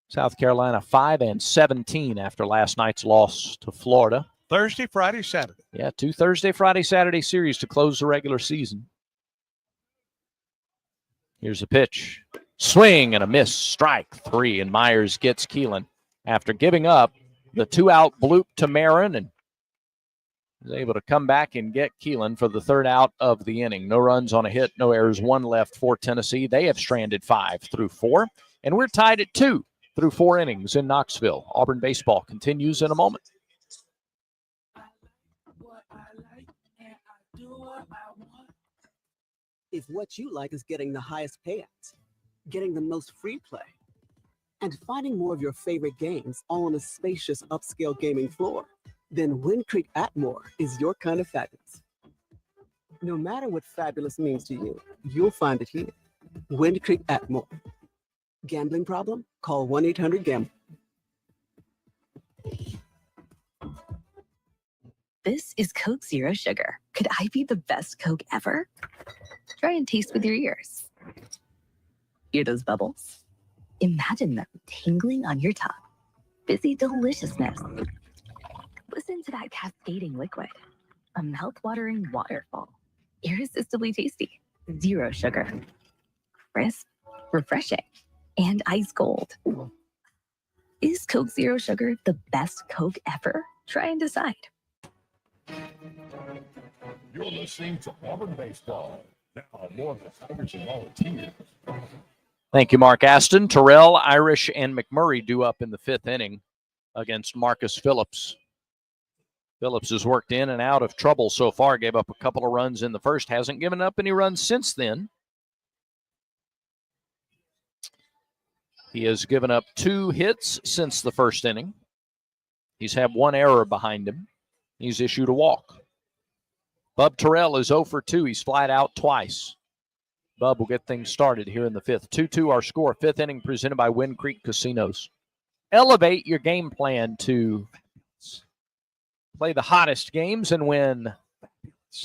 South Carolina 5-17 after last night's loss to Florida. Thursday, Friday, Saturday. Yeah, 2 Thursday, Friday, Saturday series to close the regular season. Here's a pitch. Swing and a miss. Strike 3, and Myers gets Keelan after giving up the 2-out bloop to Marin, and is able to come back and get Keelan for the 3rd out of the inning. No runs on a hit, no errors, 1 left for Tennessee. They have stranded 5 through 4, and we're tied at 2 through 4 innings in Knoxville. Auburn baseball continues in a moment. If what you like is getting the highest payouts, getting the most free play, and finding more of your favorite games all on a spacious upscale gaming floor, then Wind Creek Atmore is your kind of fabulous. No matter what fabulous means to you, you'll find it here. Wind Creek Atmore. Gambling problem? Call 1-800-GAMBLE. This is Coke Zero Sugar. Could I be the best Coke ever? Try and taste with your ears. Hear those bubbles? Imagine them tingling on your tongue. Fizzy deliciousness. Listen to that cascading liquid. A mouth-watering waterfall. Irresistibly tasty. Zero sugar. Crisp, refreshing, and ice cold. Is Coke Zero Sugar the best Coke ever? Try and decide. You're listening to Auburn Baseball. Now, more of the Tigers and Volunteers. Thank you, Mark Aston. Terrell, Irish, and McMurray due up in the 5th inning against Marcus Phillips. Phillips has worked in and out of trouble so far. Gave up a couple of runs in the first. Hasn't given up any runs since then. He has given up 2 hits since the first inning. He's had 1 error behind him. He's issued a walk. Bub Terrell is 0 for 2. He's flied out twice. Bub will get things started here in the 5th. 2-2 our score. 5th inning presented by Wind Creek Casinos. Elevate your game plan to play the hottest games and win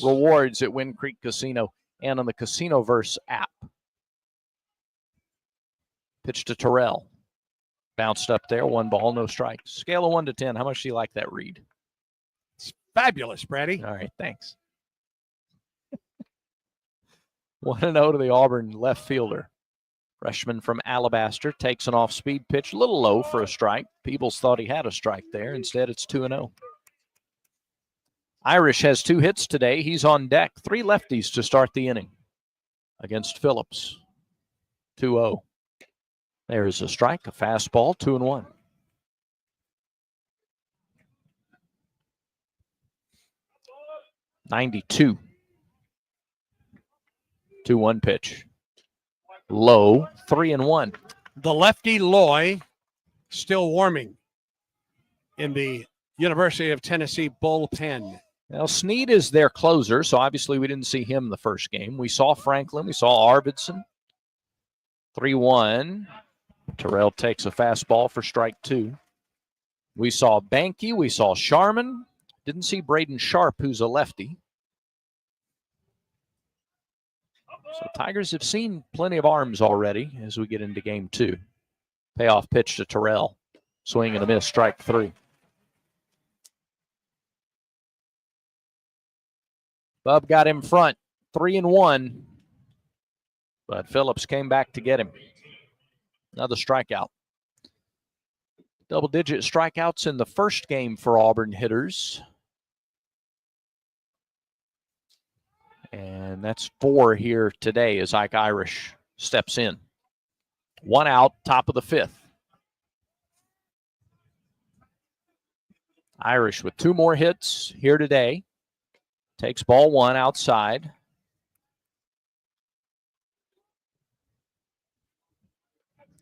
rewards at Wind Creek Casino and on the Casinoverse app. Pitch to Terrell. Bounced up there. 1 ball, no strikes. Scale of 1 to 10. How much do you like that read? It's fabulous, Brady. All right, thanks. 1-0 to the Auburn left fielder. Freshman from Alabaster takes an off-speed pitch. A little low for a strike. Peebles thought he had a strike there. Instead, it's 2-0. Irish has 2 hits today. He's on deck. 3 lefties to start the inning against Phillips. 2-0. There's a strike, a fastball, 2-1. (92) 2-1 pitch. Low, 3-1. The lefty Loy still warming in the University of Tennessee bullpen. Now, Snead is their closer, so obviously we didn't see him the first game. We saw Franklin. We saw Arvidsson. 3-1. Terrell takes a fastball for strike 2. We saw Banky. We saw Sharman. Didn't see Braden Sharp, who's a lefty. So Tigers have seen plenty of arms already as we get into game 2. Payoff pitch to Terrell. Swing and a miss, strike 3. Bub got him front, 3-1. But Phillips came back to get him. Another strikeout. Double-digit strikeouts in the first game for Auburn hitters. And that's 4 here today as Ike Irish steps in. 1 out, top of the 5th. Irish with 2 more hits here today. Takes ball 1 outside.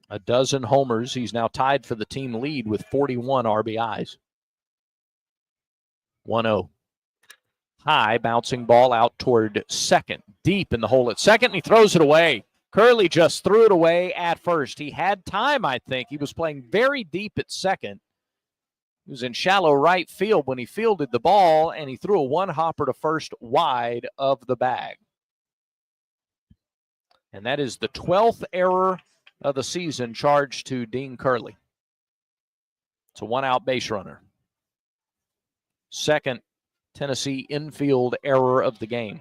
A dozen homers. He's now tied for the team lead with 41 RBIs. 1-0. High, bouncing ball out toward second. Deep in the hole at second, and he throws it away. Curley just threw it away at first. He had time, I think. He was playing very deep at second. He was in shallow right field when he fielded the ball, and he threw a one-hopper to first wide of the bag. And that is the 12th error of the season charged to Dean Curley. It's a 1-out base runner. Second Tennessee infield error of the game.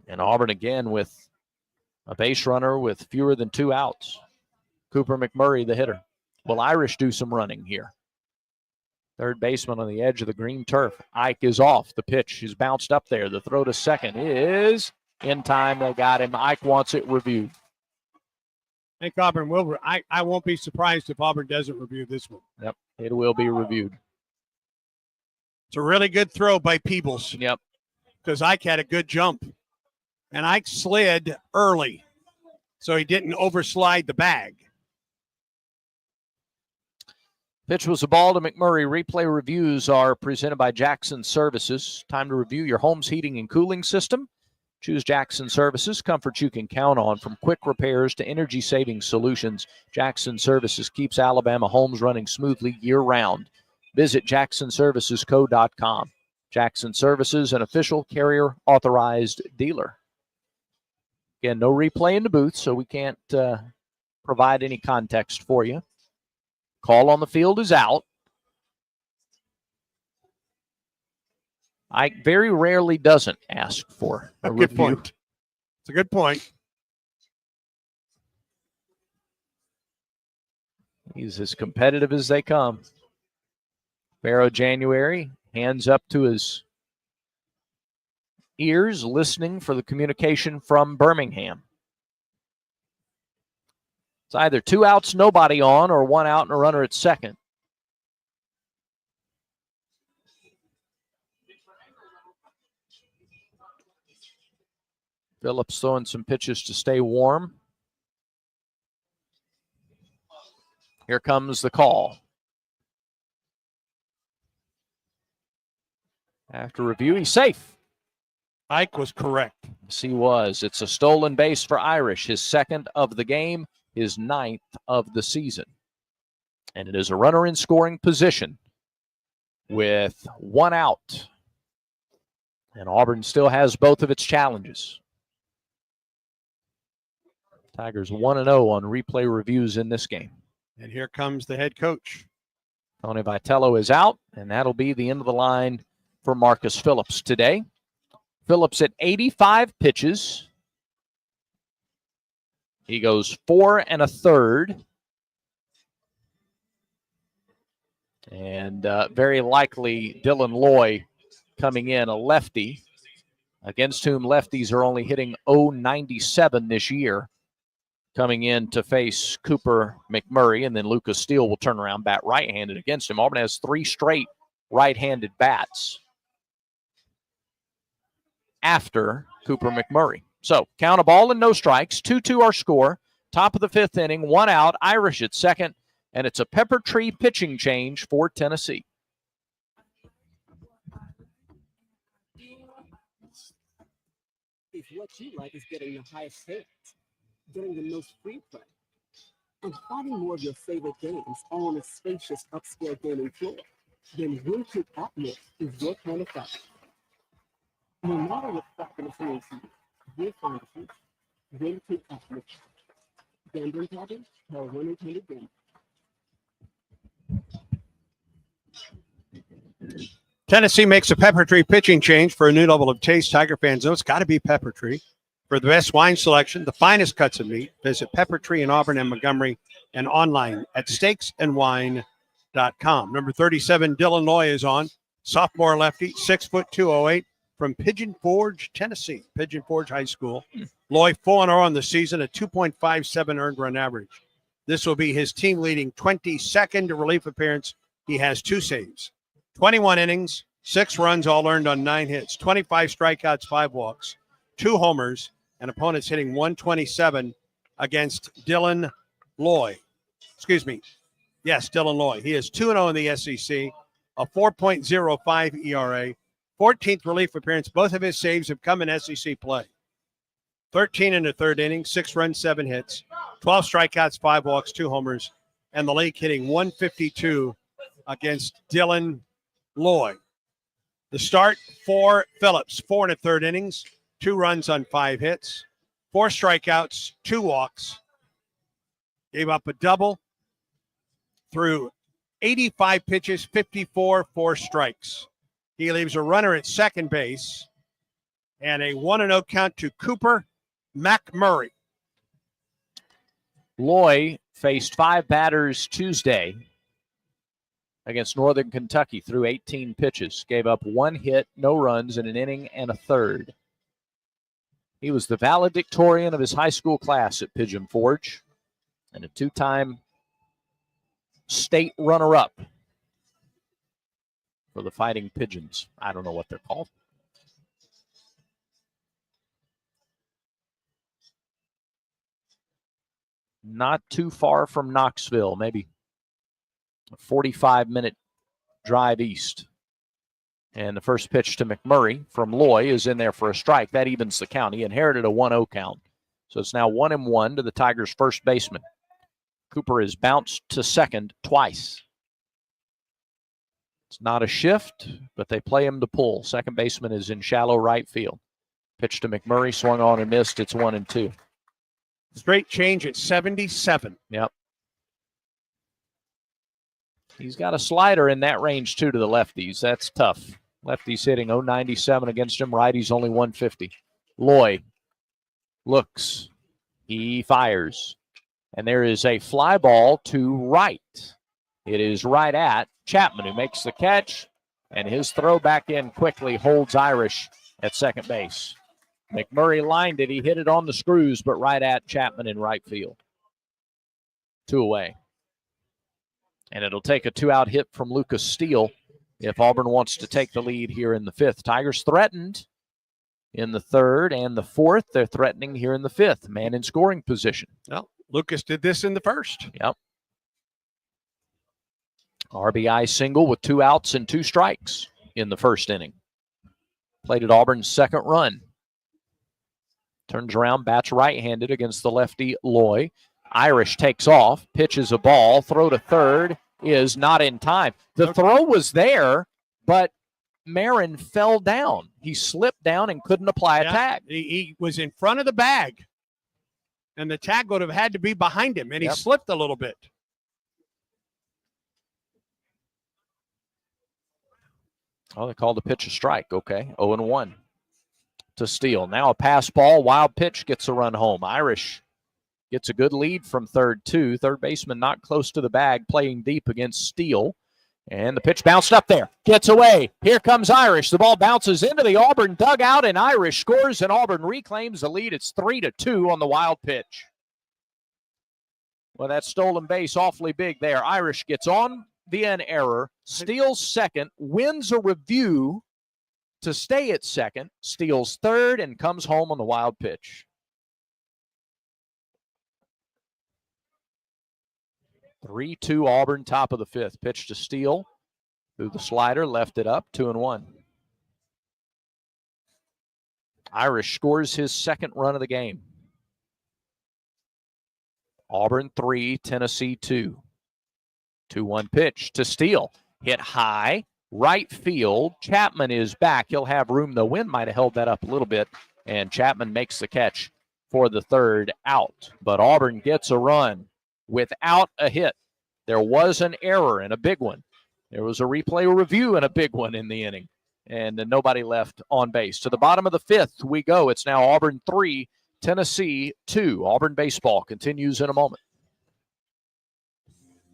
And Auburn again with a base runner with fewer than 2 outs. Cooper McMurray, the hitter. Will Irish do some running here? Third baseman on the edge of the green turf. Ike is off. The pitch is bounced up there. The throw to second is in time. They got him. Ike wants it reviewed. I think Auburn will. I won't be surprised if Auburn doesn't review this one. Yep, it will be reviewed. It's a really good throw by Peebles. Yep. Because Ike had a good jump. And Ike slid early, so he didn't overslide the bag. Pitch was a ball to McMurray. Replay reviews are presented by Jackson Services. Time to review your home's heating and cooling system. Choose Jackson Services, comfort you can count on. From quick repairs to energy-saving solutions, Jackson Services keeps Alabama homes running smoothly year-round. Visit jacksonservicesco.com. Jackson Services, an official carrier-authorized dealer. Again, no replay in the booth, so we can't provide any context for you. Call on the field is out. Ike very rarely doesn't ask for a good review. Point. It's a good point. He's as competitive as they come. Barrow January, hands up to his ears, listening for the communication from Birmingham. It's either 2 outs, nobody on, or 1 out and a runner at second. Phillips throwing some pitches to stay warm. Here comes the call. After review, he's safe. Ike was correct. Yes, he was. It's a stolen base for Irish, his 2nd of the game, his 9th of the season. And it is a runner in scoring position with 1 out. And Auburn still has both of its challenges. Tigers 1-0 on replay reviews in this game. And here comes the head coach. Tony Vitello is out, and that'll be the end of the line for Marcus Phillips today. Phillips at 85 pitches. He goes 4 1/3. And very likely Dylan Loy coming in, a lefty, against whom lefties are only hitting .097 this year, coming in to face Cooper McMurray, and then Lucas Steele will turn around, bat right-handed against him. Auburn has 3 straight right-handed bats after Cooper McMurray. So count a ball and no strikes, 2-2 our score, top of the 5th inning, 1 out, Irish at second, and it's a Pepper Tree pitching change for Tennessee. If what you like is getting the highest hits, getting the most free play, and finding more of your favorite games all on a spacious upscale gaming floor, then Win Creek Atmos is your kind of fun. No matter what factor is you'll find the future. Win Creek Atmos. Gambling problem? Call 1-800-GAMBLER. Tennessee makes a Pepper Tree pitching change for a new level of taste. Tiger fans know it's got to be Pepper Tree. For the best wine selection, the finest cuts of meat, visit Pepper Tree in Auburn and Montgomery and online at steaksandwine.com. Number 37, Dylan Loy is on. Sophomore lefty, 6'2", 208 from Pigeon Forge, Tennessee. Pigeon Forge High School. Loy 4-0 on the season, a 2.57 earned run average. This will be his team-leading 22nd relief appearance. He has 2 saves. 21 innings, 6 runs, all earned on 9 hits, 25 strikeouts, 5 walks, 2 homers, and opponents hitting 127 against Dylan Loy. Excuse me. Yes, Dylan Loy. He is 2-0 in the SEC, a 4.05 ERA, 14th relief appearance. Both of his saves have come in SEC play. 13 in the 3rd inning, 6 runs, 7 hits, 12 strikeouts, 5 walks, 2 homers, and the league hitting 152 against Dylan Loy. The start for Phillips, 4 in the 3rd innings, 2 runs on 5 hits, 4 strikeouts, 2 walks, gave up a double through 85 pitches, 54, 4 strikes. He leaves a runner at second base and a 1-0 count to Cooper McMurray. Loy faced 5 batters Tuesday against Northern Kentucky through 18 pitches. Gave up 1 hit, no runs in an inning and a third. He was the valedictorian of his high school class at Pigeon Forge and a 2-time state runner-up for the Fighting Pigeons. I don't know what they're called. Not too far from Knoxville, maybe a 45-minute drive east. And the first pitch to McMurray from Loy is in there for a strike. That evens the count. He inherited a 1-0 count. So it's now 1-1 to the Tigers' first baseman. Cooper has bounced to second twice. It's not a shift, but they play him to pull. Second baseman is in shallow right field. Pitch to McMurray, swung on and missed. It's 1-2. Straight change at 77. Yep. He's got a slider in that range, too, to the lefties. That's tough. Lefties hitting .097 against him. Righties only 150. Loy looks. He fires. And there is a fly ball to right. It is right at Chapman, who makes the catch. And his throw back in quickly holds Irish at second base. McMurray lined it. He hit it on the screws, but right at Chapman in right field. 2 away. And it'll take a 2-out hit from Lucas Steele if Auburn wants to take the lead here in the 5th. Tigers threatened in the 3rd and the 4th. They're threatening here in the 5th. Man in scoring position. Well, Lucas did this in the 1st. Yep. RBI single with 2 outs and 2 strikes in the 1st inning. Played at Auburn's 2nd run. Turns around, bats right-handed against the lefty Loy. Irish takes off, pitches a ball, throw to third is not in time. The throw was there, but Marin fell down. He slipped down and couldn't apply a tag. He was in front of the bag, and the tag would have had to be behind him, and he slipped a little bit. Oh, they called the pitch a strike. Okay, 0-1 to Steele. Now a pass ball, wild pitch gets a run home. Irish gets a good lead from third, too. Third baseman not close to the bag, playing deep against Steele. And the pitch bounced up there. Gets away. Here comes Irish. The ball bounces into the Auburn dugout, and Irish scores, and Auburn reclaims the lead. It's 3-2 on the wild pitch. Well, that stolen base awfully big there. Irish gets on via an error, steals second, wins a review to stay at second, steals third, and comes home on the wild pitch. 3-2 Auburn, top of the fifth. Pitch to Steele through the slider, left it up, 2-1. Irish scores his second run of the game. Auburn 3, Tennessee 2. 2-1 pitch to Steele. Hit high, right field. Chapman is back. He'll have room. The wind might have held that up a little bit, and Chapman makes the catch for the third out. But Auburn gets a run without a hit. There was an error and a big one. There was a replay review and a big one in the inning, and nobody left on base. To the bottom of the fifth we go. It's now Auburn 3, Tennessee 2. Auburn baseball continues in a moment.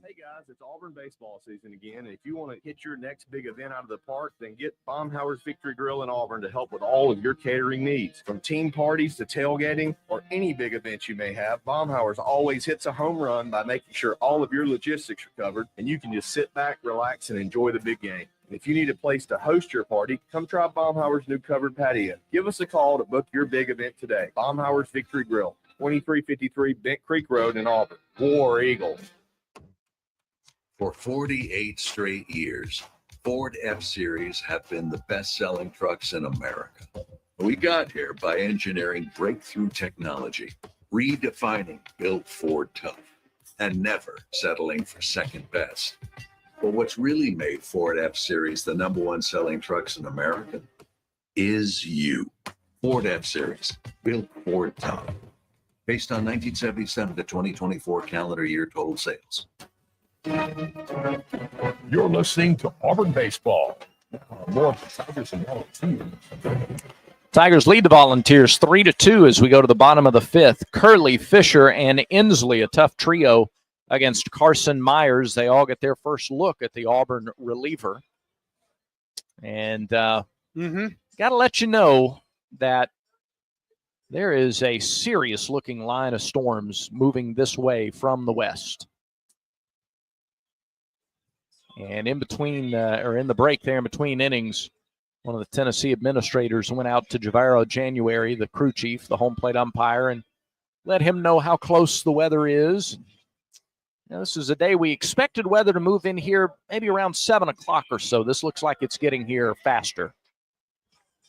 Hey guys, it's Auburn baseball season again. And if you want to hit your next big event out of the park, then get Baumhauer's Victory Grill in Auburn to help with all of your catering needs. From team parties to tailgating or any big event you may have, Baumhauer's always hits a home run by making sure all of your logistics are covered and you can just sit back, relax, and enjoy the big game. And if you need a place to host your party, come try Baumhauer's new covered patio. Give us a call to book your big event today. Baumhauer's Victory Grill, 2353 Bent Creek Road in Auburn. War Eagle. For 48 straight years, Ford F-Series have been the best-selling trucks in America. We got here by engineering breakthrough technology, redefining Built Ford Tough, and never settling for second best. But what's really made Ford F-Series the number one selling trucks in America is you. Ford F-Series, Built Ford Tough. Based on 1977 to 2024 calendar year total sales. You're listening to Auburn Baseball. More of the Tigers and Volunteers. Tigers lead the Volunteers 3-2 as we go to the bottom of the fifth. Curley, Fisher, and Inslee, a tough trio against Carson Myers. They all get their first look at the Auburn reliever. And got to let you know that there is a serious-looking line of storms moving this way from the west. And in between, or in the break there, in between innings, one of the Tennessee administrators went out to Javaro January, the crew chief, the home plate umpire, and let him know how close the weather is. Now, this is a day we expected weather to move in here maybe around 7 o'clock or so. This looks like it's getting here faster.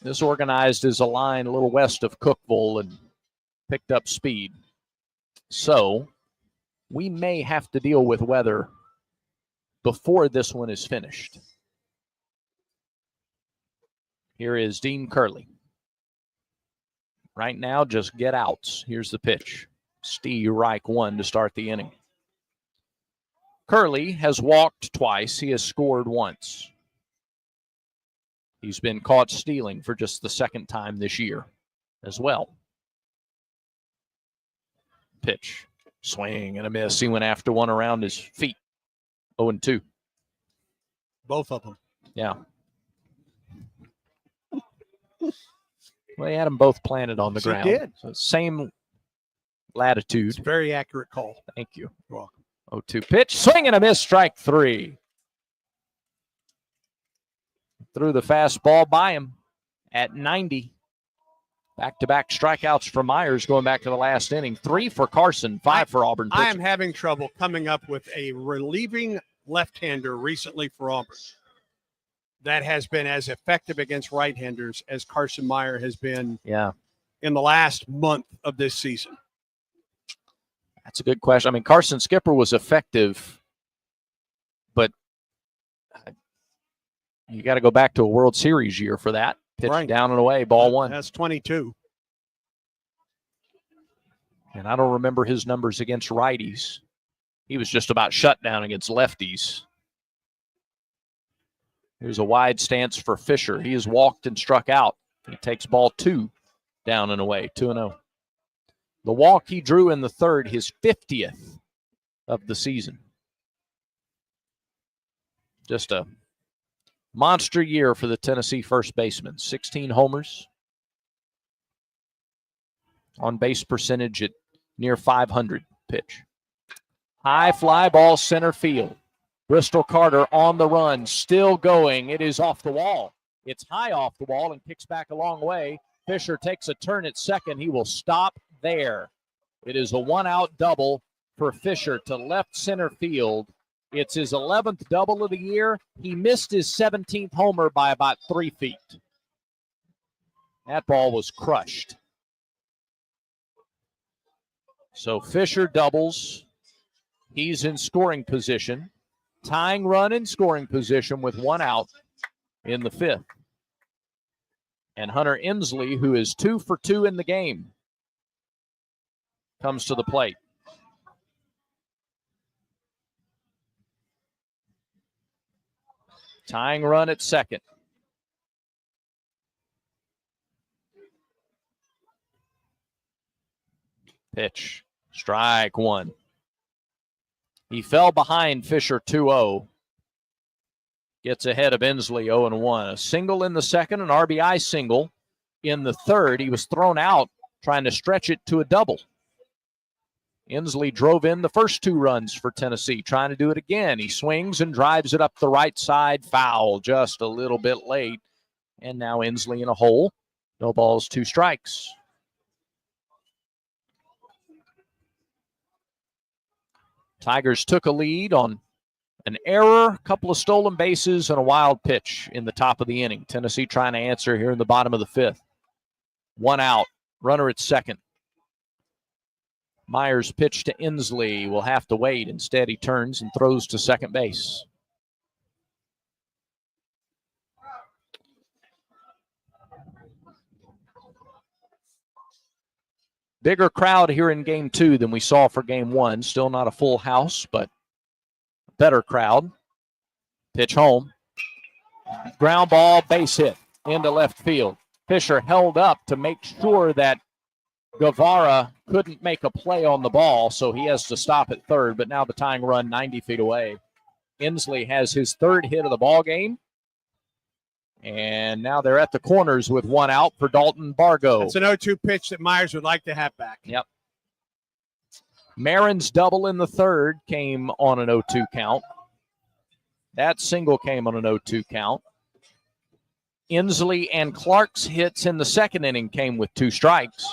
This organized as a line a little west of Cookeville and picked up speed. So we may have to deal with weather before this one is finished. Here is Dean Curley. Right now, just get outs. Here's the pitch. Steve Reich 1 to start the inning. Curley has walked twice. He has scored once. He's been caught stealing for just the second time this year as well. Pitch. Swing and a miss. He went after one around his feet. 0-2. Both of them. Yeah. Well, he had them both planted on the ground. He did. So same latitude. It's a very accurate call. Thank you. You're welcome. 0-2 pitch. Swing and a miss. Strike 3. Threw the fastball by him at 90. Back-to-back strikeouts for Myers going back to the last inning. 3 for Carson, 5 for Auburn pitching. I am having trouble coming up with a relieving left-hander recently for Auburn that has been as effective against right-handers as Carson Meyer has been in the last month of this season. That's a good question. I mean, Carson Skipper was effective, but you got to go back to a World Series year for that. Pitch down and away, ball 1. That's 22. And I don't remember his numbers against righties. He was just about shut down against lefties. Here's a wide stance for Fisher. He has walked and struck out. He takes ball 2 down and away, 2-0. The walk he drew in the third, his 50th of the season. Just a monster year for the Tennessee first baseman. 16 homers. On base percentage at near 500. Pitch. High fly ball center field. Bristol Carter on the run, still going. It is off the wall. It's high off the wall and kicks back a long way. Fisher takes a turn at second. He will stop there. It is a one-out double for Fisher to left center field. It's his 11th double of the year. He missed his 17th homer by about 3 feet. That ball was crushed. So Fisher doubles. He's in scoring position. Tying run in scoring position with one out in the fifth. And Hunter Inslee, who is 2 for 2 in the game, comes to the plate. Tying run at second. Pitch. Strike one. He fell behind Fisher 2-0. Gets ahead of Inslee 0-1. A single in the second, an RBI single in the third. He was thrown out trying to stretch it to a double. Inslee drove in the first 2 runs for Tennessee, trying to do it again. He swings and drives it up the right side. Foul, just a little bit late. And now Inslee in a hole. No balls, 2 strikes. Tigers took a lead on an error, a couple of stolen bases, and a wild pitch in the top of the inning. Tennessee trying to answer here in the bottom of the fifth. One out, runner at second. Myers' pitch to Inslee will have to wait. Instead, he turns and throws to second base. Bigger crowd here in game 2 than we saw for game 1. Still not a full house, but better crowd. Pitch home. Ground ball, base hit into left field. Fisher held up to make sure that Guevara couldn't make a play on the ball, so he has to stop at third, but now the tying run 90 feet away. Inslee has his 3rd hit of the ball game. And now they're at the corners with one out for Dalton Bargo. It's an 0-2 pitch that Myers would like to have back. Yep. Marin's double in the third came on an 0-2 count. That single came on an 0-2 count. Inslee and Clark's hits in the second inning came with 2 strikes.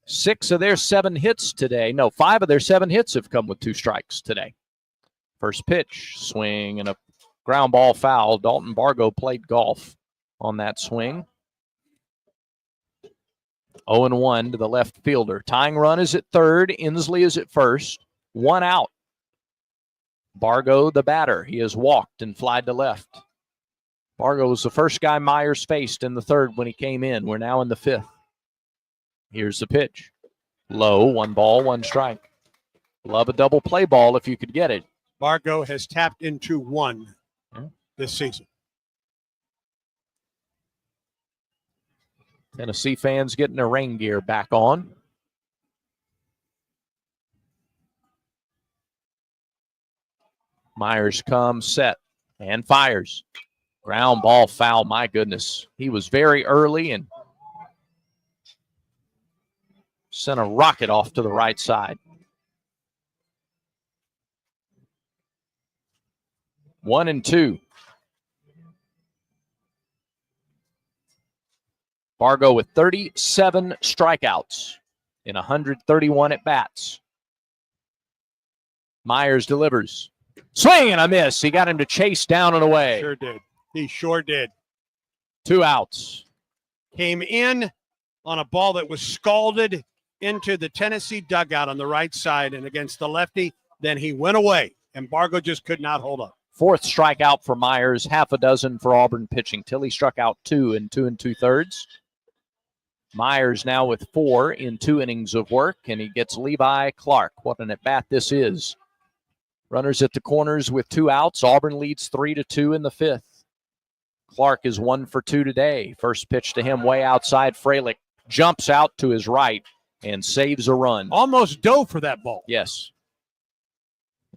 5 of their 7 hits have come with 2 strikes today. First pitch, swing, and a ground ball foul. Dalton Bargo played golf on that swing. 0-1 to the left fielder. Tying run is at third. Inslee is at first. One out. Bargo, the batter. He has walked and flied to left. Bargo was the first guy Myers faced in the third when he came in. We're now in the fifth. Here's the pitch. Low, 1 ball, 1 strike. Love a double play ball if you could get it. Bargo has tapped into 1 this season. Tennessee fans getting their rain gear back on. Myers comes, set, and fires. Ground ball foul, my goodness. He was very early and sent a rocket off to the right side. 1-2. Bargo with 37 strikeouts in 131 at-bats. Myers delivers. Swing and a miss. He got him to chase down and away. Sure did. He sure did. 2 outs. Came in on a ball that was scalded into the Tennessee dugout on the right side and against the lefty. Then he went away, and Bargo just could not hold up. 4th strikeout for Myers, half a dozen for Auburn pitching. Tilly struck out 2 in 2 2/3. Myers now with 4 in 2 innings of work, and he gets Levi Clark. What an at-bat this is. Runners at the corners with 2 outs. Auburn leads 3-2 in the 5th. Clark is 1 for 2 today. First pitch to him way outside. Fralick jumps out to his right and saves a run. Almost dove for that ball. Yes.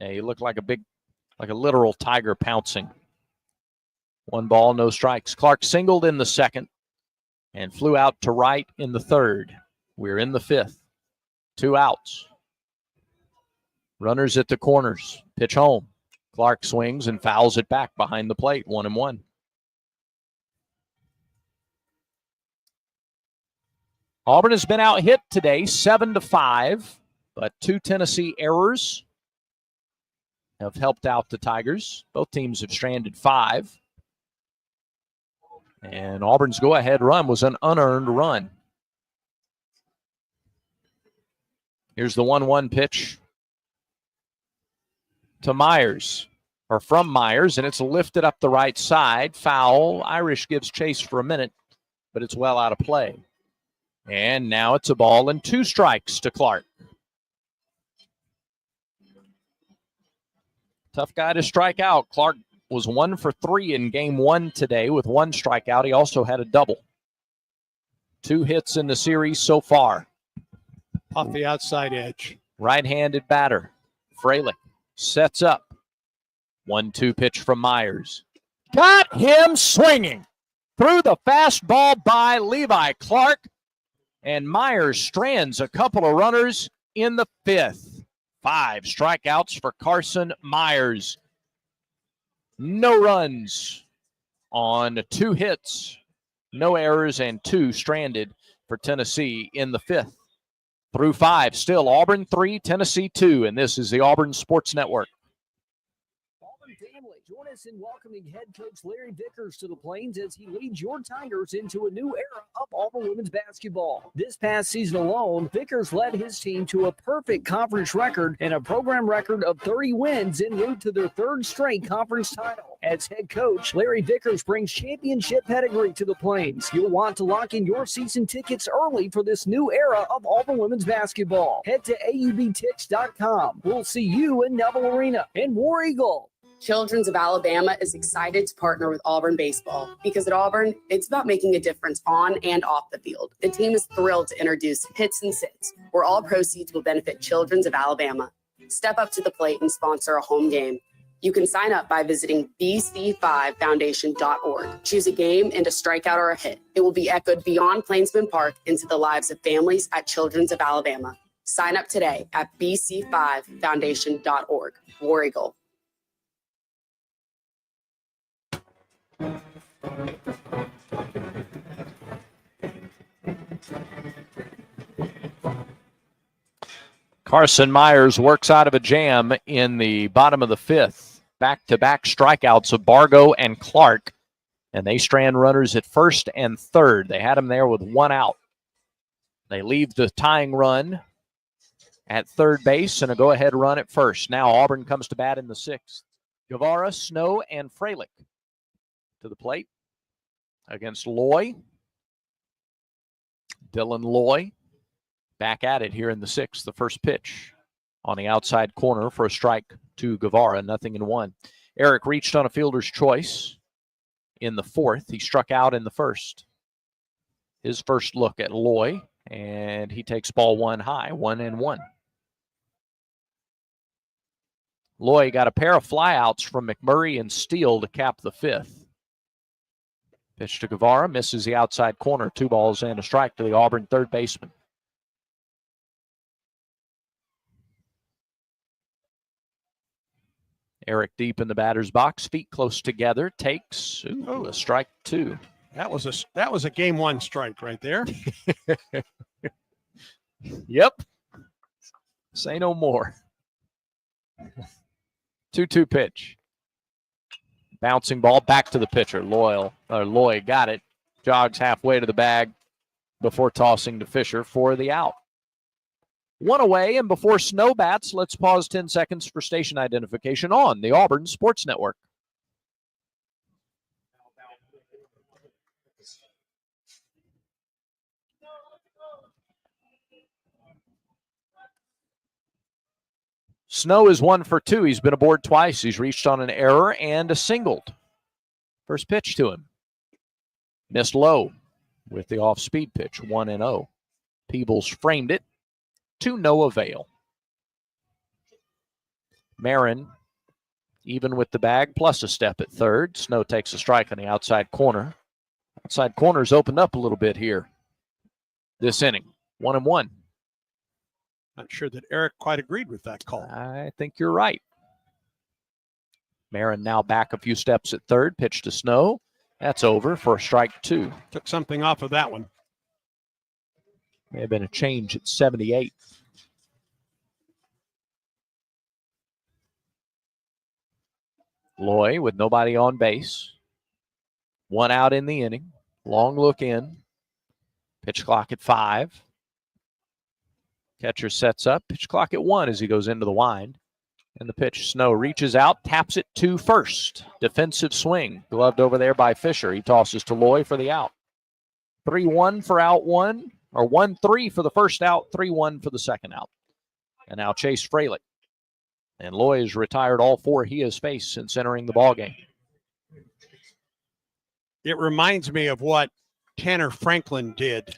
Yeah, he looked like a literal tiger pouncing. 1 ball, no strikes. Clark singled in the second and flew out to right in the third. We're in the fifth. 2 outs. Runners at the corners. Pitch home. Clark swings and fouls it back behind the plate. 1-1. Auburn has been out hit today, 7-5, but 2 Tennessee errors have helped out the Tigers. Both teams have stranded 5. And Auburn's go-ahead run was an unearned run. Here's the 1-1 pitch to Myers, or from Myers, and it's lifted up the right side. Foul. Irish gives chase for a minute, but it's well out of play. And now it's a ball and 2 strikes to Clark. Tough guy to strike out. Clark was 1 for 3 in game 1 today with 1 strikeout. He also had a double. 2 hits in the series so far. Off the outside edge. Right-handed batter. Fralick sets up. 1-2 pitch from Myers. Got him swinging. Threw the fastball by Levi Clark. And Myers strands a couple of runners in the 5th. 5 strikeouts for Carson Myers. No runs on 2 hits. No errors and 2 stranded for Tennessee in the 5th. Through 5, still Auburn 3, Tennessee 2, and this is the Auburn Sports Network. Auburn family, join us in welcoming head coach Larry Vickers to the Plains as he leads your Tigers into a new era of Auburn women's basketball. This past season alone, Vickers led his team to a perfect conference record and a program record of 30 wins en route to their 3rd straight conference title. As head coach, Larry Vickers brings championship pedigree to the Plains. You'll want to lock in your season tickets early for this new era of Auburn women's basketball. Head to aubtix.com. We'll see you in Neville Arena and War Eagle. Children's of Alabama is excited to partner with Auburn Baseball because at Auburn, it's about making a difference on and off the field. The team is thrilled to introduce Hits and Sits, where all proceeds will benefit Children's of Alabama. Step up to the plate and sponsor a home game. You can sign up by visiting bc5foundation.org. Choose a game and a strikeout or a hit. It will be echoed beyond Plainsman Park into the lives of families at Children's of Alabama. Sign up today at bc5foundation.org. War Eagle. Carson Myers works out of a jam in the bottom of the 5th. Back-to-back strikeouts of Bargo and Clark, and they strand runners at 1st and 3rd. They had him there with 1 out. They leave the tying run at 3rd base and a go-ahead run at 1st. Now Auburn comes to bat in the 6th. Guevara, Snow, and Fralick to the plate against Loy. Dylan Loy back at it here in the 6th. The first pitch on the outside corner for a strike to Guevara, 0-1. Eric reached on a fielder's choice in the 4th. He struck out in the 1st. His first look at Loy, and he takes ball 1 high, 1-1. Loy got a pair of flyouts from McMurray and Steele to cap the 5th. Pitch to Guevara, misses the outside corner. 2 balls and a strike to the Auburn 3rd baseman. Eric deep in the batter's box, feet close together, takes a strike 2. That was a game 1 strike right there. Yep. Say no more. 2-2 pitch. Bouncing ball back to the pitcher. Loy got it. Jogs halfway to the bag before tossing to Fisher for the out. 1 away, and before Snow bats, let's pause 10 seconds for station identification on the Auburn Sports Network. Snow is 1 for 2. He's been aboard twice. He's reached on an error and a singled. First pitch to him. Missed low with the off-speed pitch, 1-0. Peebles framed it to no avail. Marin, even with the bag, plus a step at third. Snow takes a strike on the outside corner. Outside corner's opened up a little bit here this inning. 1-1. Not sure that Eric quite agreed with that call. I think you're right. Marin now back a few steps at third. Pitch to Snow. That's over for strike 2. Took something off of that one. May have been a change at 78. Loy with nobody on base. 1 out in the inning. Long look in. Pitch clock at 5. Catcher sets up. Pitch clock at 1 as he goes into the wind. And the pitch, Snow reaches out, taps it to first. Defensive swing. Gloved over there by Fisher. He tosses to Loy for the out. 3-1 for out 1. Or 1-3 for the first out. 3-1 for the second out. And now Chase Fralick. And Loy has retired all 4 he has faced since entering the ballgame. It reminds me of what Tanner Franklin did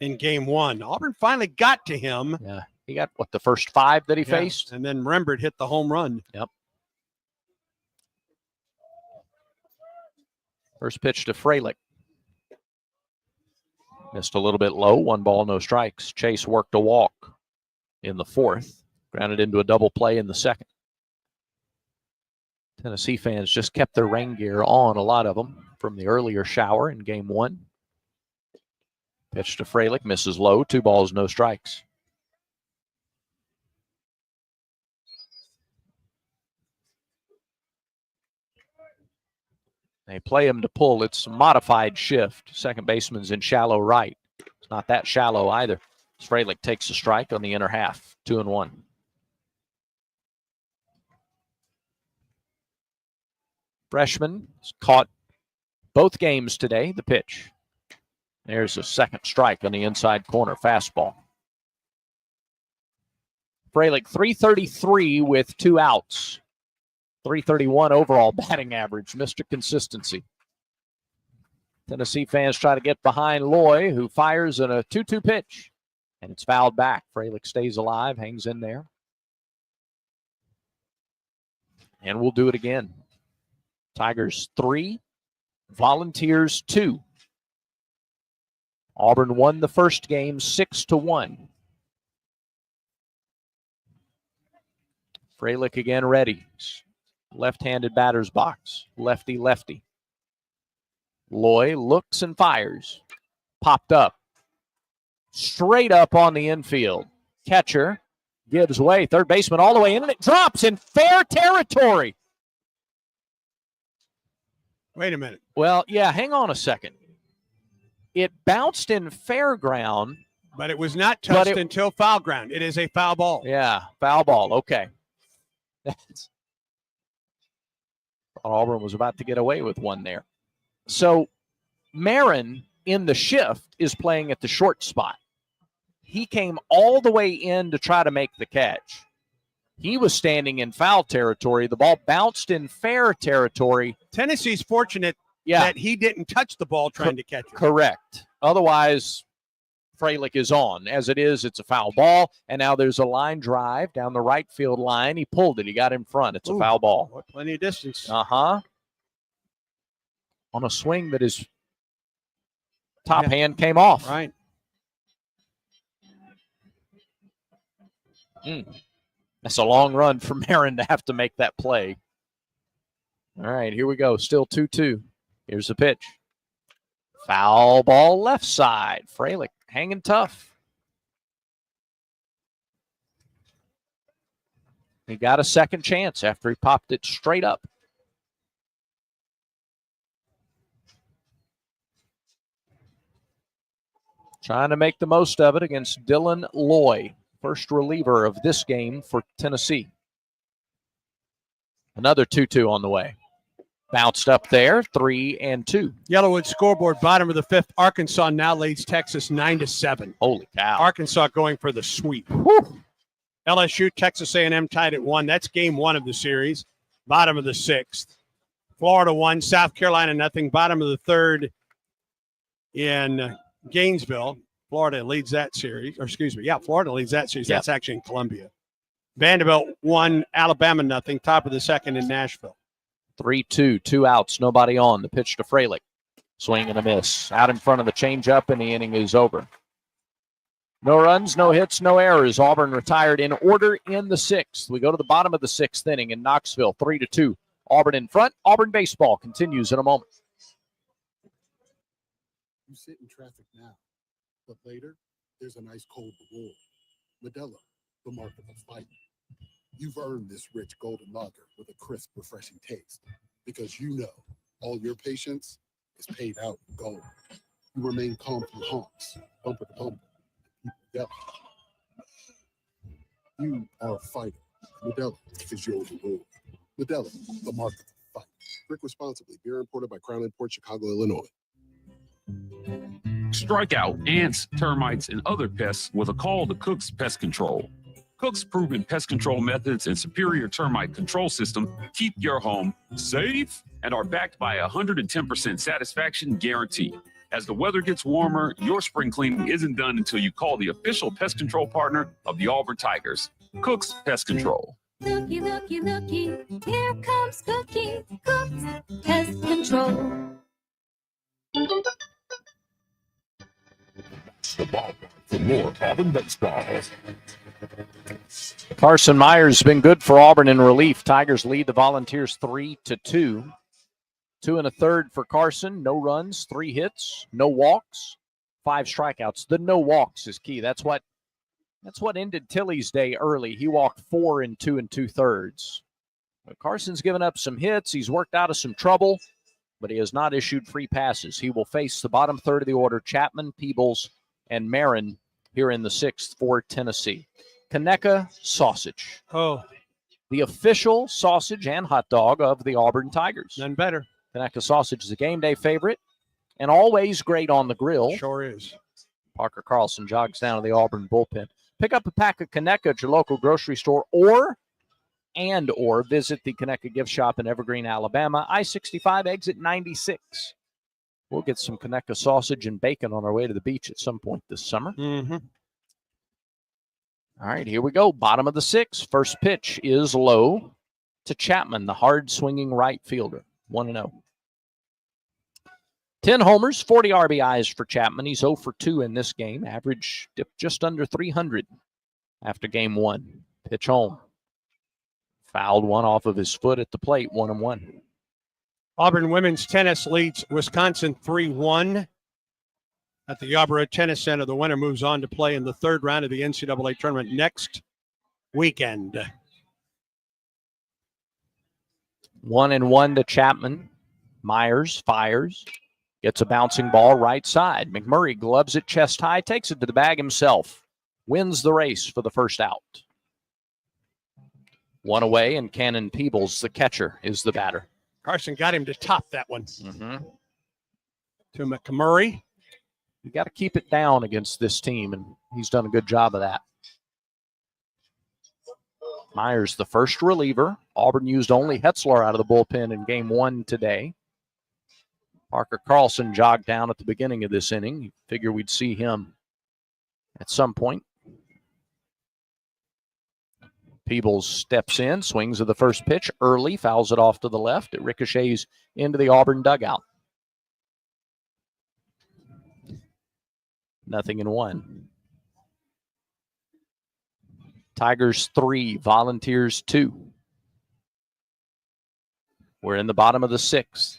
in game 1. Auburn finally got to him. Yeah, he got, the first 5 that he faced? And then Rembert hit the home run. Yep. First pitch to Fralick. Missed a little bit low. 1 ball, no strikes. Chase worked a walk in the 4th. Grounded into a double play in the 2nd. Tennessee fans just kept their rain gear on, a lot of them, from the earlier shower in game 1. Pitch to Fralick, misses low. 2 balls, no strikes. They play him to pull. It's a modified shift. Second baseman's in shallow right. It's not that shallow either. Fralick takes a strike on the inner half. 2-1. Freshman has caught both games today. The pitch. There's a second strike on the inside corner. Fastball. Fralick, 333 with 2 outs. 331 overall batting average. Mr. Consistency. Tennessee fans try to get behind Loy, who fires in a 2-2 pitch. And it's fouled back. Fralick stays alive, hangs in there. And we'll do it again. Tigers 3, Volunteers 2. Auburn won the first game 6-1. Fralick again ready. Left-handed batter's box. Lefty. Loy looks and fires. Popped up. Straight up on the infield. Catcher gives way. Third baseman all the way in, and it drops in fair territory. Wait a minute. Well, yeah, hang on a second. It bounced in fair ground. But it was not touched until foul ground. It is a foul ball. Yeah, foul ball. Okay. Auburn was about to get away with one there. So Marin in the shift is playing at the short spot. He came all the way in to try to make the catch. He was standing in foul territory. The ball bounced in fair territory. Tennessee's fortunate that he didn't touch the ball trying to catch it. Correct. Otherwise, Fralick is on. As it is, it's a foul ball. And now there's a line drive down the right field line. He pulled it. He got in front. It's a foul ball. Plenty of distance. On a swing that his top hand came off. Right. That's a long run for Marin to have to make that play. All right, here we go. Still 2-2. Here's the pitch. Foul ball left side. Fralick hanging tough. He got a second chance after he popped it straight up. Trying to make the most of it against Dylan Loy. First reliever of this game for Tennessee. Another 2-2 on the way. Bounced up there, 3-2. Yellowwood scoreboard, bottom of the 5th. Arkansas now leads Texas 9-7. Holy cow. Arkansas going for the sweep. LSU, Texas A&M tied at 1. That's game 1 of the series. Bottom of the 6th. Florida 1, South Carolina nothing. Bottom of the 3rd in Gainesville. Florida leads that series. Or excuse me, Florida leads that series. Yep. That's actually in Columbia. Vanderbilt won, Alabama nothing. Top of the second in Nashville. 3-2, 2 outs, nobody on. The pitch to Freilich. Swing and a miss. Out in front of the changeup, and the inning is over. No runs, no hits, no errors. Auburn retired in order in the sixth. We go to the bottom of the sixth inning in Knoxville, 3-2. Auburn in front. Auburn baseball continues in a moment. You sit in traffic now, but later, there's an ice cold reward. Modelo, the mark of a fight. You've earned this rich golden lager with a crisp, refreshing taste because you know all your patience is paid out in gold. You remain calm through honks, bumper to bumper. Yep. You are a fighter. Modelo is your reward. Modelo, the mark of a fight. Drink responsibly. Beer imported by Crown Imports, Chicago, Illinois. Strike out ants, termites, and other pests with a call to Cook's Pest Control. Cook's proven pest control methods and superior termite control system keep your home safe and are backed by a 110% satisfaction guarantee. As the weather gets warmer, your spring cleaning isn't done until you call the official pest control partner of the Auburn Tigers, Cook's Pest Control. Looky, looky, looky, here comes Cookie, Cook's Pest Control. The ball for more Auburn baseball. Carson Myers has been good for Auburn in relief. Tigers lead the Volunteers 3-2. 2 1/3 for Carson. No runs, 3 hits, no walks, 5 strikeouts. The no walks is key. That's what ended Tilley's day early. He walked 4 in 2 2/3. Carson's given up some hits. He's worked out of some trouble, but he has not issued free passes. He will face the bottom third of the order, Chapman, Peebles, and Marin here in the sixth for Tennessee. Conecuh sausage. Oh. The official sausage and hot dog of the Auburn Tigers. None better. Conecuh sausage is a game day favorite and always great on the grill. Sure is. Parker Carlson jogs down to the Auburn bullpen. Pick up a pack of Conecuh at your local grocery store or visit the Conecuh gift shop in Evergreen, Alabama, I-65 exit 96. We'll get some Conecuh sausage and bacon on our way to the beach at some point this summer. Mm-hmm. All right, here we go. Bottom of the sixth. First pitch is low to Chapman, the hard-swinging right fielder. 1-0. 10 homers, 40 RBIs for Chapman. He's 0 for 2 in this game. Average dipped just under 300 after game 1. Pitch home. Fouled one off of his foot at the plate, 1-1. Auburn women's tennis leads Wisconsin 3-1 at the Yarborough Tennis Center. The winner moves on to play in the third round of the NCAA tournament next weekend. 1-1 to Chapman. Myers fires. Gets a bouncing ball right side. McMurray gloves it chest high, takes it to the bag himself. Wins the race for the first out. One away, and Cannon Peebles, the catcher, is the batter. Carson got him to top that one. Mm-hmm. To McMurray. You got to keep it down against this team, and he's done a good job of that. Myers, the first reliever. Auburn used only Hetzler out of the bullpen in game 1 today. Parker Carlson jogged down at the beginning of this inning. You figure we'd see him at some point. Peebles steps in, swings at the first pitch early, fouls it off to the left. It ricochets into the Auburn dugout. 0-1. Tigers 3, Volunteers 2. We're in the bottom of the sixth.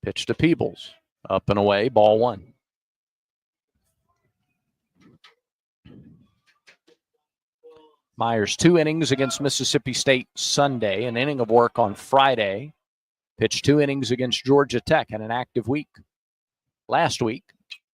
Pitch to Peebles. Up and away, ball 1. Myers, 2 innings against Mississippi State Sunday, an inning of work on Friday. Pitched 2 innings against Georgia Tech and an active week last week.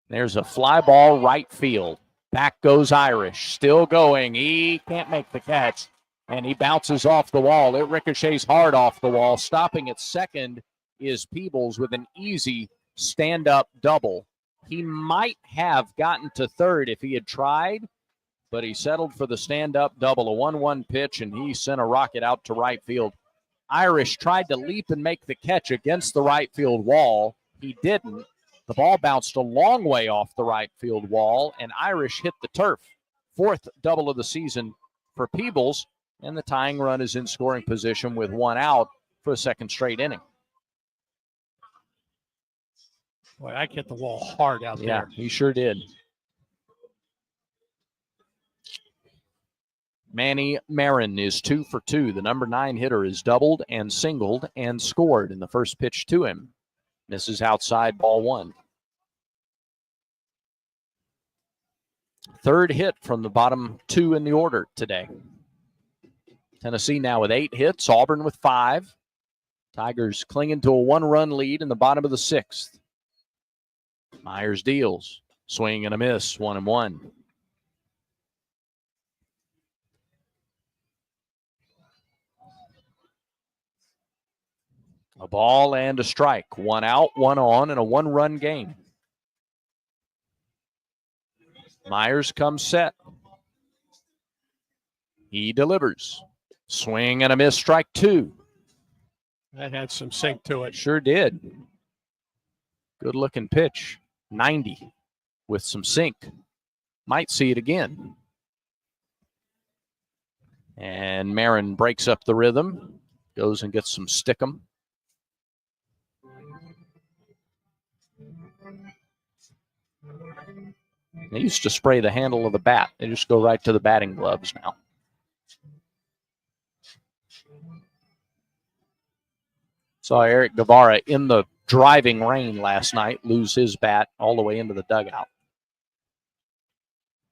There's a fly ball right field. Back goes Irish, still going. He can't make the catch, and he bounces off the wall. It ricochets hard off the wall. Stopping at second is Peebles with an easy stand-up double. He might have gotten to third if he had tried, but he settled for the stand-up double, a 1-1 pitch, and he sent a rocket out to right field. Irish tried to leap and make the catch against the right field wall. He didn't. The ball bounced a long way off the right field wall, and Irish hit the turf. 4th double of the season for Peebles, And the tying run is in scoring position with 1 out for a second straight inning. Boy, I hit the wall hard out Yeah, there. he sure did. Manny Marin is 2 for 2. The number 9 hitter is doubled and singled and scored in the first pitch to him. Misses outside, ball 1. Third hit from the bottom 2 in the order today. Tennessee now with 8 hits, Auburn with 5. Tigers clinging to a 1-run lead in the bottom of the 6th. Myers deals. Swing and a miss, 1-1. A ball and a strike. 1 out, 1 on, and a 1-run game. Myers comes set. He delivers. Swing and a miss, strike 2. That had some sink to it. Sure did. Good looking pitch. 90 with some sink. Might see it again. And Marin breaks up the rhythm. Goes and gets some stickum. They used to spray the handle of the bat. They just go right to the batting gloves now. Saw Eric Guevara in the driving rain last night lose his bat all the way into the dugout.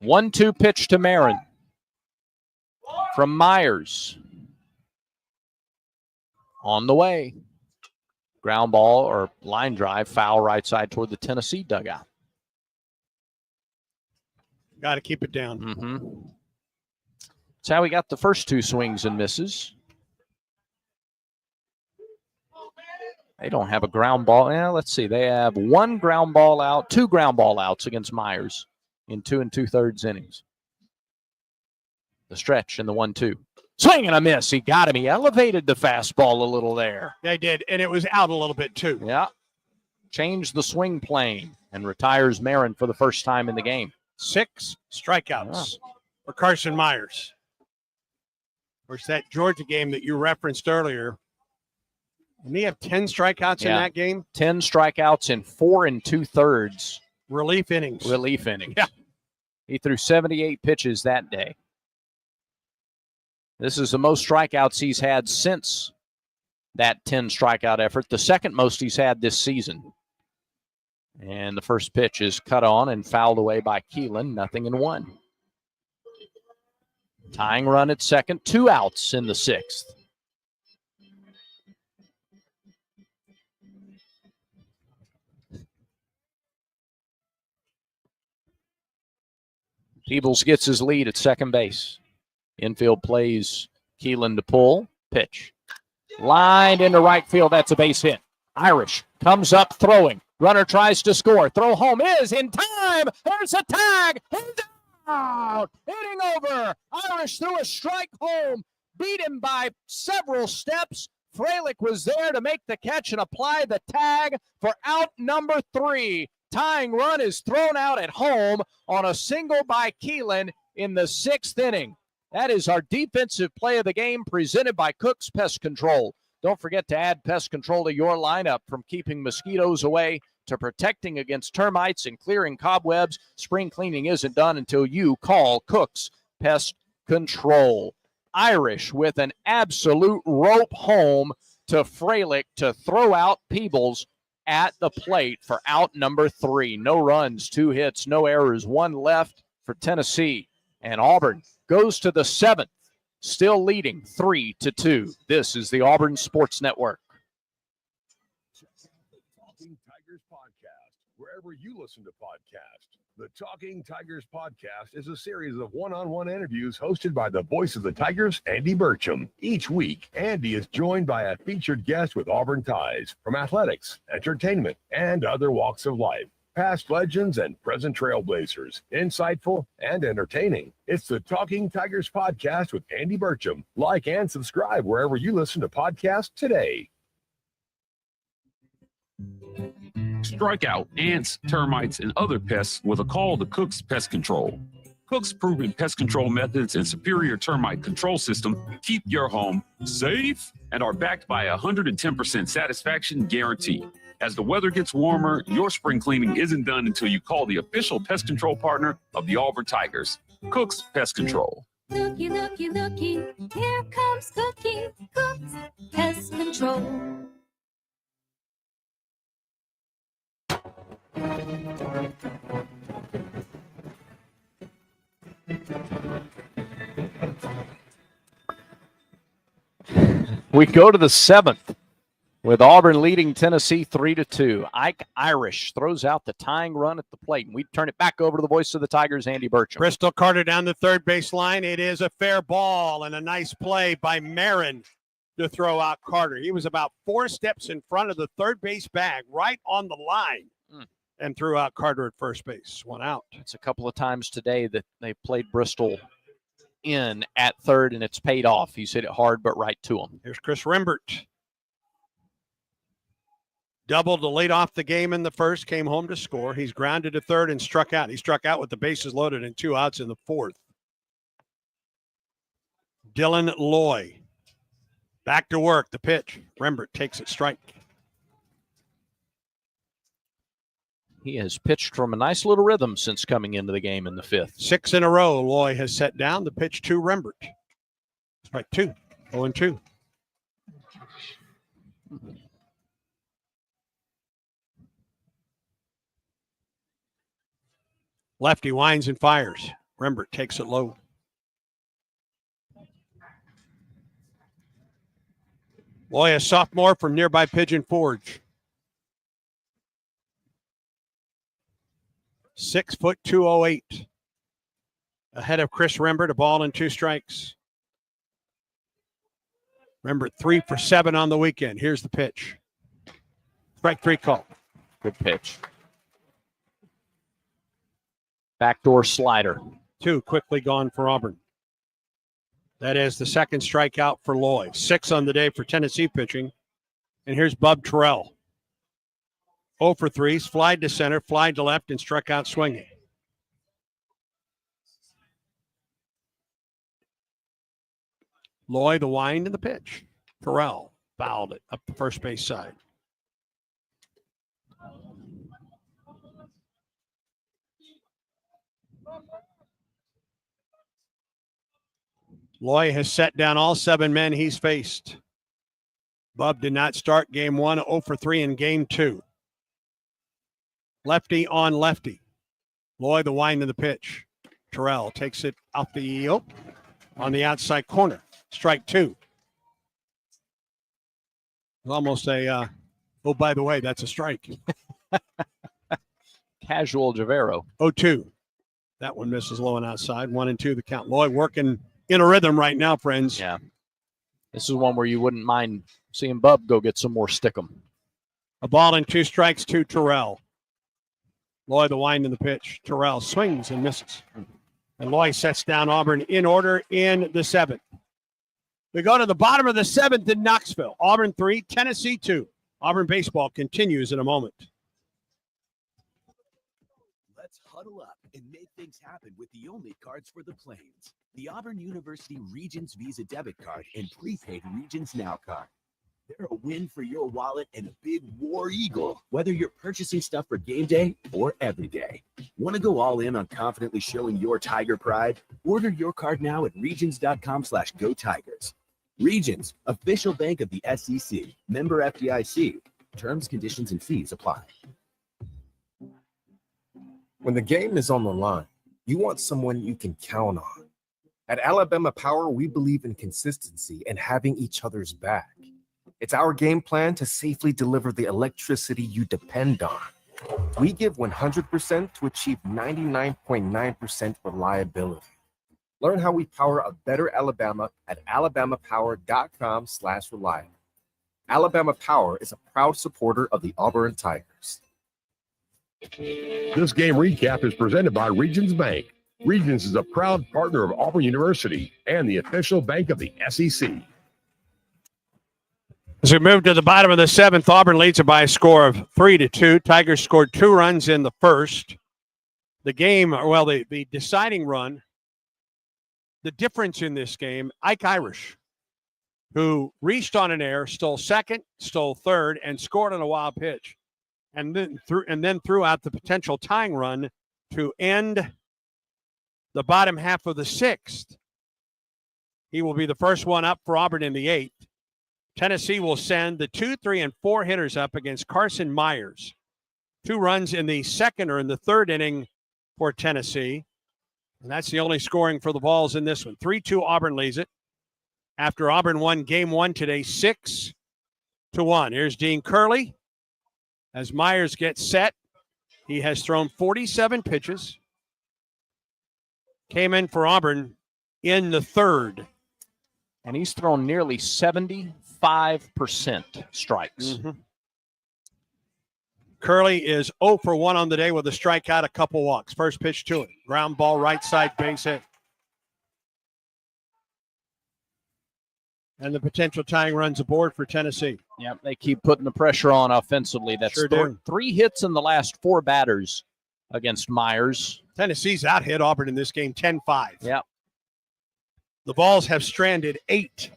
1-2 pitch to Marin from Myers. On the way. Ground ball or line drive, foul right side toward the Tennessee dugout. Got to keep it down. That's how we got the first 2 swings and misses. They don't have a ground ball. Let's see. They have 1 ground ball out, 2 ground ball outs against Myers in 2 2/3 innings. The stretch in the 1-2. Swing and a miss. He got him. He elevated the fastball a little there. They did, and it was out a little bit too. Yeah. Changed the swing plane and retires Marin for the first time in the game. 6 strikeouts for Carson Myers. Of course, that Georgia game that you referenced earlier, didn't he have 10 strikeouts in that game? 10 strikeouts in 4 2/3 relief innings. Yeah. He threw 78 pitches that day. This is the most strikeouts he's had since that 10 strikeout effort, the second most he's had this season. And the first pitch is cut on and fouled away by Keelan, 0-1. Tying run at second, 2 outs in the 6th. Peebles gets his lead at second base. Infield plays Keelan to pull. Pitch. Lined into right field. That's a base hit. Irish comes up throwing. Runner tries to score. Throw home is in time. There's a tag. And out. Hitting over. Irish threw a strike home. Beat him by several steps. Fralick was there to make the catch and apply the tag for out number 3. Tying run is thrown out at home on a single by Keelan in the 6th inning. That is our defensive play of the game presented by Cook's Pest Control. Don't forget to add pest control to your lineup, from keeping mosquitoes away to protecting against termites and clearing cobwebs. Spring cleaning isn't done until you call Cook's Pest Control. Irish with an absolute rope home to Fralick to throw out Peebles at the plate for out number 3. No runs, 2 hits, no errors, 1 left for Tennessee. And Auburn goes to the 7th, still leading 3-2. This is the Auburn Sports Network. Talking Tigers podcast, wherever you listen to podcasts. The Talking Tigers podcast is a series of one-on-one interviews hosted by the voice of the Tigers, Andy Burcham. Each week, Andy is joined by a featured guest with Auburn ties from athletics, entertainment, and other walks of life. Past legends and present trailblazers, insightful and entertaining. It's the Talking Tigers podcast with Andy Burcham. Like and subscribe wherever you listen to podcasts today. Strike out ants, termites, and other pests with a call to Cook's Pest Control. Cook's proven pest control methods and superior termite control system keep your home safe and are backed by a 110% satisfaction guarantee. As the weather gets warmer, your spring cleaning isn't done until you call the official pest control partner of the Auburn Tigers, Cook's Pest Control. Looky, looky, looky, here comes Cookie, Cook's Pest Control. We go to the 7th with Auburn leading Tennessee 3-2. Ike Irish throws out the tying run at the plate, and we turn it back over to the voice of the Tigers, Andy Burcham. Bristol Carter down the third base line. It is a fair ball and a nice play by Marin to throw out Carter. He was about 4 steps in front of the third base bag, right on the line, and threw out Carter at first base. 1 out. It's a couple of times today that they played Bristol in at third, and it's paid off. He's hit it hard, but right to him. Here's Chris Rembert. Doubled to lead off the game in the first, came home to score. He's grounded to third and struck out. He struck out with the bases loaded and 2 outs in the 4th. Dylan Loy. Back to work. The pitch. Rembert takes it strike. He has pitched from a nice little rhythm since coming into the game in the 5th. 6 in a row, Loy has set down. The pitch to Rembert. Strike 2. 0-2. Lefty winds and fires. Rembert takes it low. Loy, a sophomore from nearby Pigeon Forge. 6 foot 208. Ahead of Chris Rembert, a ball and 2 strikes. Rembert 3 for 7 on the weekend. Here's the pitch. Strike 3 call. Good pitch. Backdoor slider. 2 quickly gone for Auburn. That is the second strikeout for Lloyd. 6 on the day for Tennessee pitching. And here's Bub Terrell. 0 for 3, flied to center, flied to left, and struck out swinging. Lloyd, the wind, and the pitch. Terrell fouled it up the first base side. Loy has set down all 7 men he's faced. Bub did not start game 1, 0 for 3 in game 2. Lefty on lefty. Loy, the wind of the pitch. Terrell takes it off the on the outside corner. Strike 2. Almost a, oh, by the way, that's a strike. Casual Javero. 0-2. That one misses low and outside. 1-2 the count. Loy working in a rhythm right now, friends. Yeah. This is one where you wouldn't mind seeing Bub go get some more stickum. A ball and 2 strikes to Terrell. Loy, the wind in the pitch. Terrell swings and misses. And Loy sets down Auburn in order in the 7th. We go to the bottom of the 7th in Knoxville. Auburn 3, Tennessee 2. Auburn baseball continues in a moment. Let's huddle up and make things happen with the only cards for the Plains. The Auburn University Regents Visa Debit Card and Prepaid Regents Now Card. They're a win for your wallet and a big war eagle, whether you're purchasing stuff for game day or every day. Want to go all in on confidently showing your Tiger pride? Order your card now at regions.com/go Tigers. Regions, official bank of the SEC. Member FDIC. Terms, conditions, and fees apply. When the game is on the line, you want someone you can count on. At Alabama Power, we believe in consistency and having each other's back. It's our game plan to safely deliver the electricity you depend on. We give 100% to achieve 99.9% reliability. Learn how we power a better Alabama at alabamapower.com/reliable. Alabama Power is a proud supporter of the Auburn Tigers. This game recap is presented by Regions Bank. Regions is a proud partner of Auburn University and the official bank of the SEC. As we move to the bottom of the 7th, Auburn leads it by a score of 3-2. Tigers scored 2 runs in the first. The game, well, the deciding run the difference in this game, Ike Irish, who reached on an air, stole second, stole third, and scored on a wild pitch, and then threw out the potential tying run to end the bottom half of the sixth. He will be the first one up for Auburn in the eighth. Tennessee will send the 2, 3, and 4 hitters up against Carson Myers. 2 runs in the second or in the third inning for Tennessee. And that's the only scoring for the Vols in this one. 3-2 Auburn leads it. After Auburn won game 1 today, 6-1. Here's Dean Curley. As Myers gets set, he has thrown 47 pitches. Came in for Auburn in the third. And he's thrown nearly 75% strikes. Mm-hmm. Curley is 0 for 1 on the day with a strikeout, a couple walks. First pitch to it. Ground ball, right side, base hit. And the potential tying runs aboard for Tennessee. Yep, they keep putting the pressure on offensively. That's Sure do. 3 hits in the last 4 batters against Myers. Tennessee's out-hit Auburn in this game 10-5. Yep. The Vols have stranded 8.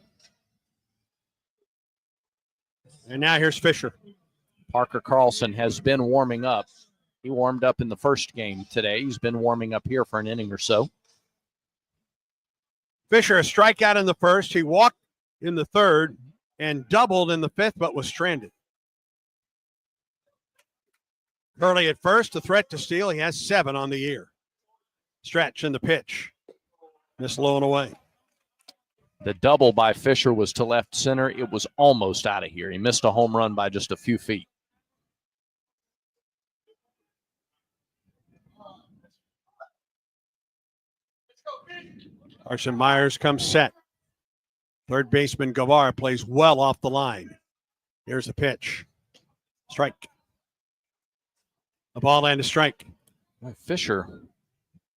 And now here's Fisher. Parker Carlson has been warming up. He warmed up in the first game today. He's been warming up here for an inning or so. Fisher, a strikeout in the first. He walked in the third and doubled in the fifth, but was stranded. Curley at first, a threat to steal. He has 7 on the year. Stretch in the pitch. This low and away. The double by Fisher was to left center. It was almost out of here. He missed a home run by just a few feet. Carson Myers comes set. Third baseman Guevara plays well off the line. Here's the pitch. Strike. A ball and a strike. Fisher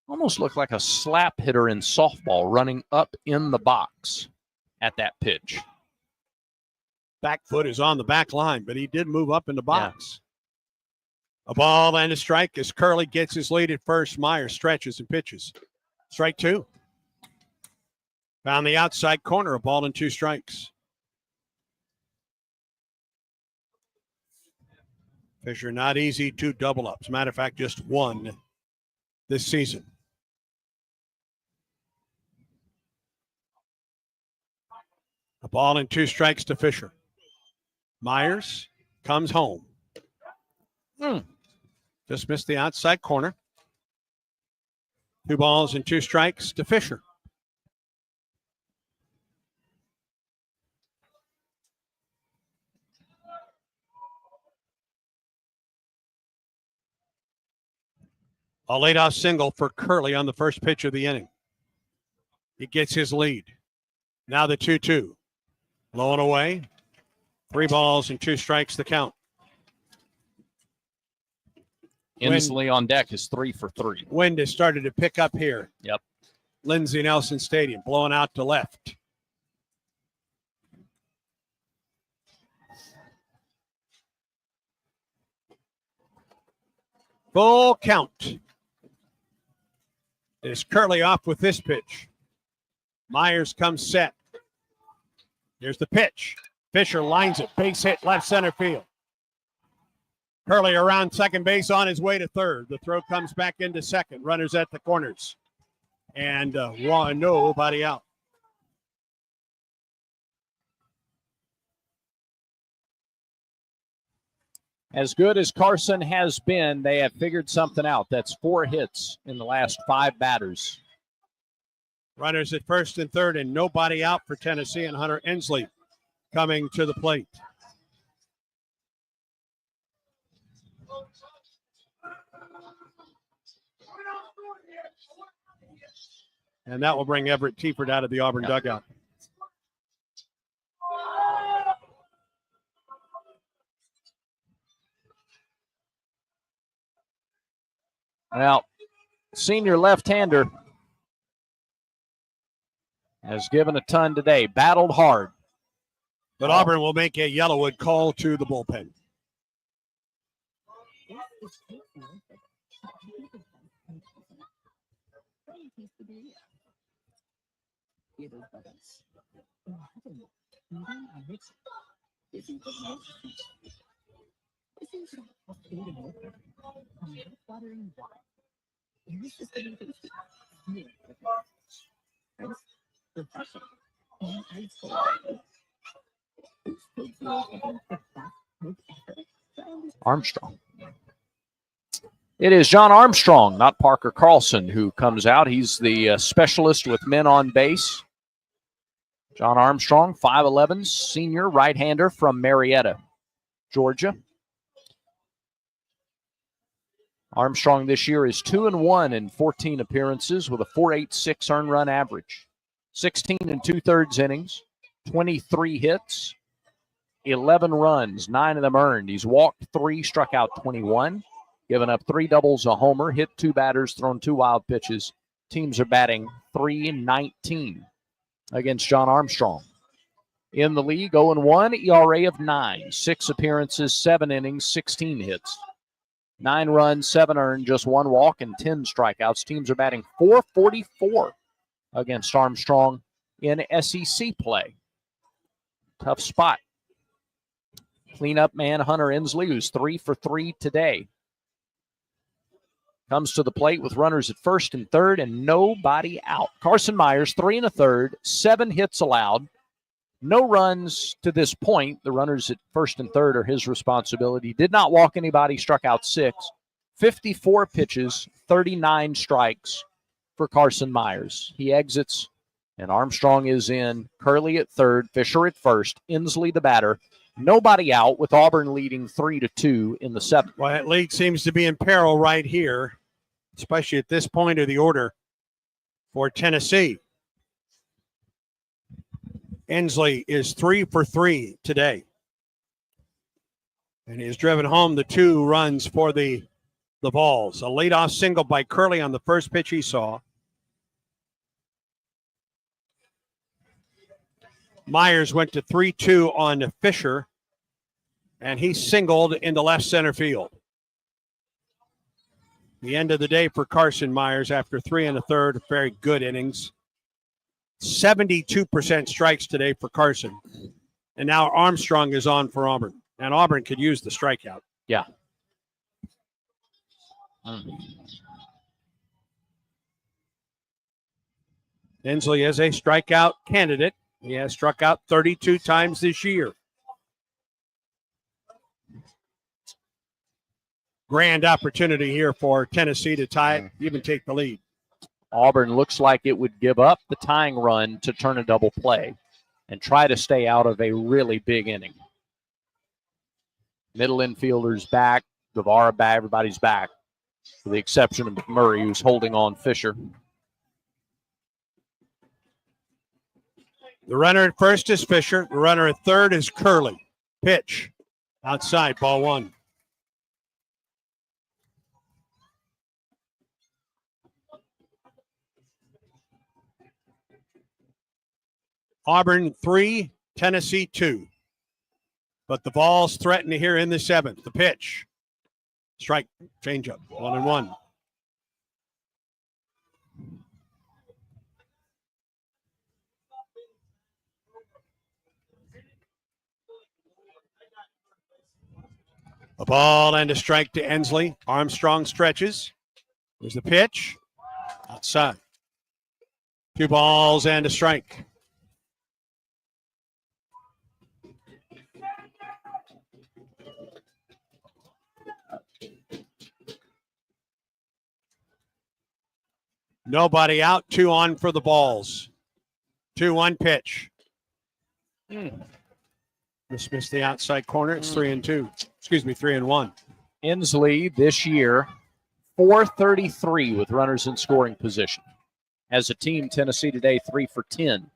almost looked like a slap hitter in softball running up in the box at that pitch. Back foot is on the back line, but he did move up in the box. Yeah. A ball and a strike as Curley gets his lead at first. Myers stretches and pitches. Strike 2. Found the outside corner, a ball and 2 strikes. Fisher not easy to double up. As a matter of fact, just 1 this season. A ball and 2 strikes to Fisher. Myers comes home. Just missed the outside corner. 2 balls and 2 strikes to Fisher. A leadoff single for Curley on the first pitch of the inning. He gets his lead. Now the 2-2. Low and away. 3 balls and 2 strikes the count. Inslee on deck is 3 for 3. Wind has started to pick up here. Yep. Lindsey Nelson Stadium blowing out to left. Full count. Is Curley off with this pitch. Myers comes set. Here's the pitch. Fisher lines it. Base hit left center field. Curley around second base on his way to third. The throw comes back into second. Runners at the corners. And nobody out. As good as Carson has been, they have figured something out. That's 4 hits in the last 5 batters. Runners at first and third, and nobody out for Tennessee, and Hunter Inslee coming to the plate. And that will bring Everett Tiefert out of the Auburn dugout. Well, senior left-hander has given a ton today, battled hard. But Auburn will make a Yellowwood call to the bullpen. Hear those bubbles. Imagine moving on its this is the relationship. This is a faded liquid. A mouth-watering wine. Irresistible tasty. New liquid. First, refreshing. And ice cold. It's Coke Zero Sugar, the best Coke ever. Try this. Armstrong. It is John Armstrong, not Parker Carlson, who comes out. He's the specialist with men on base. John Armstrong, 5'11", senior right-hander from Marietta, Georgia. Armstrong this year is 2-1 in 14 appearances with a .486 earned run average. 16 2/3 innings, 23 hits, 11 runs, 9 of them earned. He's walked 3, struck out 21. Given up 3 doubles, a homer, hit 2 batters, thrown 2 wild pitches. Teams are batting .319 against John Armstrong. In the league, 0-1, ERA of 9, 6 appearances, 7 innings, 16 hits. 9 runs, 7 earned, just 1 walk, and 10 strikeouts. Teams are batting .444 against Armstrong in SEC play. Tough spot. Cleanup man Hunter Inslee, who's 3 for 3 today. Comes to the plate with runners at first and third and nobody out. Carson Myers, 3 1/3, 7 hits allowed. No runs to this point. The runners at first and third are his responsibility. Did not walk anybody, struck out 6. 54 pitches, 39 strikes for Carson Myers. He exits, and Armstrong is in. Curley at third, Fisher at first, Inslee the batter. Nobody out, with Auburn leading 3-2 in the 7th. Well, that lead seems to be in peril right here, especially at this point of the order for Tennessee. Inslee is 3 for 3 today. And he has driven home the 2 runs for the Vols. A leadoff single by Curley on the first pitch he saw. Myers went to 3-2 on Fisher, and he singled into left center field. The end of the day for Carson Myers after 3 1/3 very good innings. 72% strikes today for Carson. And now Armstrong is on for Auburn. And Auburn could use the strikeout. Yeah. Inslee is a strikeout candidate. He has struck out 32 times this year. Grand opportunity here for Tennessee to tie it, even take the lead. Auburn looks like it would give up the tying run to turn a double play and try to stay out of a really big inning. Middle infielders back, Guevara back, everybody's back, with the exception of McMurray, who's holding on Fisher. The runner at first is Fisher. The runner at third is Curley. Pitch. Outside, ball 1. Auburn 3, Tennessee 2. But the Vols threaten here in the 7th. The pitch. Strike, changeup, 1-1. A ball and a strike to Inslee. Armstrong stretches. There's the pitch. Outside. 2 balls and a strike. Nobody out, 2 on for the Balls. 2-1 pitch. Just missed the outside corner. It's 3-2. Excuse me, 3-1. Inslee this year, 433 with runners in scoring position. As a team, Tennessee today 3 for 10.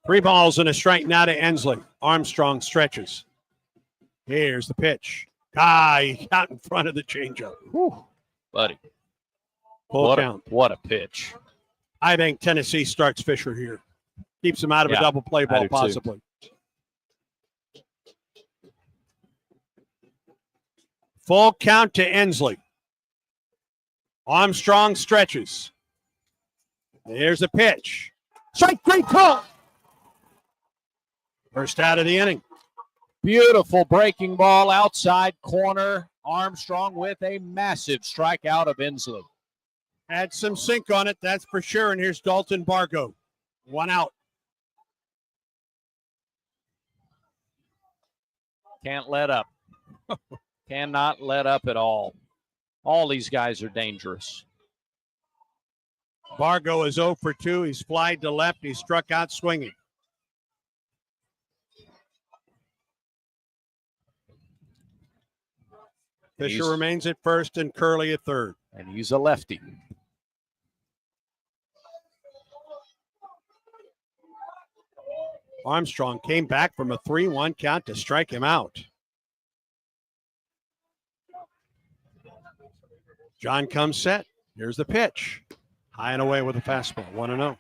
3 balls and a strike now to Inslee. Armstrong stretches. Here's the pitch. He got in front of the changeup. Whew. Buddy. Full count. What a pitch. I think Tennessee starts Fisher here. Keeps him out of a double play ball, possibly. Full count to Inslee. Armstrong stretches. Here's a pitch. Strike three call. First out of the inning. Beautiful breaking ball outside corner. Armstrong with a massive strikeout of Inslee. Had some sink on it, that's for sure. And here's Dalton Bargo. One out. Can't let up. Cannot let up at all. All these guys are dangerous. Bargo is 0 for 2. He's flied to left. He struck out swinging. Fisher remains at first and Curley at third. And he's a lefty. Armstrong came back from a 3-1 count to strike him out. John comes set. Here's the pitch. High and away with a fastball. 1-0.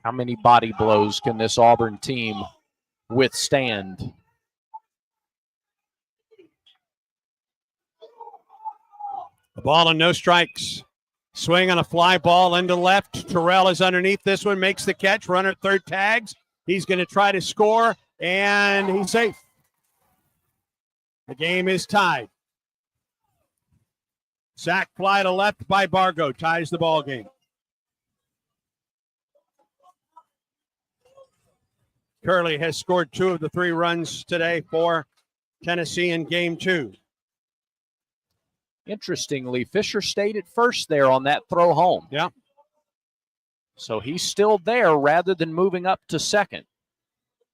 How many body blows can this Auburn team withstand? The ball and no strikes. Swing on a fly ball into left. Terrell is underneath this one, makes the catch. Runner at third tags. He's going to try to score, and he's safe. The game is tied. Sack fly to left by Bargo ties the ball game. Curley has scored 2 of the 3 runs today for Tennessee in game 2. Interestingly, Fisher stayed at first there on that throw home. Yeah. So he's still there rather than moving up to second.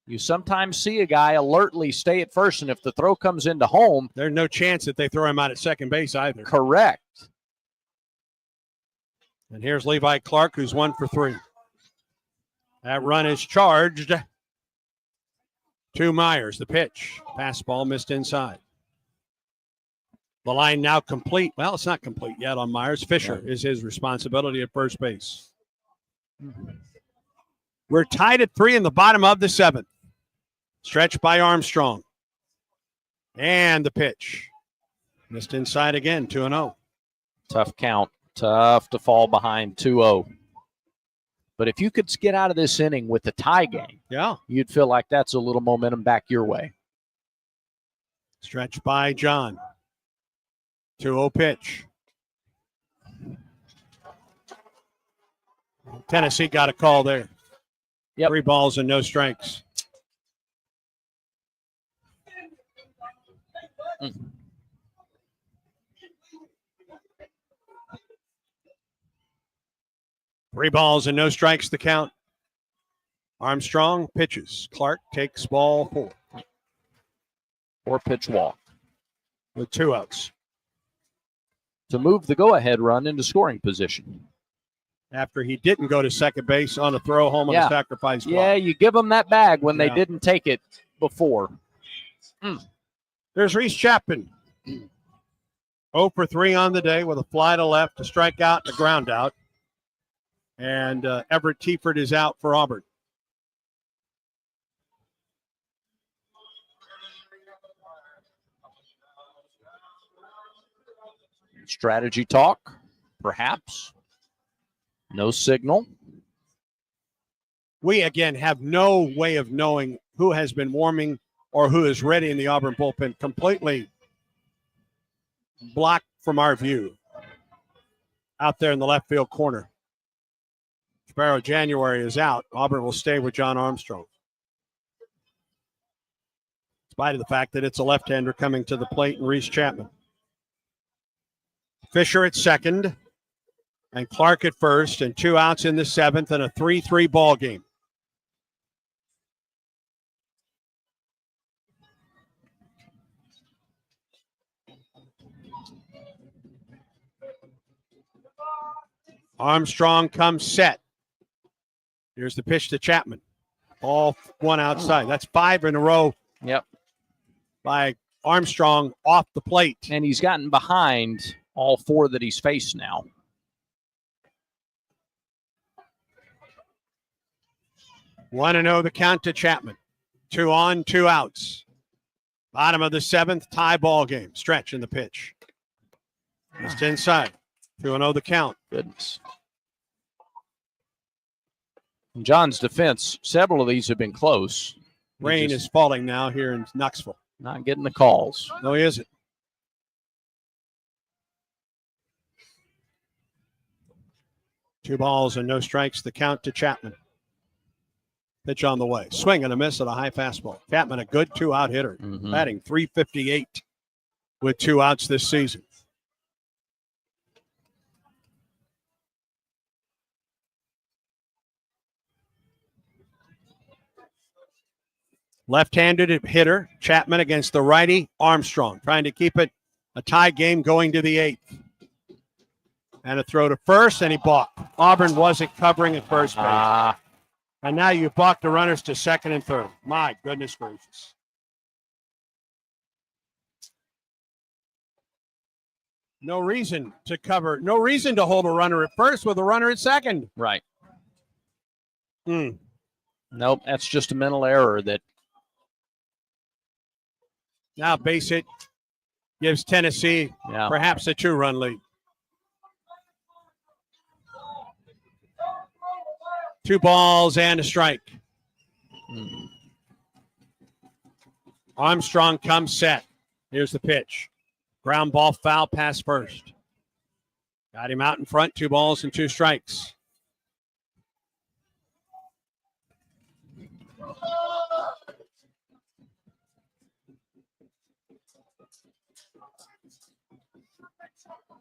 You sometimes see a guy alertly stay at first, and if the throw comes into home, there's no chance that they throw him out at second base either. Correct. And here's Levi Clark, who's 1 for 3. That run is charged to Myers. The pitch. Fastball missed inside. The line now complete. Well, it's not complete yet on Myers. Fisher is his responsibility at first base. We're tied at 3 in the bottom of the 7th. Stretched by Armstrong. And the pitch. Missed inside again, 2-0. Tough count. Tough to fall behind 2-0. But if you could get out of this inning with the tie game, you'd feel like that's a little momentum back your way. Stretched by John. 2-0 pitch. Tennessee got a call there. 3 balls and no strikes. Three balls and no strikes to count. Armstrong pitches. Clark takes ball 4. 4-pitch walk. With 2 outs. To move the go-ahead run into scoring position. After he didn't go to second base on a throw home on a sacrifice fly. Yeah, you give them that bag when they didn't take it before. There's Reese Chapman. 0 for 3 on the day with a fly to left, a strikeout, and a ground out. And Everett Tiefert is out for Auburn. Strategy talk, perhaps. No signal. We, again, have no way of knowing who has been warming or who is ready in the Auburn bullpen. Completely blocked from our view. Out there in the left field corner. Sparrow January is out. Auburn will stay with John Armstrong. In spite of the fact that it's a left-hander coming to the plate and Reese Chapman. Fisher at second and Clark at first, and 2 outs in the 7th and a 3-3 ball game. Armstrong comes set. Here's the pitch to Chapman. Ball 1 outside. That's 5 in a row. By Armstrong off the plate. And he's gotten behind all 4 that he's faced now. One and 0 the count to Chapman. 2 on, 2 outs. Bottom of the 7th, tie ball game. Stretch in the pitch. Just inside. 2-0 the count. Goodness. In John's defense, several of these have been close. Rain is falling now here in Knoxville. Not getting the calls. No, he isn't. Two balls and no strikes. The count to Chapman. Pitch on the way. Swing and a miss at a high fastball. Chapman, a good 2-out hitter. Batting .358 with 2 outs this season. Left-handed hitter, Chapman against the righty, Armstrong. Trying to keep it a tie game going to the 8th. And a throw to first, and he balked. Auburn wasn't covering at first base. And now you balked the runners to second and third. My goodness gracious. No reason to cover. No reason to hold a runner at first with a runner at second. Right. Nope, that's just a mental error that. Now base hit gives Tennessee perhaps a 2-run lead. 2 balls and a strike. Armstrong comes set. Here's the pitch. Ground ball, foul, pass first. Got him out in front. 2 balls and 2 strikes.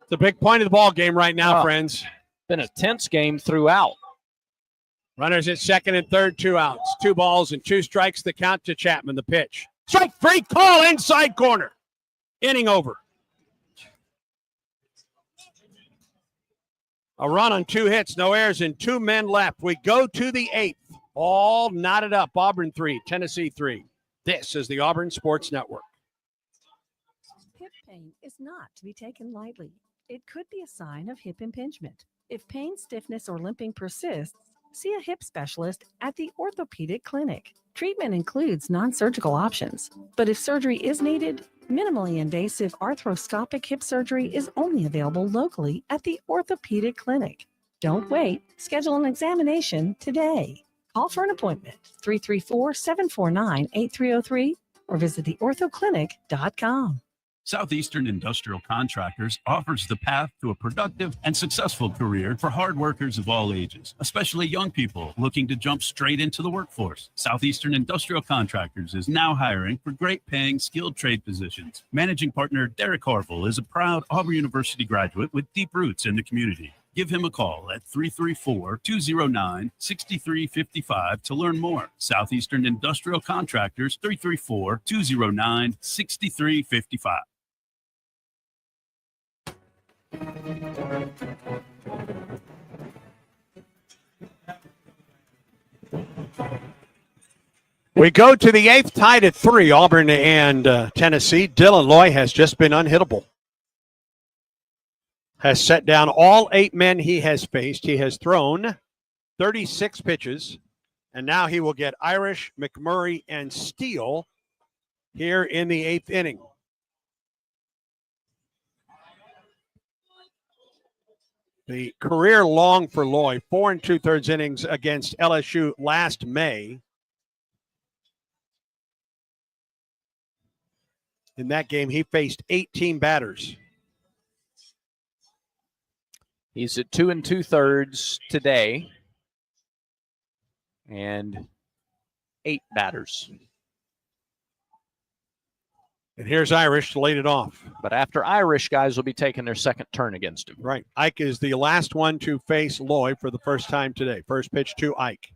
The big point of the ball game right now, friends. Been a tense game throughout. Runners at second and third, 2 outs. 2 balls and 2 strikes. The count to Chapman. The pitch. Strike 3, call inside corner. Inning over. A run on 2 hits, no errors, and 2 men left. We go to the 8th. All knotted up. Auburn 3, Tennessee 3. This is the Auburn Sports Network. Hip pain is not to be taken lightly. It could be a sign of hip impingement. If pain, stiffness, or limping persists, see a hip specialist at the orthopedic clinic. Treatment includes non-surgical options, but if surgery is needed, minimally invasive arthroscopic hip surgery is only available locally at the orthopedic clinic. Don't wait. Schedule an examination today. Call for an appointment, 334-749-8303, or visit theorthoclinic.com. Southeastern Industrial Contractors offers the path to a productive and successful career for hard workers of all ages, especially young people looking to jump straight into the workforce. Southeastern Industrial Contractors is now hiring for great-paying skilled trade positions. Managing partner Derek Harville is a proud Auburn University graduate with deep roots in the community. Give him a call at 334-209-6355 to learn more. Southeastern Industrial Contractors, 334-209-6355. We go to the 8th, tied at 3, Auburn and Tennessee. Dylan Loy has just been unhittable. Has set down all 8 men he has faced. He has thrown 36 pitches, and now he will get Irish, McMurray, and Steele here in the 8th inning. The career long for Loy, 4 2/3 innings against LSU last May. In that game, he faced 18 batters. He's at 2 2/3 today, and 8 batters. And here's Irish to lead it off. But after Irish, guys will be taking their second turn against him. Right. Ike is the last one to face Loy for the first time today. First pitch to Ike.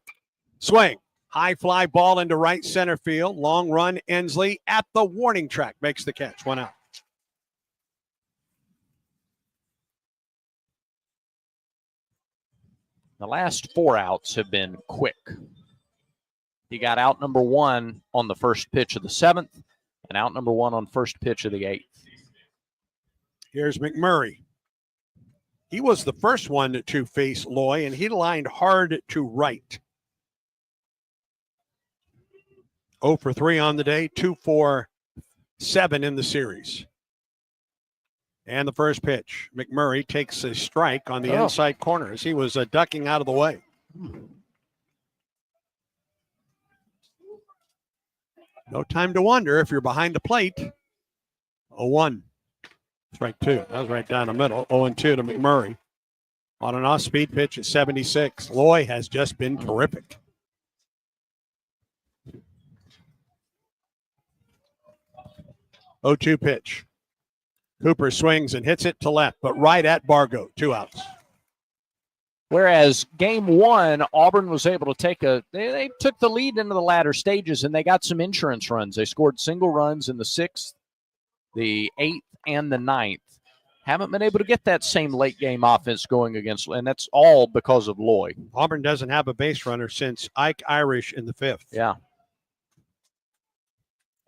Swing. High fly ball into right center field. Long run. Ensley at the warning track makes the catch. 1 out. The last 4 outs have been quick. He got out number 1 on the first pitch of the 7th and out number 1 on first pitch of the 8th. Here's McMurray. He was the first one to face Loy, and he lined hard to right. 0 for 3 on the day, 2 for 7 in the series. And the first pitch. McMurray takes a strike on the inside corner as he was ducking out of the way. No time to wonder if you're behind the plate. 0-1. Strike 2. That was right down the middle. 0-2 to McMurray. On an off-speed pitch at 76. Loy has just been terrific. Oh-2 pitch. Cooper swings and hits it to left, but right at Bargo. 2 outs. Whereas game 1, Auburn was able to take they took the lead into the latter stages, and they got some insurance runs. They scored single runs in the 6th, the 8th, and the 9th. Haven't been able to get that same late game offense going against, and that's all because of Loy. Auburn doesn't have a base runner since Ike Irish in the 5th. Yeah.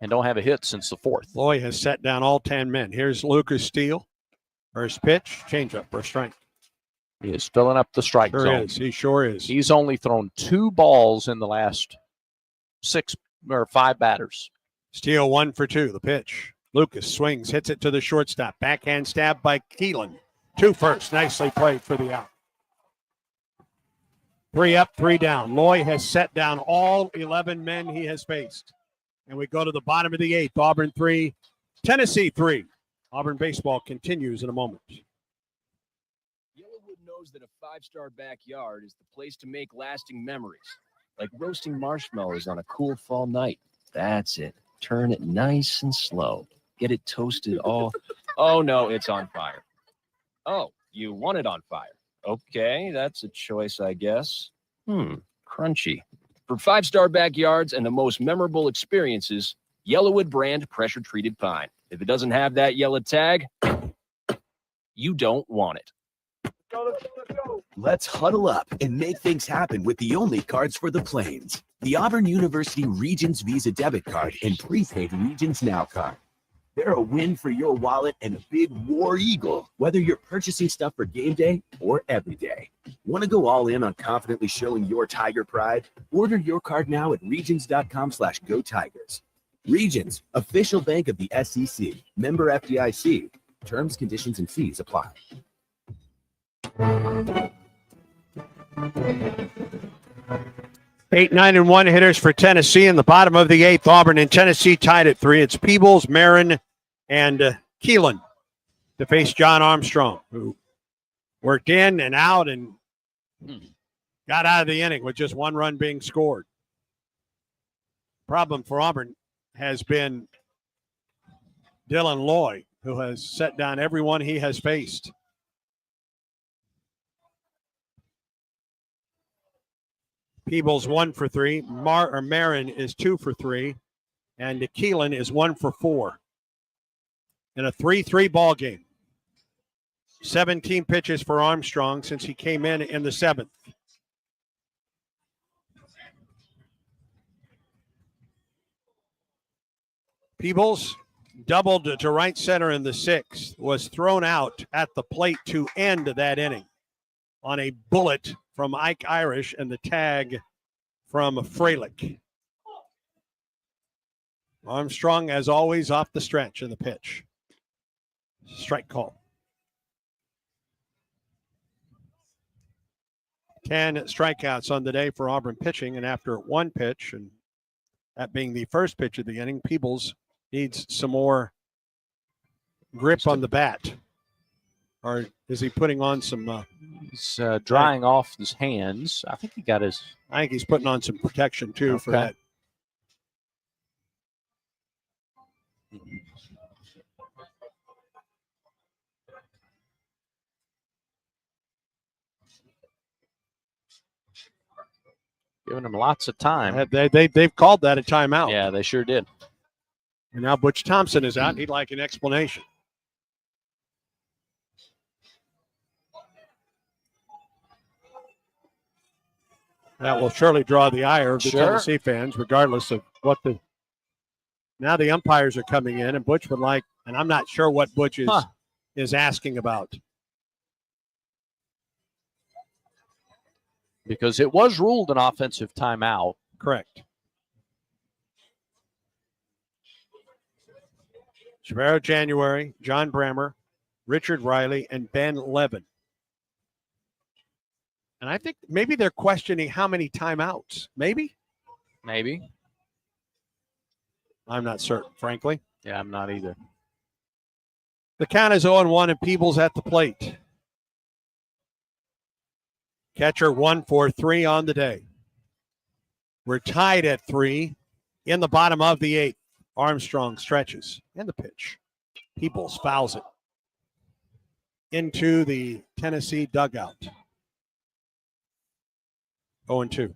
And don't have a hit since the 4th. Loy has set down all 10 men. Here's Lucas Steele. First pitch, changeup for a strike. He is filling up the strike Sure zone. is. He sure is. He's only thrown 2 balls in the last 6 or 5 batters. Steele 1 for 2. The pitch. Lucas swings, hits it to the shortstop. Backhand stab by Keelan. 2 first. Nicely played for the out. 3 up, 3 down. Loy has set down all 11 men he has faced. And we go to the bottom of the 8th. Auburn 3, Tennessee 3. Auburn baseball continues in a moment. Yellowwood knows that a 5-star backyard is the place to make lasting memories, like roasting marshmallows on a cool fall night. That's it. Turn it nice and slow. Get it toasted all. Oh, no, it's on fire. Oh, you want it on fire. Okay, that's a choice, I guess. Crunchy. For 5-star backyards and the most memorable experiences, Yellowwood brand pressure-treated pine. If it doesn't have that yellow tag, you don't want it. Let's huddle up and make things happen with the only cards for the Plains. The Auburn University Regions Visa Debit Card and prepaid Regions Now card. They're a win for your wallet and a big war eagle, whether you're purchasing stuff for game day or every day. Want to go all in on confidently showing your Tiger pride? Order your card now at regions.com/go Tigers. Regions, official bank of the SEC. Member FDIC. Terms, conditions, and fees apply. 8, 9, and 1 hitters for Tennessee in the bottom of the 8th. Auburn and Tennessee tied at 3. It's Peebles, Marin, and Keelan to face John Armstrong, who worked in and out and got out of the inning with just 1 run being scored. Problem for Auburn has been Dylan Loy, who has set down everyone he has faced. Peebles 1 for 3. Marin is 2 for 3. And Keelan is 1 for 4. In a 3-3 ball game. 17 pitches for Armstrong since he came in the 7th. Peebles doubled to right center in the 6th, was thrown out at the plate to end that inning on a bullet from Ike Irish and the tag from Freilich. Armstrong, as always, off the stretch in the pitch. Strike call. 10 strikeouts on the day for Auburn pitching, and after 1 pitch, and that being the first pitch of the inning, Peebles needs some more grip on the bat. Or is he putting on some... he's drying off his hands. I think he got his... I think he's putting on some protection, too, for that. Giving him lots of time. They've called that a timeout. Yeah, they sure did. And now Butch Thompson is out. He'd like an explanation. That will surely draw the ire of the Tennessee fans, regardless of what the... Now the umpires are coming in, and Butch would like... And I'm not sure what Butch is asking about. Because it was ruled an offensive timeout. Correct. Chavero January, John Brammer, Richard Riley, and Ben Levin. And I think maybe they're questioning how many timeouts. Maybe? Maybe. I'm not certain, frankly. Yeah, I'm not either. The count is 0-1 and Peebles at the plate. Catcher 1 for 3 on the day. We're tied at 3 in the bottom of the 8th. Armstrong stretches and the pitch. Peebles fouls it into the Tennessee dugout. 0-2.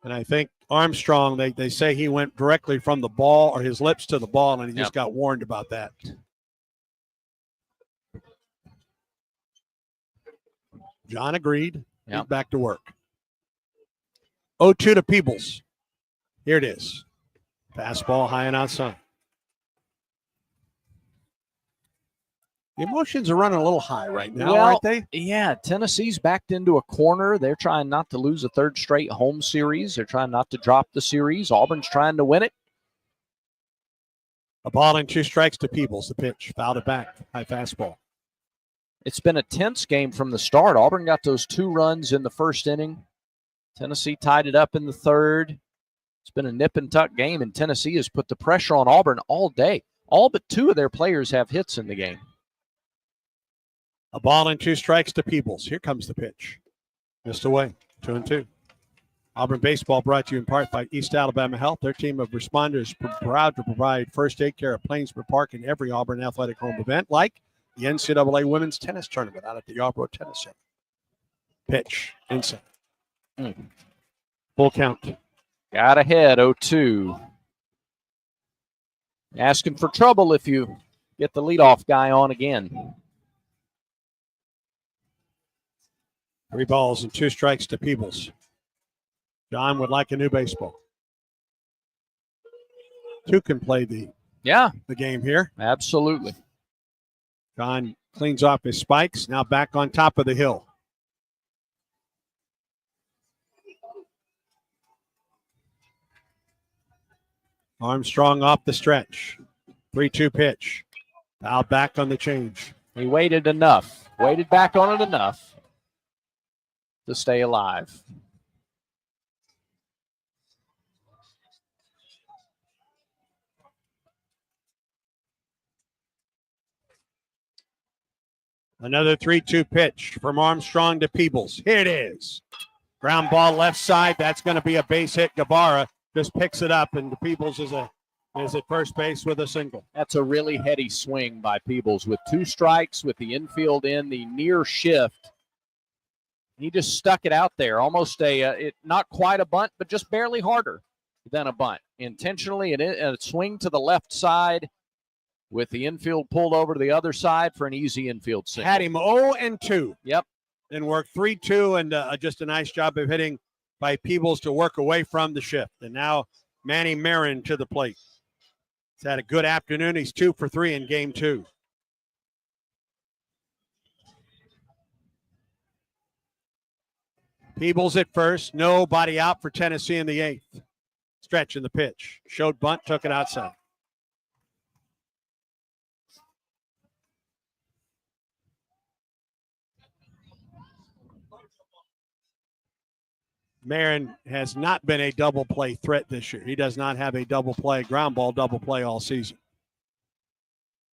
And I think Armstrong, they say he went directly from the ball or his lips to the ball, and he just got warned about that. John agreed. He's back to work. 0-2 to Peebles. Here it is. Fastball high and outside. The emotions are running a little high right now, aren't they? Yeah, Tennessee's backed into a corner. They're trying not to lose a third straight home series. They're trying not to drop the series. Auburn's trying to win it. A ball and 2 strikes to Peebles. The pitch. Fouled it back. High fastball. It's been a tense game from the start. Auburn got those 2 runs in the first inning. Tennessee tied it up in the third. It's been a nip and tuck game, and Tennessee has put the pressure on Auburn all day. All but 2 of their players have hits in the game. A ball and 2 strikes to Peebles. Here comes the pitch. Missed away. 2-2. Auburn baseball brought to you in part by East Alabama Health. Their team of responders proud to provide first aid care at Plainsboro Park in every Auburn athletic home event, like the NCAA Women's Tennis Tournament out at the Auburn Tennis Center. Pitch. Inside. Full count. Got ahead, 0-2. Asking for trouble if you get the leadoff guy on again. 3 balls and 2 strikes to Peebles. John would like a new baseball. 2 can play the game here. Absolutely. John cleans off his spikes. Now back on top of the hill. Armstrong off the stretch. 3-2 pitch. Foul back on the change. He waited enough. Waited back on it enough to stay alive. Another 3-2 pitch from Armstrong to Peebles. Here it is. Ground ball left side. That's going to be a base hit. Guevara just picks it up, and Peebles is at first base with a single. That's a really heady swing by Peebles with 2 strikes, with the infield in, the near shift. He just stuck it out there, almost not quite a bunt, but just barely harder than a bunt. Intentionally, and a swing to the left side with the infield pulled over to the other side for an easy infield single. Had him 0-2. Yep. Then worked 3-2, and just a nice job of hitting by Peebles to work away from the shift. And now Manny Marin to the plate. He's had a good afternoon. He's 2 for 3 in game 2. Peebles at first. Nobody out for Tennessee in the 8th. Stretch in the pitch. Showed bunt, took it outside. Marin has not been a double play threat this year. He does not have a double play, ground ball double play all season.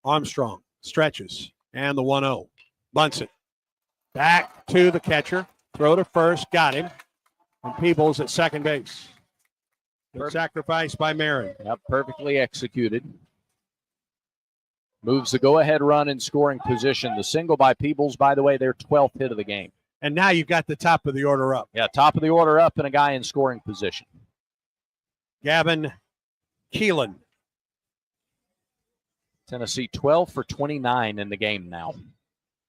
Armstrong stretches and the 1-0. Bunts it. Back to the catcher. Throw to first. Got him. And Peebles at second base. Good sacrifice by Marin. Yep, perfectly executed. Moves the go-ahead run in scoring position. The single by Peebles, by the way, their 12th hit of the game. And now you've got the top of the order up. Yeah, top of the order up and a guy in scoring position. Gavin Keelan. Tennessee 12 for 29 in the game now.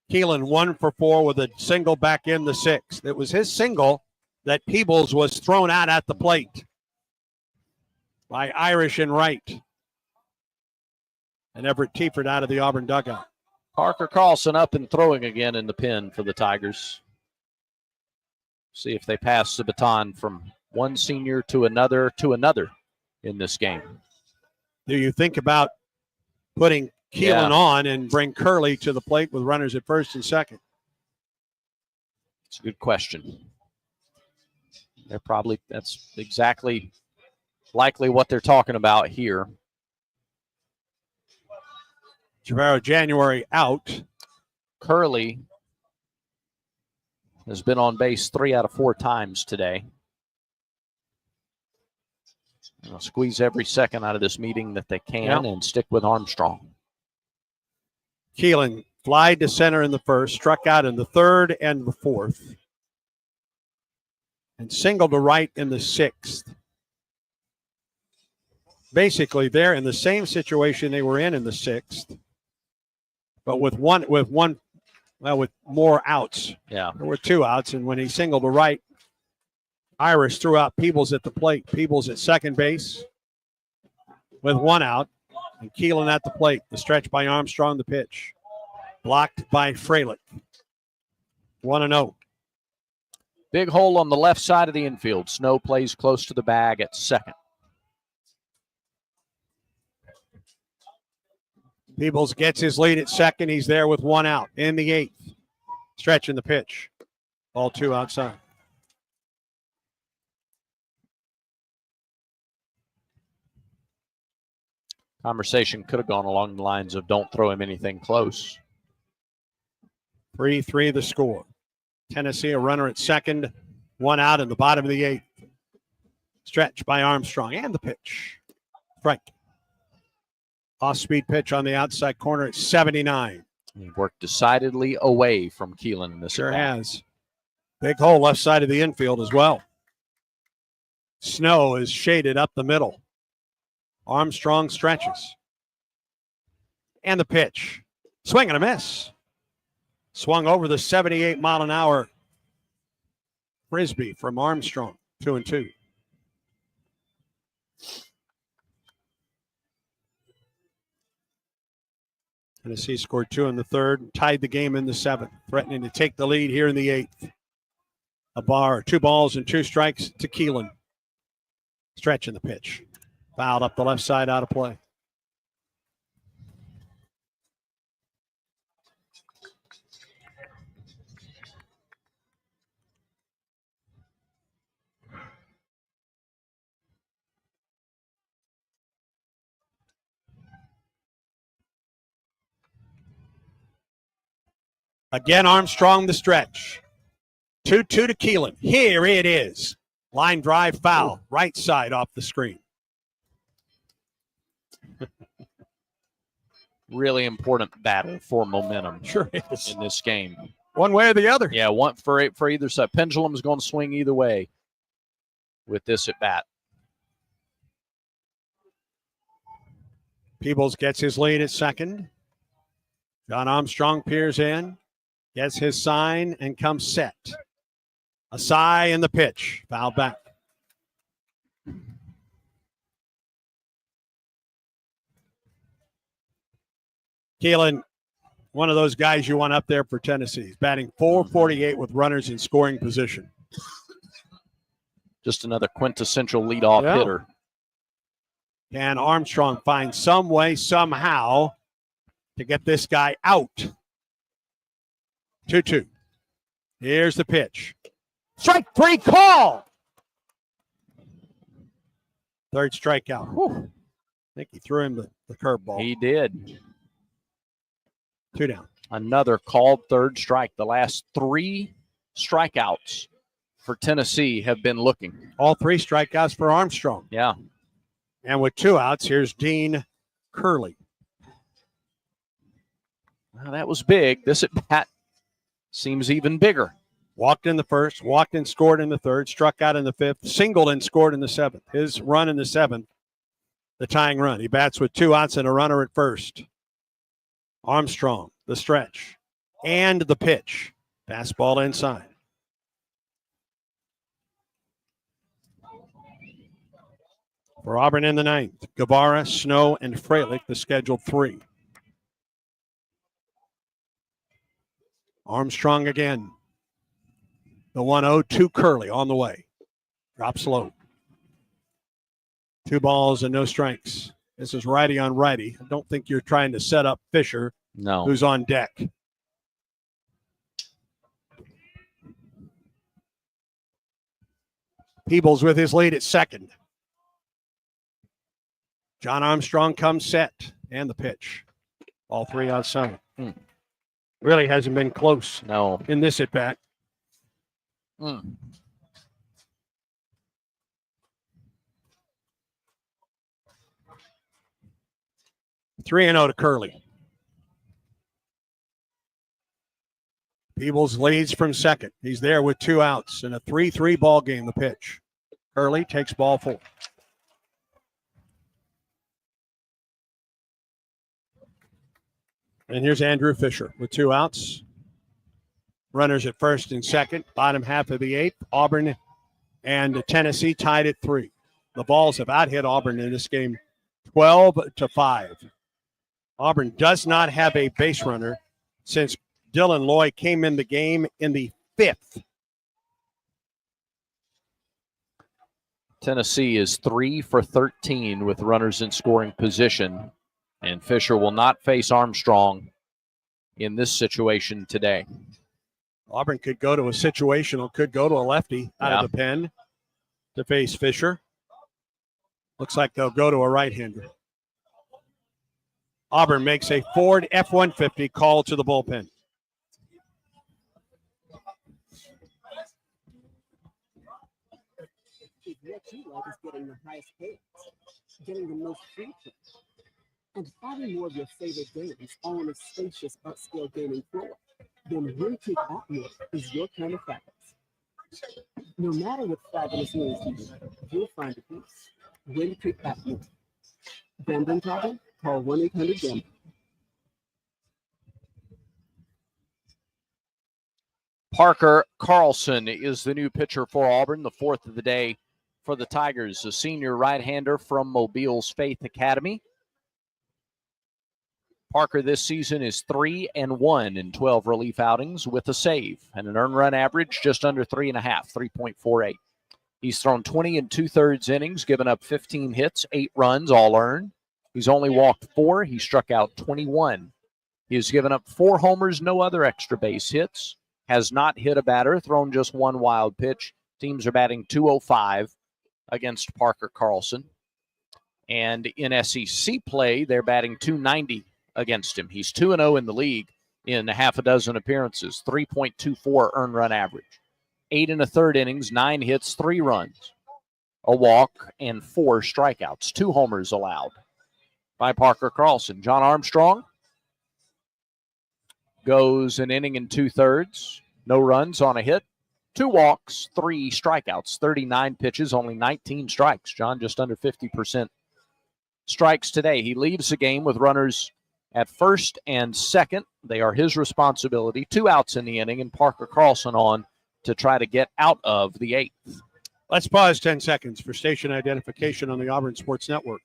Keelan 1 for 4 with a single back in the 6th. It was his single that Peebles was thrown out at the plate by Irish and Wright. And Everett Tiefert out of the Auburn dugout. Parker Carlson up and throwing again in the pen for the Tigers. See if they pass the baton from one senior to another in this game. Do you think about putting Keelan on and bring Curley to the plate with runners at first and second? It's a good question. That's exactly likely what they're talking about here. Javaro January out. Curley has been on base 3 out of 4 times today. They'll squeeze every second out of this meeting that they can and stick with Armstrong. Keelan flied to center in the first, struck out in the third and the fourth, and singled to right in the sixth. Basically, they're in the same situation they were in the sixth, but with more outs. Yeah. There were 2 outs, and when he singled to right, Irish threw out Peebles at the plate. Peebles at second base with 1 out, and Keelan at the plate. The stretch by Armstrong, the pitch. Blocked by Fralick. 1-0. Big hole on the left side of the infield. Snow plays close to the bag at second. Peebles gets his lead at second. He's there with 1 out in the 8th. Stretch in the pitch. Ball 2 outside. Conversation could have gone along the lines of don't throw him anything close. 3-3 the score. Tennessee a runner at second. 1 out in the bottom of the 8th. Stretch by Armstrong and the pitch. Strike. Off-speed pitch on the outside corner at 79. He worked decidedly away from Keelan in this. Sure has. Big hole left side of the infield as well. Snow is shaded up the middle. Armstrong stretches. And the pitch. Swing and a miss. Swung over the 78-mile-an-hour frisbee from Armstrong. 2-2. Tennessee scored 2 in the third, tied the game in the 7th, threatening to take the lead here in the 8th. A bar, 2 balls and 2 strikes to Keelan. Stretch in the pitch. Fouled up the left side, out of play. Again, Armstrong the stretch. 2-2 to Keelan. Here it is. Line drive foul. Right side off the screen. Really important battle for momentum. Sure is. In this game. One way or the other. Yeah, one for either side. Pendulum's going to swing either way with this at bat. Peebles gets his lead at second. John Armstrong peers in. Gets his sign and comes set. A sigh in the pitch. Foul back. Keelan, one of those guys you want up there for Tennessee. He's batting .448 with runners in scoring position. Just another quintessential leadoff hitter. Can Armstrong find some way, somehow, to get this guy out? 2-2. Here's the pitch. Strike 3 call. Third strikeout. Whew. I think he threw him the curveball. He did. 2 down. Another called third strike. The last 3 strikeouts for Tennessee have been looking. All 3 strikeouts for Armstrong. Yeah. And with 2 outs, here's Dean Curley. Well, that was big. This at bat seems even bigger. Walked in the first, walked and scored in the third, struck out in the 5th, singled and scored in the 7th. His run in the 7th, the tying run. He bats with 2 outs and a runner at first. Armstrong, the stretch, and the pitch. Fastball inside. For Auburn in the 9th, Guevara, Snow, and Fralick, the scheduled 3. Armstrong again. The 1-0 to Curley on the way. Drops low. 2 balls and no strikes. This is righty on righty. I don't think you're trying to set up Fisher, No. who's on deck. Peebles with his lead at second. John Armstrong comes set, and the pitch. All 3 outside. Really hasn't been close. No. In this at bat. 3-0 to Curley. Peebles leads from second. He's there with 2 outs in a 3-3 ball game. The pitch. Curley takes ball 4. And here's Andrew Fisher with 2 outs. Runners at first and second. Bottom half of the 8th. Auburn and Tennessee tied at 3. The Vols have out-hit Auburn in this game 12-5. Auburn does not have a base runner since Dylan Loy came in the game in the 5th. Tennessee is 3 for 13 with runners in scoring position, and Fisher will not face Armstrong in this situation today. Auburn could go to a situational, could go to a lefty out of the pen to face Fisher. Looks like they'll go to a right-hander. Auburn makes a Ford F-150 call to the bullpen. What you like is getting the highest payouts, getting the most free play, and finding more of your favorite games all on a spacious upscale gaming floor. Then Wind Creek Atmore is your kind of fabulous. No matter what fabulous means to you, you'll find a piece. Wind Creek Atmore. Gambling problem? Call 1-800-GAMBLER. Parker Carlson is the new pitcher for Auburn, the 4th of the day for the Tigers, a senior right-hander from Mobile's Faith Academy. Parker this season is 3-1 in 12 relief outings with a save and an earned run average just under 3.5, 3.48. He's thrown 20 2/3 innings, given up 15 hits, 8 runs, all earned. He's only walked 4. He struck out 21. He has given up 4 homers, no other extra base hits. Has not hit a batter, thrown just 1 wild pitch. Teams are batting .205 against Parker Carlson. And in SEC play, they're batting .290 against him. He's 2-0 in the league in half a dozen appearances, 3.24 earned run average. 8 1/3 innings, 9 hits, 3 runs, a walk, and 4 strikeouts. 2 homers allowed by Parker Carlson. John Armstrong goes an inning and 2/3, no runs on a hit, 2 walks, 3 strikeouts, 39 pitches, only 19 strikes. John just under 50% strikes today. He leaves the game with runners at first and second. They are his responsibility. 2 outs in the inning, and Parker Carlson on to try to get out of the 8th. Let's pause 10 seconds for station identification on the Auburn Sports Network.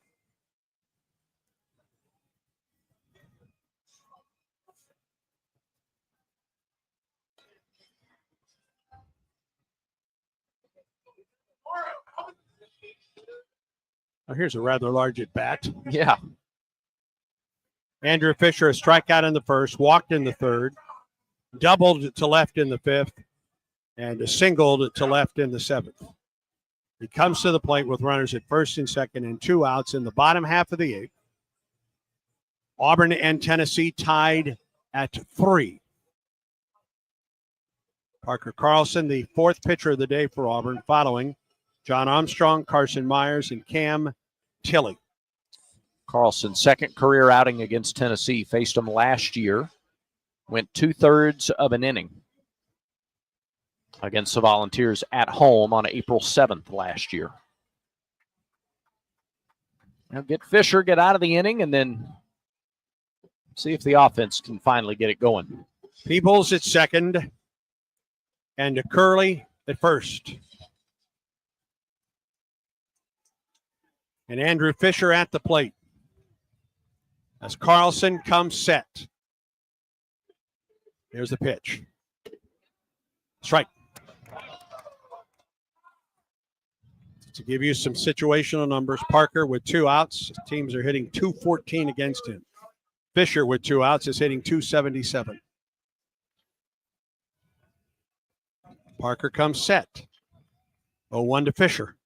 Now here's a rather large at bat. Yeah. Andrew Fisher, a strikeout in the first, walked in the third, doubled to left in the 5th, and a singled to left in the 7th. He comes to the plate with runners at first and second and 2 outs in the bottom half of the 8th. Auburn and Tennessee tied at 3. Parker Carlson, the 4th pitcher of the day for Auburn, following John Armstrong, Carson Myers, and Cam Tilley. Carlson's second career outing against Tennessee. Faced them last year. Went 2/3 of an inning against the Volunteers at home on April 7th last year. Now get Fisher, get out of the inning, and then see if the offense can finally get it going. Peebles at second, and Curley at first. And Andrew Fisher at the plate as Carlson comes set. Here's the pitch. Strike. To give you some situational numbers, Parker with 2 outs. Teams are hitting .214 against him. Fisher with 2 outs is hitting .277. Parker comes set. 0-1 to Fisher.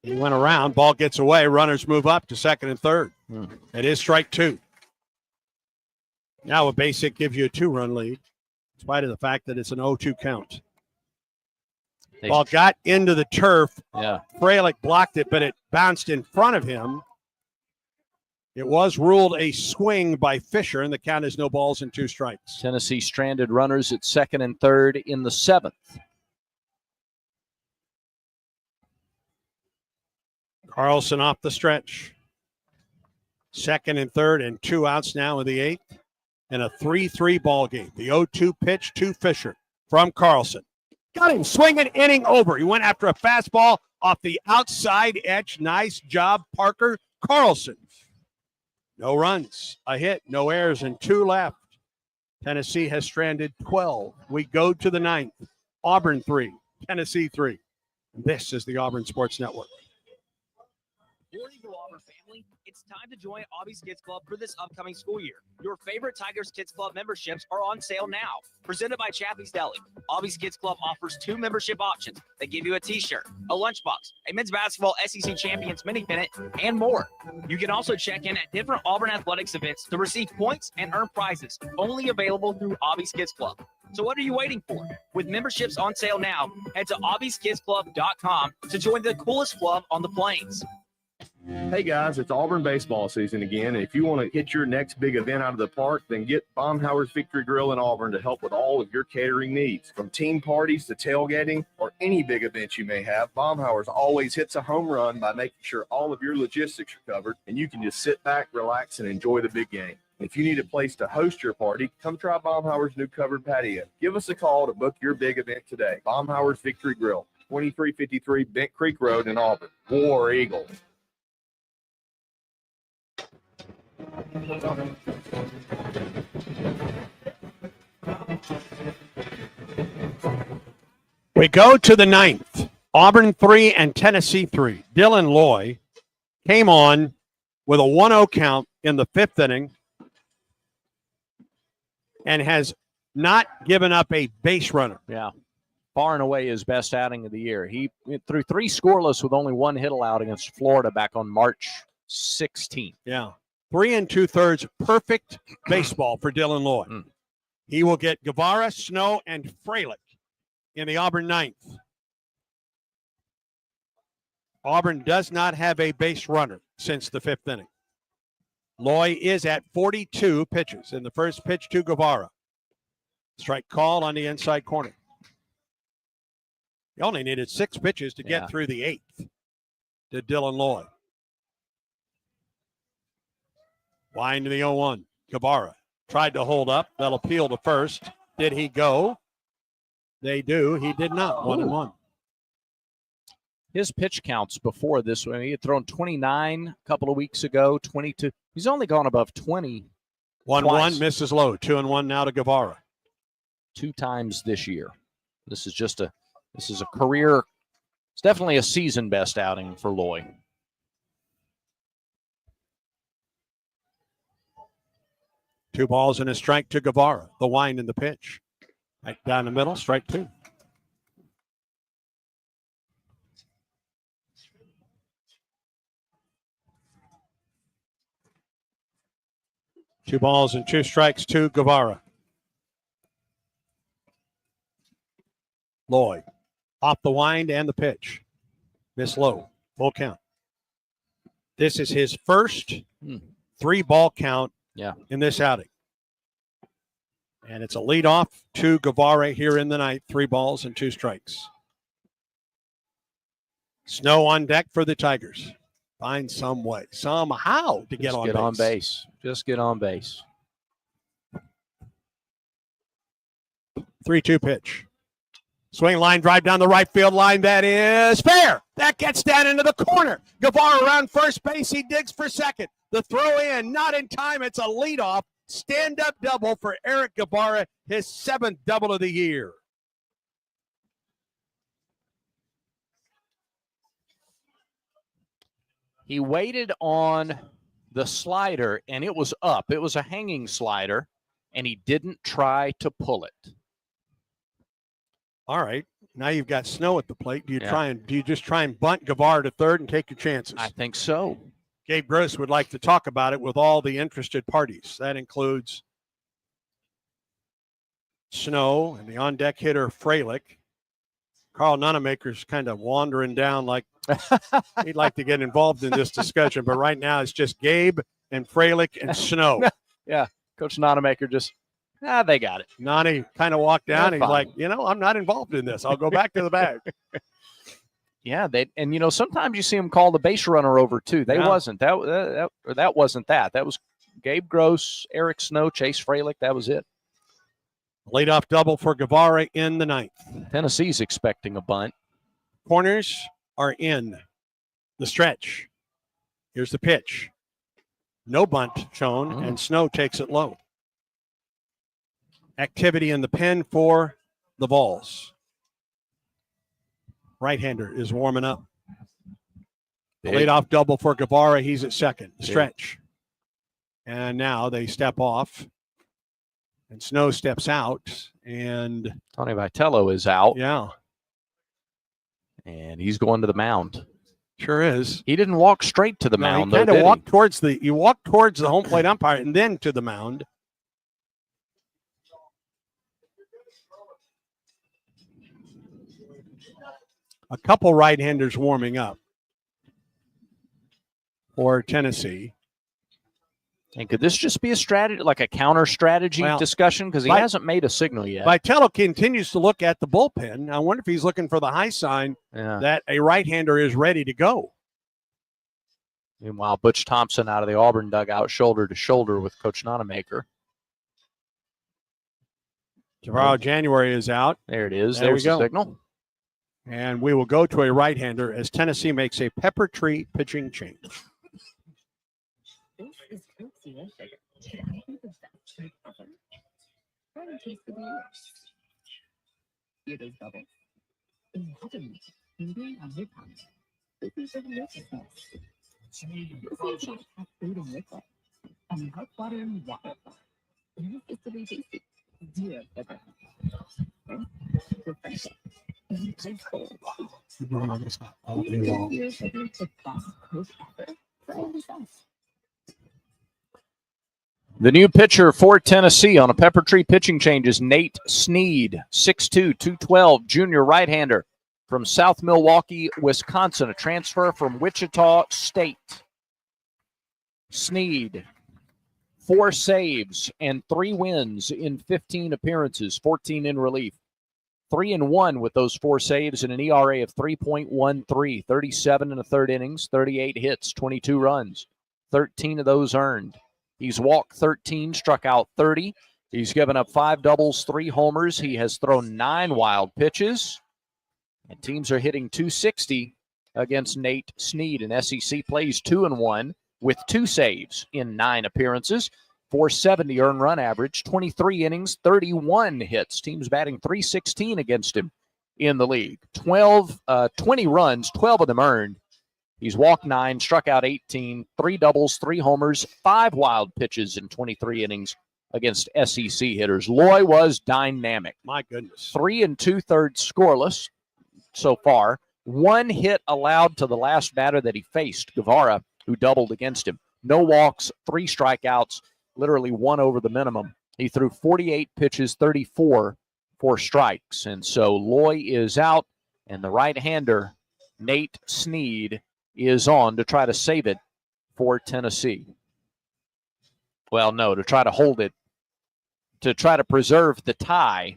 He went around. Ball gets away. Runners move up to second and third. It is strike 2. Now a base hit gives you a 2-run lead, in spite of the fact that it's an 0-2 count. Ball got into the turf. Yeah. Fralick blocked it, but it bounced in front of him. It was ruled a swing by Fisher, and the count is no balls and 2 strikes. Tennessee stranded runners at second and third in the 7th. Carlson off the stretch. Second and third and 2 outs now in the 8th. And a 3-3 ball game. The 0-2 pitch to Fisher from Carlson. Got him swinging, inning over. He went after a fastball off the outside edge. Nice job, Parker Carlson. No runs, a hit, no errors, and 2 left. Tennessee has stranded 12. We go to the 9th. Auburn 3, Tennessee 3. This is the Auburn Sports Network. War Eagle Auburn family, it's time to join Aubie's Kids Club for this upcoming school year. Your favorite Tigers Kids Club memberships are on sale now. Presented by Chappie's Deli, Aubie's Kids Club offers 2 membership options that give you a t-shirt, a lunchbox, a men's basketball SEC Champions mini pennant, and more. You can also check in at different Auburn athletics events to receive points and earn prizes, only available through Aubie's Kids Club. So what are you waiting for? With memberships on sale now, head to aubieskidsclub.com to join the coolest club on the plains. Hey guys, it's Auburn baseball season again. And if you want to hit your next big event out of the park, then get Baumhauer's Victory Grill in Auburn to help with all of your catering needs. From team parties to tailgating or any big event you may have, Baumhauer's always hits a home run by making sure all of your logistics are covered and you can just sit back, relax, and enjoy the big game. If you need a place to host your party, come try Baumhauer's new covered patio. Give us a call to book your big event today. Baumhauer's Victory Grill, 2353 Bent Creek Road in Auburn. War Eagle. We go to the 9th. Auburn 3 and Tennessee 3. Dylan Loy came on with a 1-0 count in the 5th inning and has not given up a base runner. Yeah. Far and away his best outing of the year. He threw 3 scoreless with only 1 hit allowed against Florida back on March 16th. Yeah. 3 2/3 perfect baseball for Dylan Loy. He will get Guevara, Snow, and Fralick in the Auburn 9th. Auburn does not have a base runner since the 5th inning. Loy is at 42 pitches in the first pitch to Guevara. Strike call on the inside corner. He only needed 6 pitches to get through the 8th to Dylan Loy. Wind to the 0-1. Guevara tried to hold up. They'll appeal to first. Did he go? They do. He did not. 1-1. His pitch counts before this one, he had thrown 29 a couple of weeks ago, 22. He's only gone above 20. 1-1, misses low. 2-1 now to Guevara. 2 times this year. This is a career. It's definitely a season best outing for Loy. Two balls and a strike to Guevara. The wind in the pitch. Right down the middle, strike 2. Two balls and 2 strikes to Guevara. Loy off the wind and the pitch. Miss low. Full count. This is his first 3-ball count in this outing. And it's a leadoff to Guevara here in the 9th. 3 balls and 2 strikes. Snow on deck for the Tigers. Find some way, somehow to get on base. Just get on base. 3-2 pitch. Swing line drive down the right field line. That is fair. That gets down into the corner. Guevara around first base. He digs for second. The throw in, not in time. It's a leadoff stand-up double for Eric Guevara, his 7th double of the year. He waited on the slider, and it was up. It was a hanging slider, and he didn't try to pull it. All right. Now you've got Snow at the plate. Do you Yeah. just try and bunt Guevara to third and take your chances? I think so. Gabe Gross would like to talk about it with all the interested parties. That includes Snow and the on-deck hitter Fralick. Carl Nunemaker's kind of wandering down like he'd like to get involved in this discussion, but right now it's just Gabe and Fralick and Snow. Yeah, Coach Nonemaker just, they got it. Nani kind of walked down. They're He's fine. like, I'm not involved in this. I'll go back to the bag. Yeah, sometimes you see him call the base runner over too. They Yeah. wasn't that wasn't that. That was Gabe Gross, Eric Snow, Chase Fralick. That was it. Leadoff double for Guevara in the ninth. Tennessee's expecting a bunt. Corners are in the stretch. Here's the pitch. No bunt shown, and Snow takes it low. Activity in the pen for the Vols. Right-hander is warming up. Big. Leadoff double for Guevara. He's at second. Big. Stretch. And now they step off. And Snow steps out. And Tony Vitello is out. Yeah. And he's going to the mound. Sure is. He didn't walk straight to the mound, He kind though, of did walked towards the home plate umpire and then to the mound. A couple right-handers warming up for Tennessee. And could this just be a strategy, like a counter strategy discussion? Because he hasn't made a signal yet. Vitello continues to look at the bullpen. I wonder if he's looking for the high sign that a right-hander is ready to go. Meanwhile, Butch Thompson out of the Auburn dugout, shoulder to shoulder with Coach Nonemaker. Javaro January is out. There it is. There There's we the go. signal. And we will go to a right-hander as Tennessee makes a pepper tree pitching change. This is Coke Zero Sugar. Could I be the best drink ever? Try and taste the yours. Hear those bubbles? Imagine tingling on your tongue. This is a deliciousness. This is like cat food and liquid. And hot water and water. Irresistibly tasty. Zero sugar. Refreshing. And ice cold. Zero sugar to best Coke ever. Try this out. The new pitcher for Tennessee on a pepper tree pitching change is Nate Sneed, 6'2", 212, junior right-hander from South Milwaukee, Wisconsin, a transfer from Wichita State. Sneed, 4 saves and 3 wins in 15 appearances, 14 in relief. 3-1 with those 4 saves and an ERA of 3.13, 37 in the third innings, 38 hits, 22 runs, 13 of those earned. He's walked 13, struck out 30. He's given up 5 doubles, 3 homers. He has thrown 9 wild pitches. And teams are hitting .260 against Nate Sneed. And SEC plays 2-1 with 2 saves in 9 appearances. .470 earned run average, 23 innings, 31 hits. Teams batting .316 against him in the league. 20 runs, 12 of them earned. He's walked 9, struck out 18, 3 doubles, 3 homers, 5 wild pitches in 23 innings against SEC hitters. Loy was dynamic. My goodness. 3 2/3 scoreless so far. 1 hit allowed to the last batter that he faced, Guevara, who doubled against him. No walks, 3 strikeouts, literally 1 over the minimum. He threw 48 pitches, 34 for strikes. And so Loy is out, and the right-hander, Nate Sneed, is on to try to save it for Tennessee. Well, no, to try to hold it, to try to preserve the tie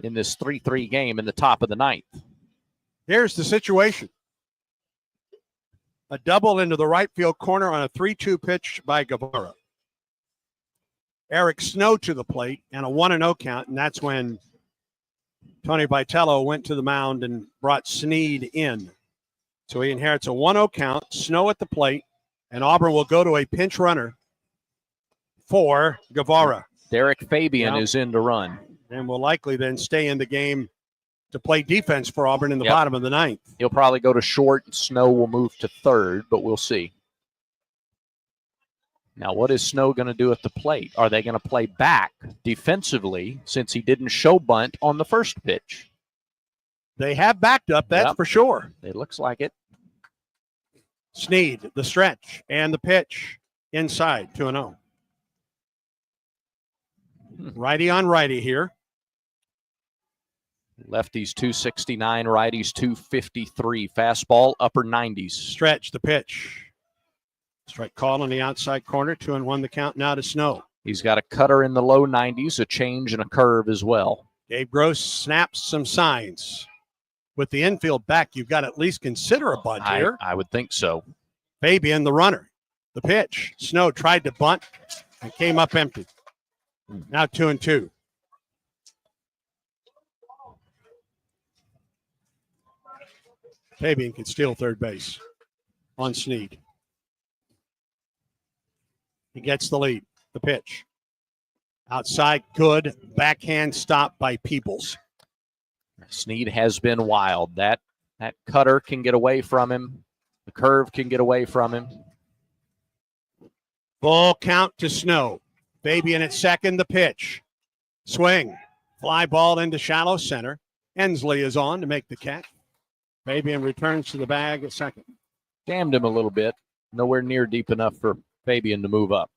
in this 3-3 game in the top of the ninth. Here's the situation. A double into the right field corner on a 3-2 pitch by Guevara. Eric Snow to the plate and a 1-0 count, and that's when Tony Vitello went to the mound and brought Sneed in. So he inherits a 1-0 count, Snow at the plate, and Auburn will go to a pinch runner for Guevara. Derek Fabian is in to run. And will likely then stay in the game to play defense for Auburn in the bottom of the ninth. He'll probably go to short. Snow will move to third, but we'll see. Now, what is Snow going to do at the plate? Are they going to play back defensively since he didn't show bunt on the first pitch? They have backed up, that's for sure. It looks like it. Sneed, the stretch, and the pitch inside, 2-0. Righty on righty here. Lefties 269, righties 253. Fastball, upper 90s. Stretch, the pitch. Strike call on the outside corner, 2-1 the count now to Snow. He's got a cutter in the low 90s, a change, and a curve as well. Gabe Gross snaps some signs. With the infield back, you've got to at least consider a bunt here. I would think so. Fabian, the runner. The pitch. Snow tried to bunt and came up empty. Now 2-2. Fabian can steal third base on Sneed. He gets the lead. The pitch. Outside, good. Backhand stop by Peoples. Sneed has been wild. That cutter can get away from him. The curve can get away from him. Full count to Snow. Fabian at second, the pitch. Swing. Fly ball into shallow center. Ensley is on to make the catch. Fabian returns to the bag at second. Jammed him a little bit. Nowhere near deep enough for Fabian to move up.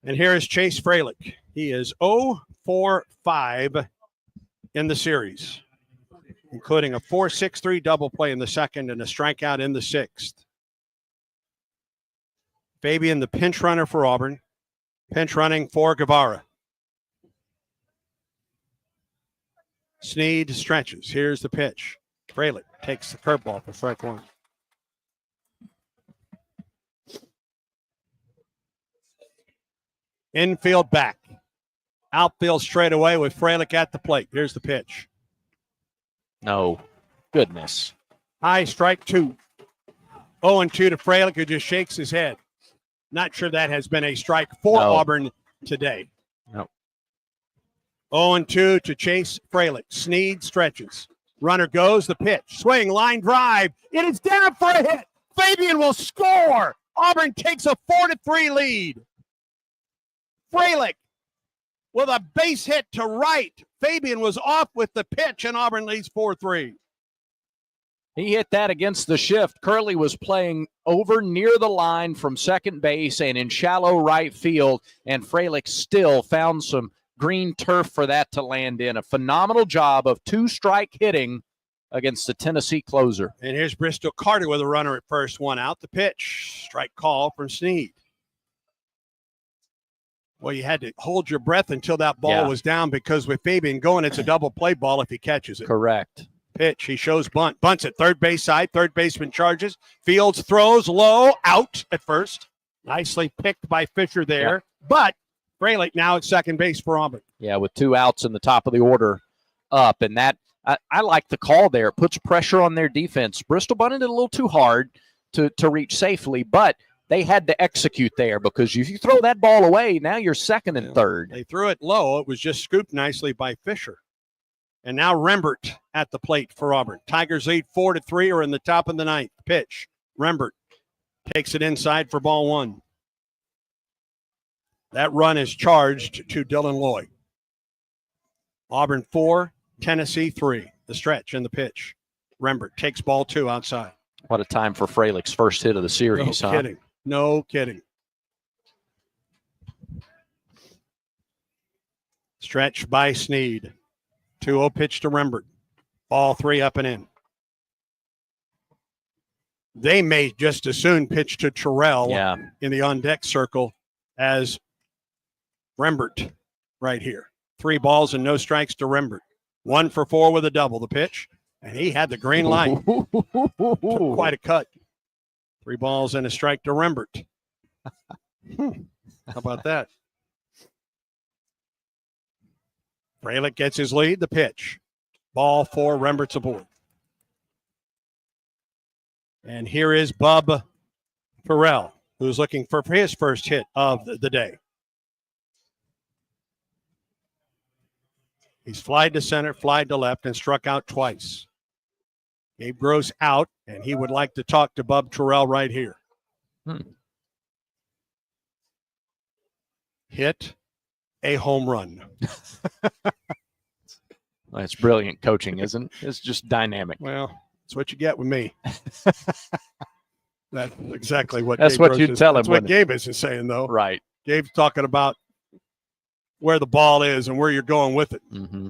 And here is Chase Fralick. He is 0-for-5 in the series, including a 4-6-3 double play in the second and a strikeout in the sixth. Fabian, the pinch runner for Auburn. Pinch running for Guevara. Sneed stretches. Here's the pitch. Fralick takes the curveball for strike one. Infield back. Outfield straight away with Fralick at the plate. Here's the pitch. No. Goodness. High, strike two. 0-2 to Fralick, who just shakes his head. Not sure that has been a strike for Auburn today. No. 0-2 to Chase Fralick. Sneed stretches. Runner goes, the pitch. Swing, line drive. It is down for a hit. Fabian will score. Auburn takes a 4-3 lead. Fralick with a base hit to right. Fabian was off with the pitch, and Auburn leads 4-3. He hit that against the shift. Curley was playing over near the line from second base and in shallow right field, and Fralick still found some green turf for that to land in. A phenomenal job of two-strike hitting against the Tennessee closer. And here's Bristol Carter with a runner at first, one out. The pitch, strike call from Sneed. Well, you had to hold your breath until that ball was down, because with Fabian going, it's a double play ball if he catches it. Correct. Pitch, he shows bunt. Bunts at third base side. Third baseman charges. Fields throws low, out at first. Nicely picked by Fisher there. But Fralick now at second base for Auburn. Yeah, with two outs in the top of the order up. And that, I like the call there. It puts pressure on their defense. Bristol bunted it a little too hard to reach safely, but they had to execute there, because if you throw that ball away, now you're second and third. They threw it low. It was just scooped nicely by Fisher. And now Rembert at the plate for Auburn. Tigers lead 4-3, or in the top of the ninth. Pitch. Rembert takes it inside for ball one. That run is charged to Dylan Lloyd. Auburn 4, Tennessee 3. The stretch and the pitch. Rembert takes ball two outside. What a time for Fralick's first hit of the series, No kidding. No kidding. Stretch by Sneed. 2-0 pitch to Rembert. Ball three up and in. They may just as soon pitch to Terrell in the on-deck circle as Rembert right here. 3 balls and no strikes to Rembert. 1 for 4 with a double. The pitch, and he had the green light. Took quite a cut. 3 balls and a strike to Rembert. How about that? Fralick gets his lead. The pitch. Ball 4. Rembert's aboard. And here is Bub Farrell, who's looking for his first hit of the day. He's flied to center, flied to left, and struck out twice. Gabe Gross out, and he would like to talk to Bub Terrell right here. Hit a home run. That's brilliant coaching, isn't it? It's just dynamic. Well, that's what you get with me. That's exactly what That's Gabe what Gross you'd is. tell him. That's what wouldn't it? Gabe isn't saying, though. Right. Gabe's talking about where the ball is and where you're going with it. Mm-hmm.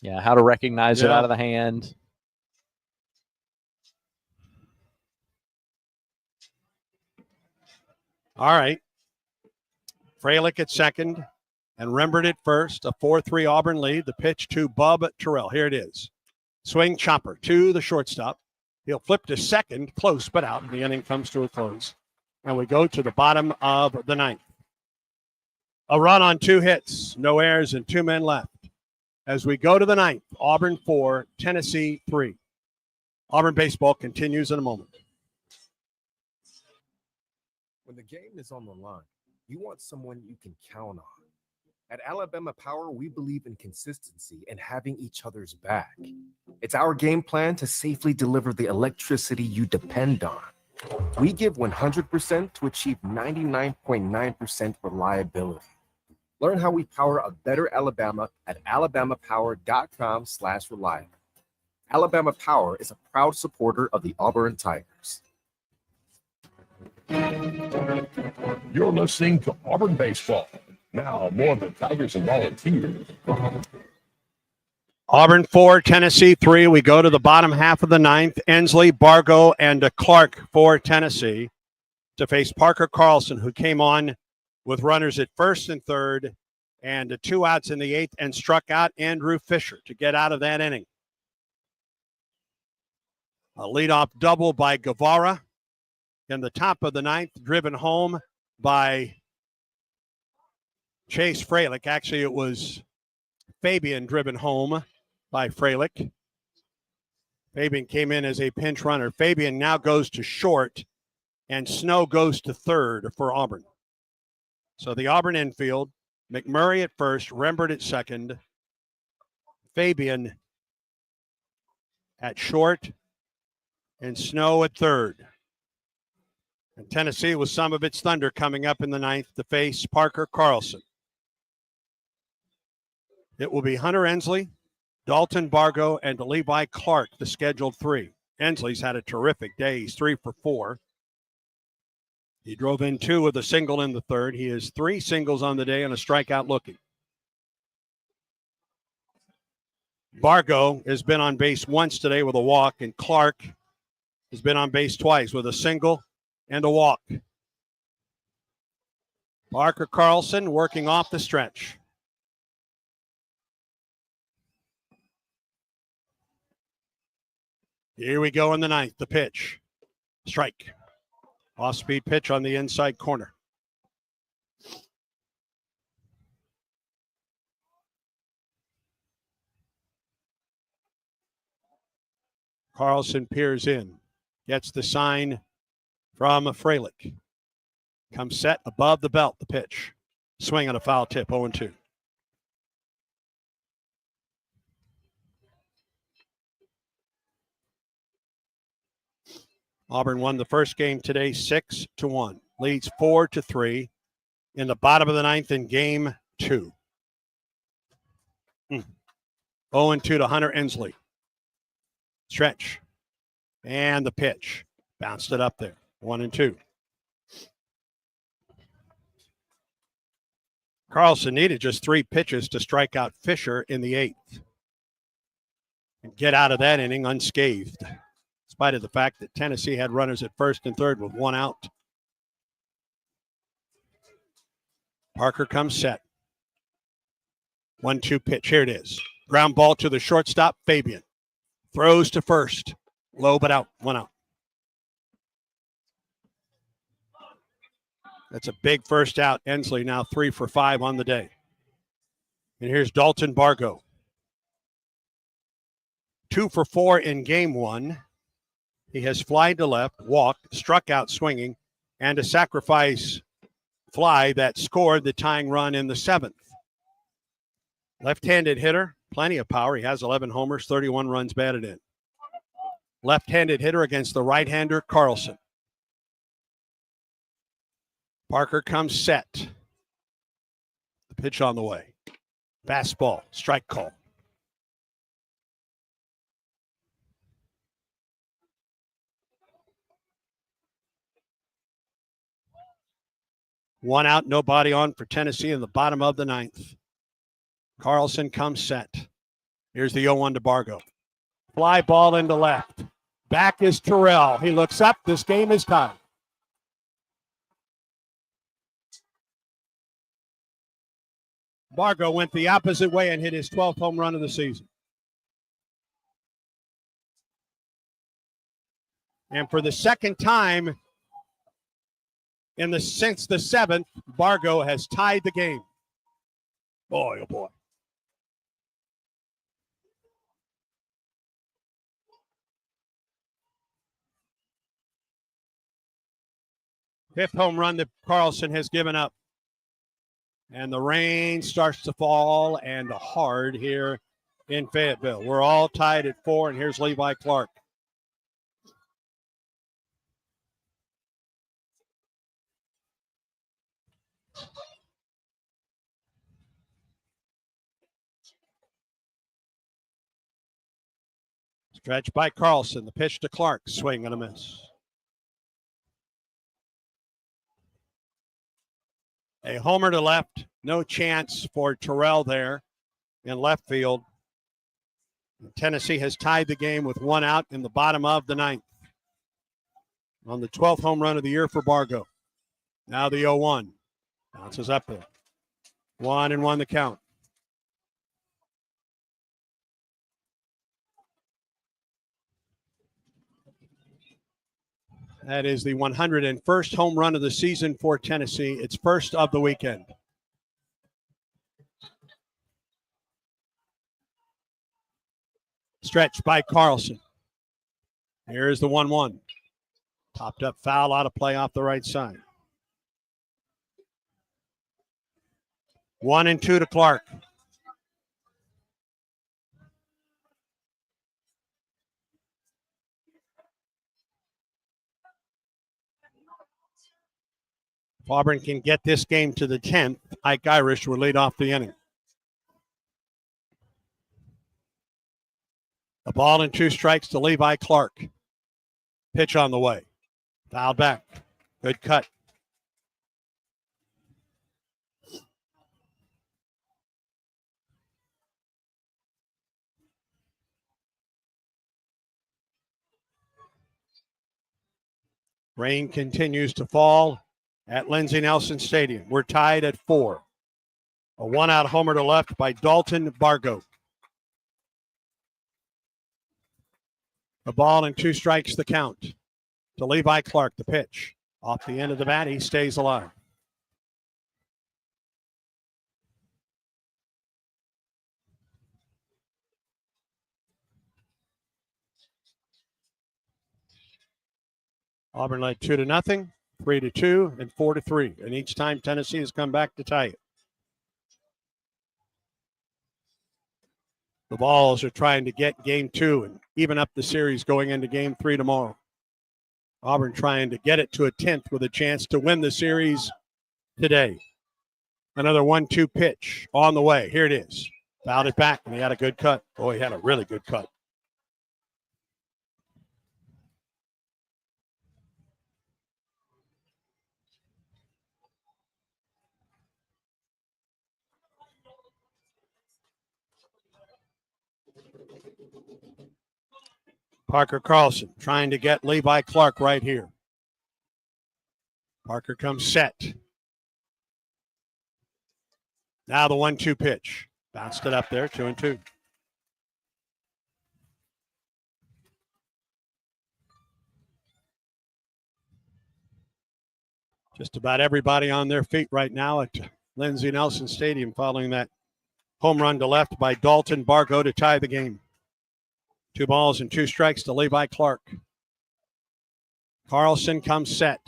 Yeah, how to recognize it Yeah. out of the hand. All right. Freilich at second and Rembert at first. A 4-3 Auburn lead. The pitch to Bub Terrell. Here it is. Swing chopper to the shortstop. He'll flip to second, close but out. The inning comes to a close. And we go to the bottom of the ninth. A run on 2 hits, no errors, and 2 men left. As we go to the ninth, Auburn 4, Tennessee 3. Auburn baseball continues in a moment. When the game is on the line, you want someone you can count on. At Alabama Power, we believe in consistency and having each other's back. It's our game plan to safely deliver the electricity you depend on. We give 100% to achieve 99.9% reliability. Learn how we power a better Alabama at alabamapower.com/reliable. Alabama Power is a proud supporter of the Auburn Tigers. You're listening to Auburn Baseball. Now, more of the Tigers and Volunteers. Auburn 4, Tennessee 3. We go to the bottom half of the ninth. Ensley, Bargo, and Clark for Tennessee to face Parker Carlson, who came on with runners at first and third and 2 outs in the 8th and struck out Andrew Fisher to get out of that inning. A leadoff double by Guevara in the top of the ninth, driven home by Chase Freilich. Actually, it was Fabian driven home by Freilich. Fabian came in as a pinch runner. Fabian now goes to short, and Snow goes to third for Auburn. So the Auburn infield, McMurray at first, Rembert at second, Fabian at short, and Snow at third. And Tennessee with some of its thunder coming up in the ninth to face Parker Carlson. It will be Hunter Ensley, Dalton Bargo, and Levi Clark, the scheduled 3. Ensley's had a terrific day. He's 3 for 4. He drove in 2 with a single in the third. He has 3 singles on the day and a strikeout looking. Bargo has been on base once today with a walk, and Clark has been on base twice with a single and a walk. Parker Carlson working off the stretch. Here we go in the ninth. The pitch. Strike. Off-speed pitch on the inside corner. Carlson peers in. Gets the sign from Freilich. Comes set above the belt. The pitch. Swing on a foul tip. 0-2. Auburn won the first game today 6-1. Leads 4-3 in the bottom of the ninth in game 2. 0-2 to Hunter Ensley. Stretch. And the pitch. Bounced it up there. 1-2. Carlson needed just 3 pitches to strike out Fisher in the 8th and get out of that inning unscathed, in spite of the fact that Tennessee had runners at first and third with 1 out. Parker comes set. 1-2 pitch. Here it is. Ground ball to the shortstop, Fabian. Throws to first. Low but out. 1 out. That's a big first out. Ensley now 3 for 5 on the day. And here's Dalton Bargo. 2 for 4 in game 1. He has flied to left, walked, struck out swinging, and a sacrifice fly that scored the tying run in the 7th. Left-handed hitter, plenty of power. He has 11 homers, 31 runs batted in. Left-handed hitter against the right-hander, Carlson. Parker comes set. The pitch on the way. Fastball, strike call. One out, nobody on for Tennessee in the bottom of the ninth. Carlson comes set. Here's the 0-1 to Bargo. Fly ball into left. Back is Terrell. He looks up. This game is tied. Bargo went the opposite way and hit his 12th home run of the season. And for the second time since the 7th, Bargo has tied the game. Boy, oh boy. Fifth home run that Carlson has given up. And the rain starts to fall and hard here in Fayetteville. We're all tied at 4, and here's Levi Clark. Stretch by Carlson. The pitch to Clark. Swing and a miss. A homer to left. No chance for Terrell there in left field. Tennessee has tied the game with one out in the bottom of the ninth. On the 12th home run of the year for Bargo. Now the 0-1. Bounces up there. 1-1 the count. That is the 101st home run of the season for Tennessee. It's first of the weekend. Stretch by Carlson. Here's the 1-1. Popped up foul out of play off the right side. 1-2 to Clark. If Auburn can get this game to the 10th, Ike Irish will lead off the inning. A ball and 2 strikes to Levi Clark. Pitch on the way. Fouled back. Good cut. Rain continues to fall at Lindsey Nelson Stadium. We're tied at 4. A 1-out homer to left by Dalton Bargo. A ball and 2 strikes the count to Levi Clark. The pitch off the end of the bat. He stays alive. Auburn led 2-0, 3-2, and 4-3. And each time Tennessee has come back to tie it. The Vols are trying to get game 2 and even up the series going into game 3 tomorrow. Auburn trying to get it to a 10th with a chance to win the series today. Another 1-2 pitch on the way. Here it is. Fouled it back, and he had a good cut. Boy, he had a really good cut. Parker Carlson trying to get Levi Clark right here. Parker comes set. Now the 1-2 pitch. Bounced it up there, 2-2. Just about everybody on their feet right now at Lindsey Nelson Stadium following that home run to left by Dalton Bargo to tie the game. 2 balls and 2 strikes to Levi Clark. Carlson comes set.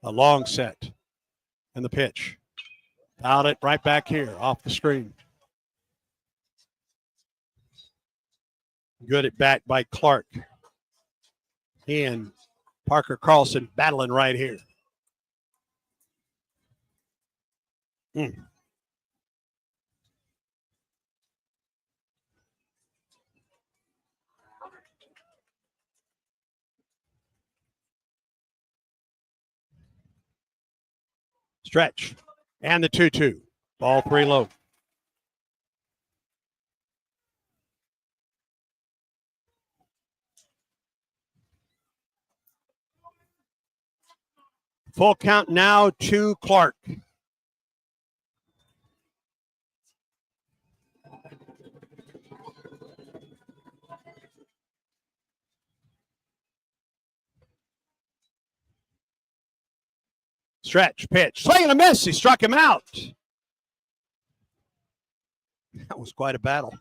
A long set. And the pitch. Fouled it right back here off the screen. Good at bat by Clark. He and Parker Carlson battling right here. Stretch. And the 2-2. Ball 3 low. Full count now to Clark. Stretch, pitch, swing and a miss. He struck him out. That was quite a battle.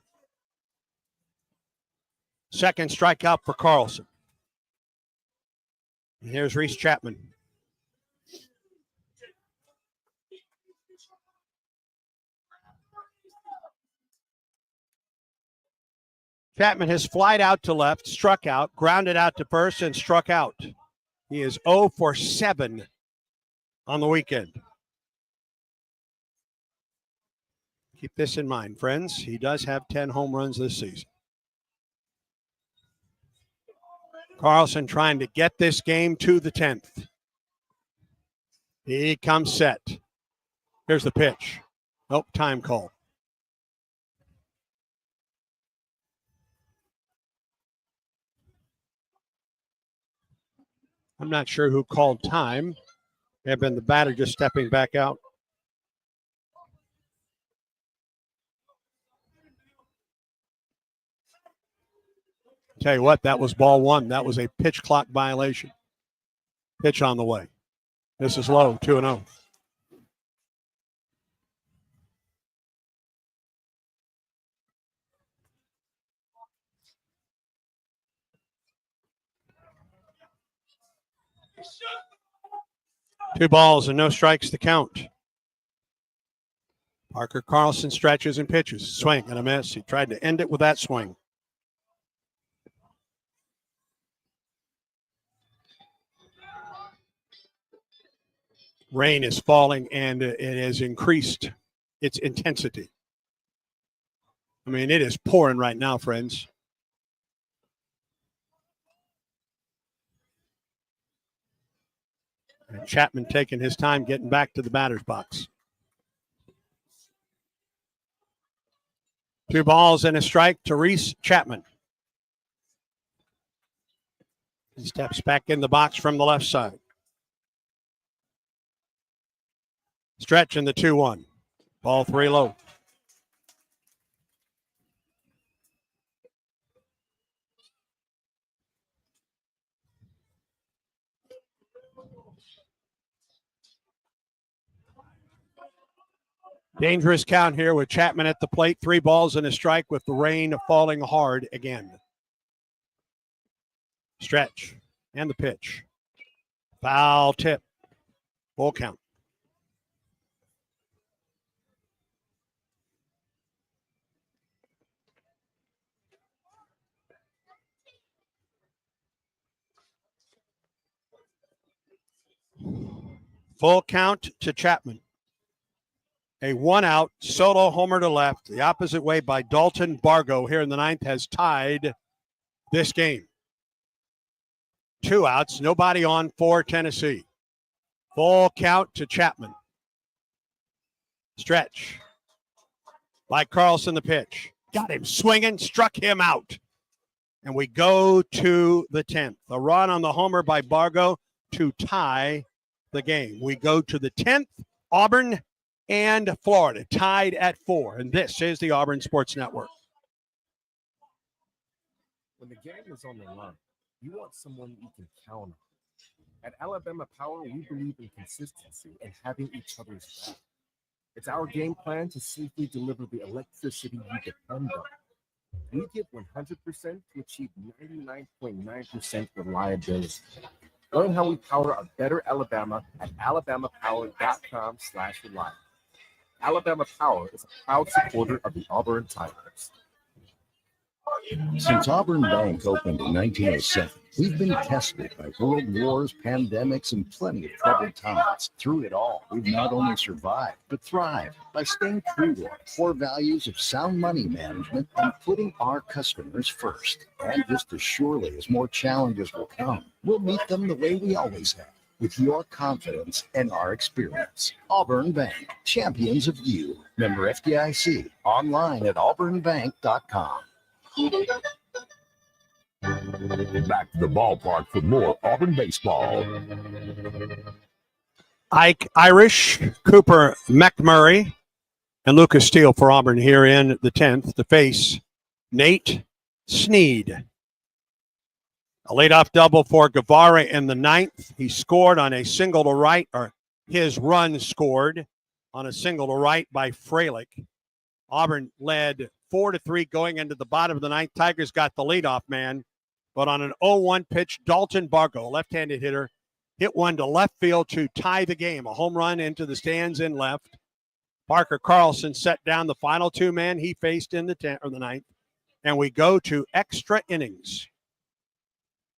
Second strikeout for Carlson. And here's Reese Chapman. Chapman has flied out to left, struck out, grounded out to first, and struck out. He is 0 for 7 on the weekend. Keep this in mind, friends. He does have 10 home runs this season. Carlson trying to get this game to the 10th. He comes set. Here's the pitch. Nope, time call. I'm not sure who called time. May have been the batter just stepping back out. Tell you what, that was ball 1. That was a pitch clock violation. Pitch on the way. This is low, 2-0. Two balls and no strikes to count. Parker Carlson stretches and pitches. Swing and a miss. He tried to end it with that swing. Rain is falling and it has increased its intensity. I mean, it is pouring right now, friends. And Chapman taking his time getting back to the batter's box. 2 balls and a strike to Reese Chapman. He steps back in the box from the left side. Stretch in the 2-1. Ball 3 low. Dangerous count here with Chapman at the plate. 3 balls and a strike with the rain falling hard again. Stretch and the pitch. Foul tip. Full count. Full count to Chapman. A 1-out solo homer to left, the opposite way by Dalton Bargo here in the 9th has tied this game. 2 outs, nobody on for Tennessee. Full count to Chapman. Stretch. By Carlson, the pitch. Got him swinging, struck him out. And we go to the 10th. A run on the homer by Bargo to tie the game. We go to the 10th. Auburn and Florida tied at 4. And this is the Auburn Sports Network. When the game is on the line, you want someone you can count on. At Alabama Power, we believe in consistency and having each other's back. It's our game plan to safely deliver the electricity you depend on. We give 100% to achieve 99.9% reliability. Learn how we power a better Alabama at alabamapower.com/reliable. Alabama Power is a proud supporter of the Auburn Tigers. Since Auburn Bank opened in 1907, we've been tested by world wars, pandemics, and plenty of troubled times. Through it all, we've not only survived, but thrived by staying true to our core values of sound money management and putting our customers first. And just as surely as more challenges will come, we'll meet them the way we always have, with your confidence and our experience. Auburn Bank, champions of you. Member FDIC, online at auburnbank.com. Back to the ballpark for more Auburn baseball. Ike Irish, Cooper McMurray, and Lucas Steele for Auburn here in the 10th to face Nate Snead. A leadoff double for Guevara in the 9th. He scored on a single to right, or his run scored on a single to right by Fralick. Auburn led 4-3 going into the bottom of the 9th. Tigers got the leadoff man, but on an 0-1 pitch, Dalton Bargo, left-handed hitter, hit one to left field to tie the game. A home run into the stands in left. Parker Carlson set down the final two men he faced in the 9th, and we go to extra innings.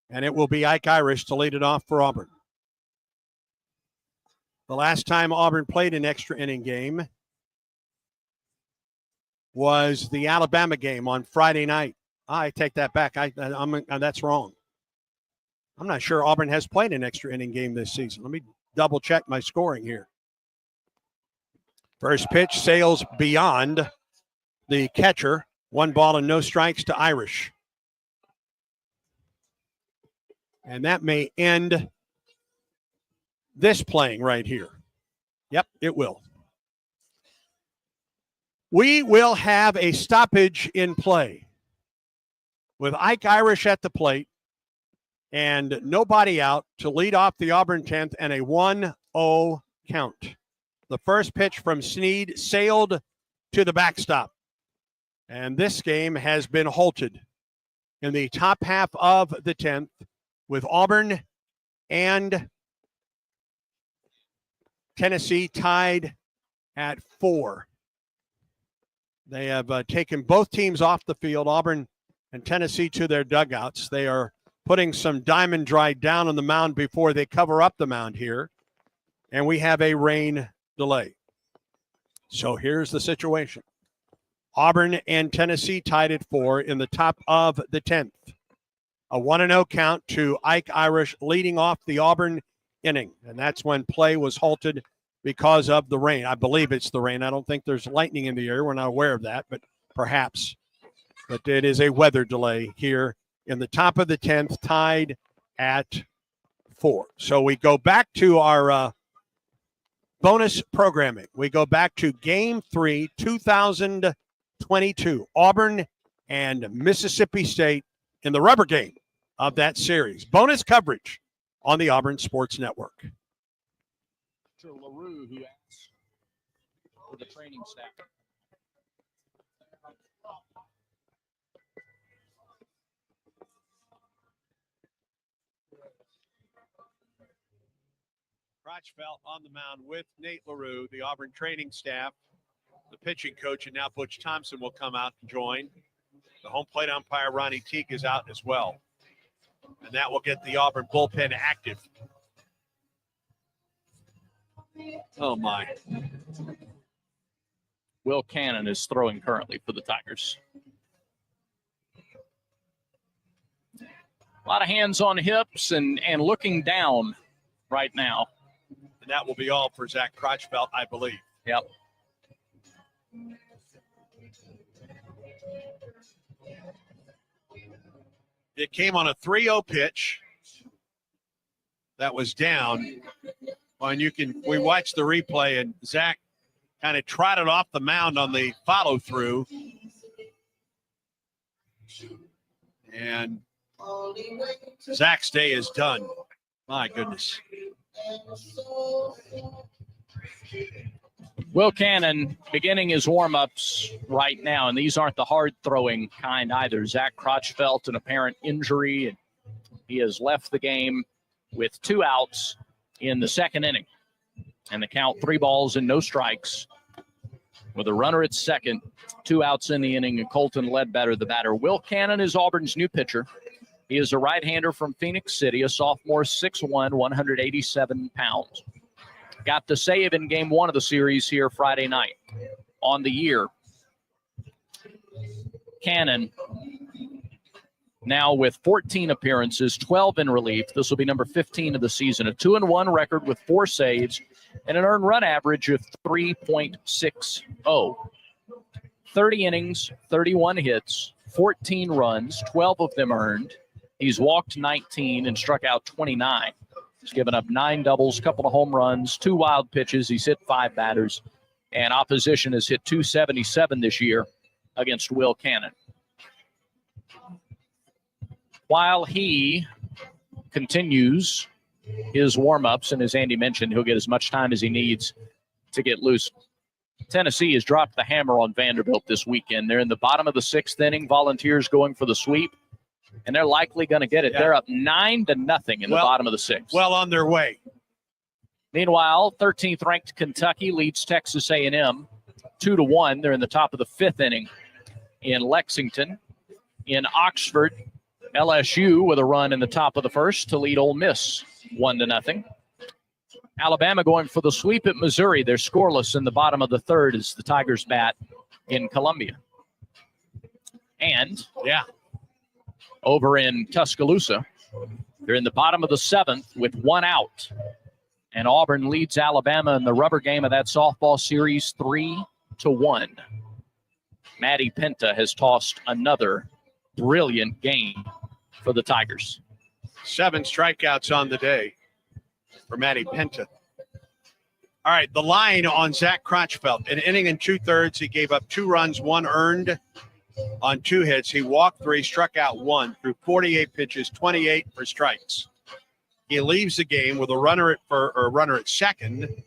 And it will be Ike Irish to lead it off for Auburn. The last time Auburn played an extra inning game was the Alabama game on Friday night. I take that back. That's wrong. I'm not sure Auburn has played an extra inning game this season. Let me double check my scoring here. First pitch sails beyond the catcher. 1 ball and no strikes to Irish. And that may end this playing right here. Yep, it will. We will have a stoppage in play with Ike Irish at the plate and nobody out to lead off the Auburn 10th and a 1-0 count. The first pitch from Snead sailed to the backstop. And this game has been halted in the top half of the 10th with Auburn and Tennessee tied at 4. They have taken both teams off the field, Auburn and Tennessee, to their dugouts. They are putting some Diamond Dry down on the mound before they cover up the mound here. And we have a rain delay. So here's the situation. Auburn and Tennessee tied at 4 in the top of the 10th. A 1-0 count to Ike Irish leading off the Auburn inning. And that's when play was halted because of the rain. I believe it's the rain. I don't think there's lightning in the air. We're not aware of that, but perhaps. But it is a weather delay here in the top of the 10th, tied at 4. So we go back to our bonus programming. We go back to Game 3, 2022. Auburn and Mississippi State in the rubber game of that series. Bonus coverage on the Auburn Sports Network. LaRue, who asks for the training staff. Crotchfeld on the mound with Nate LaRue, the Auburn training staff, the pitching coach, and now Butch Thompson will come out and join. The home plate umpire, Ronnie Teague, is out as well. And that will get the Auburn bullpen active. Oh, my. Will Cannon is throwing currently for the Tigers. A lot of hands on hips and looking down right now. And that will be all for Zach Crotchfeld, I believe. Yep. It came on a 3-0 pitch that was down. And we watched the replay, and Zach kind of trotted off the mound on the follow-through. And Zach's day is done. My goodness. Will Cannon beginning his warm-ups right now, and these aren't the hard-throwing kind either. Zach Crotchfeld, an apparent injury, and he has left the game with 2 outs in the second inning. And the count 3 balls and no strikes with a runner at second, 2 outs in the inning, and Colton Ledbetter, the batter. Will Cannon is Auburn's new pitcher. He is a right-hander from Phoenix City, a sophomore, 6'1", 187 pounds. Got the save in game 1 of the series here Friday night. On the year, Cannon now with 14 appearances, 12 in relief. This will be number 15 of the season. A 2-1 record with 4 saves and an earned run average of 3.60. 30 innings, 31 hits, 14 runs, 12 of them earned. He's walked 19 and struck out 29. He's given up 9 doubles, couple of home runs, 2 wild pitches. He's hit 5 batters, and opposition has hit 277 this year against Will Cannon. While he continues his warm-ups, and as Andy mentioned, he'll get as much time as he needs to get loose. Tennessee has dropped the hammer on Vanderbilt this weekend. They're in the bottom of the 6th inning. Volunteers going for the sweep, and they're likely going to get it. Yeah. They're up 9-0 in the bottom of the 6th. Well on their way. Meanwhile, 13th-ranked Kentucky leads Texas A&M 2-1. They're in the top of the 5th inning in Lexington. In Oxford, LSU with a run in the top of the 1st to lead Ole Miss 1-0. Alabama going for the sweep at Missouri. They're scoreless in the bottom of the 3rd as the Tigers bat in Columbia. And over in Tuscaloosa, they're in the bottom of the 7th with 1 out. And Auburn leads Alabama in the rubber game of that softball series 3-1. Maddie Penta has tossed another brilliant game for the Tigers. 7 strikeouts on the day for Maddie Penta. All right, the line on Zach Crotchfeld. An inning and 2/3. He gave up 2 runs, 1 earned on 2 hits. He walked 3, struck out 1, threw 48 pitches, 28 for strikes. He leaves the game with a runner at second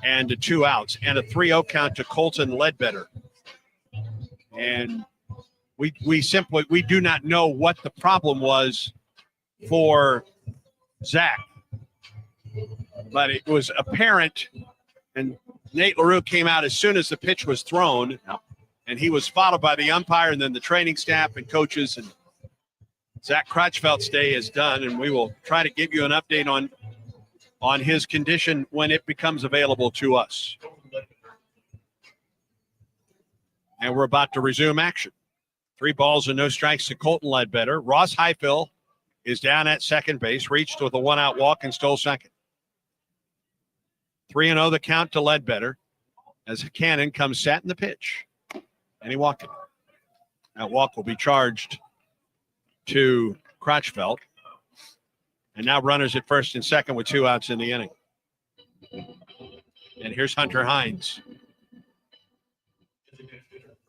and 2 outs and a 3-0 count to Colton Ledbetter. And we do not know what the problem was for Zach. But it was apparent, and Nate LaRue came out as soon as the pitch was thrown, and he was followed by the umpire and then the training staff and coaches. And Zach Crotchfeld's day is done, and we will try to give you an update on his condition when it becomes available to us. And we're about to resume action. 3 balls and no strikes to Colton Ledbetter. Ross Highfill is down at second base, reached with a 1-out walk and stole second. 3-0 the count to Ledbetter as Cannon comes set in the pitch. And he walked it. That walk will be charged to Crotchfeld. And now runners at first and second with 2 outs in the inning. And here's Hunter Hines.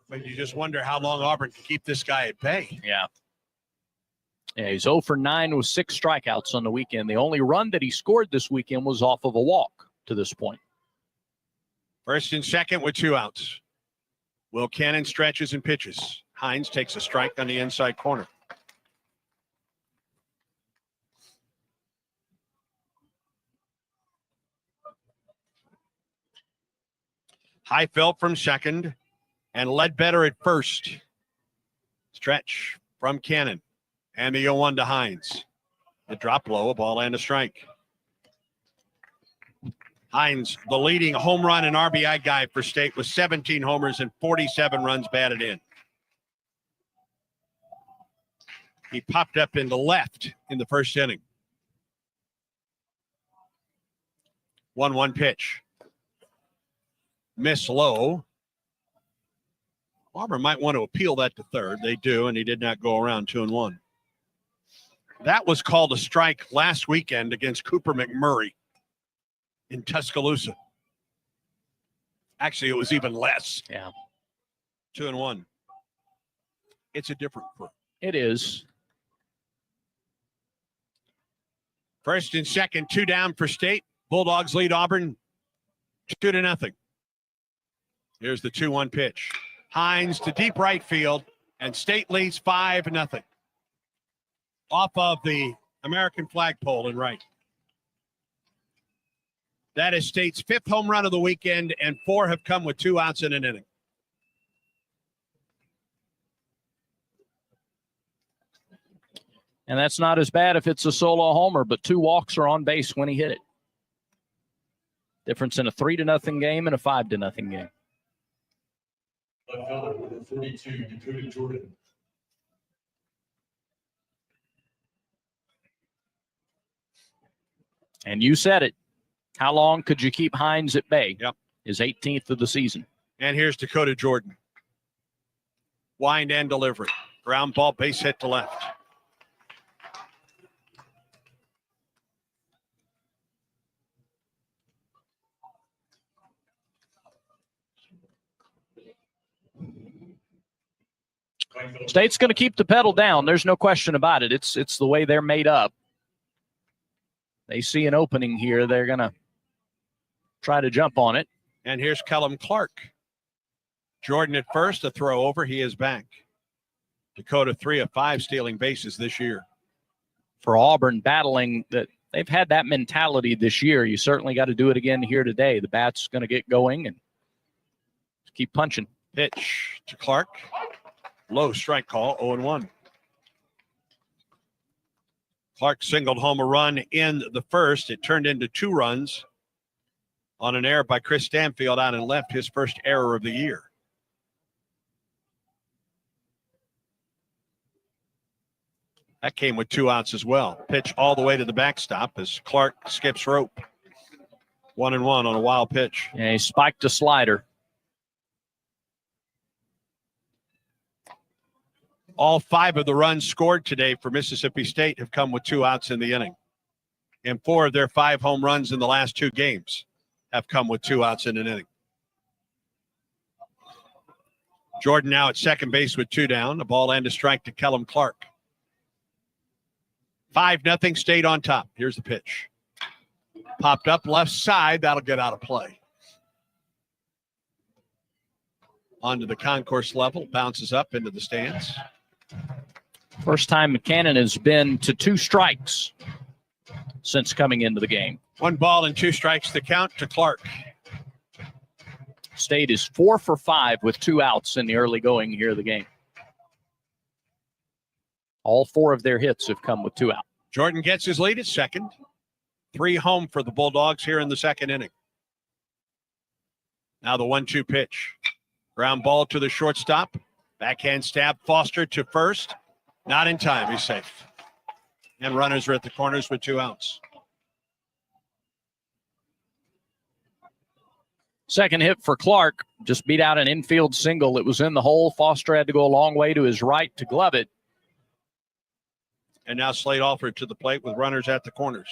But you just wonder how long Auburn can keep this guy at bay. Yeah, he's 0 for 9 with 6 strikeouts on the weekend. The only run that he scored this weekend was off of a walk to this point. First and second with 2 outs. Will Cannon stretches and pitches. Hines takes a strike on the inside corner. Highfill from second and Ledbetter at first. Stretch from Cannon and the 0-1 to Hines. The drop low, a ball and a strike. Hines, the leading home run and RBI guy for State with 17 homers and 47 runs batted in. He popped up into left in the first inning. 1-1 pitch. Miss low. Auburn might want to appeal that to third. They do, and he did not go around 2-1. That was called a strike last weekend against Cooper McMurray in Tuscaloosa. Actually, it was even less. 2-1. It's a different crew. It is. First and second, 2 down for State. Bulldogs lead Auburn 2-0. Here's the 2-1 pitch. Hines to deep right field, and State leads 5-0. Off of the American flagpole in right. That is State's 5th home run of the weekend, and 4 have come with 2 outs in an inning. And that's not as bad if it's a solo homer, but 2 walks are on base when he hit it. Difference in a 3-0 game and a 5-0 game. Left fielder with a 42, Dakota Jordan. And you said it. How long could you keep Hines at bay? Yep. His 18th of the season. And here's Dakota Jordan. Wind and delivery. Ground ball, base hit to left. State's going to keep the pedal down. There's no question about it. It's the way they're made up. They see an opening here. They're going to try to jump on it. And here's Kellum Clark. Jordan at first, a throw over. He is back. Dakota 3 of 5 stealing bases this year. For Auburn, battling that they've had that mentality this year. You certainly got to do it again here today. The bat's going to get going and keep punching. Pitch to Clark. Low strike call, 0-1. Clark singled home a run in the first. It turned into 2 runs on an error by Chris Stanfield out and left, his first error of the year. That came with 2 outs as well. Pitch all the way to the backstop as Clark skips rope. 1-1 on a wild pitch. Yeah, he spiked a slider. All 5 of the runs scored today for Mississippi State have come with 2 outs in the inning. And 4 of their 5 home runs in the last 2 games have come with 2 outs in an inning. Jordan now at second base with 2 down. A ball and a strike to Kellum Clark. 5-0 State on top. Here's the pitch. Popped up left side. That'll get out of play. Onto the concourse level. Bounces up into the stands. First time McCannon has been to 2 strikes since coming into the game. 1 ball and 2 strikes to count to Clark. State is 4 for 5 with 2 outs in the early going here of the game. All 4 of their hits have come with 2 outs. Jordan gets his lead at second. 3 home for the Bulldogs here in the second inning. Now the 1-2 pitch. Ground ball to the shortstop. Backhand stab Foster to first. Not in time. He's safe. And runners are at the corners with 2 outs. Second hit for Clark. Just beat out an infield single. It was in the hole. Foster had to go a long way to his right to glove it. And now Slade Alford to the plate with runners at the corners.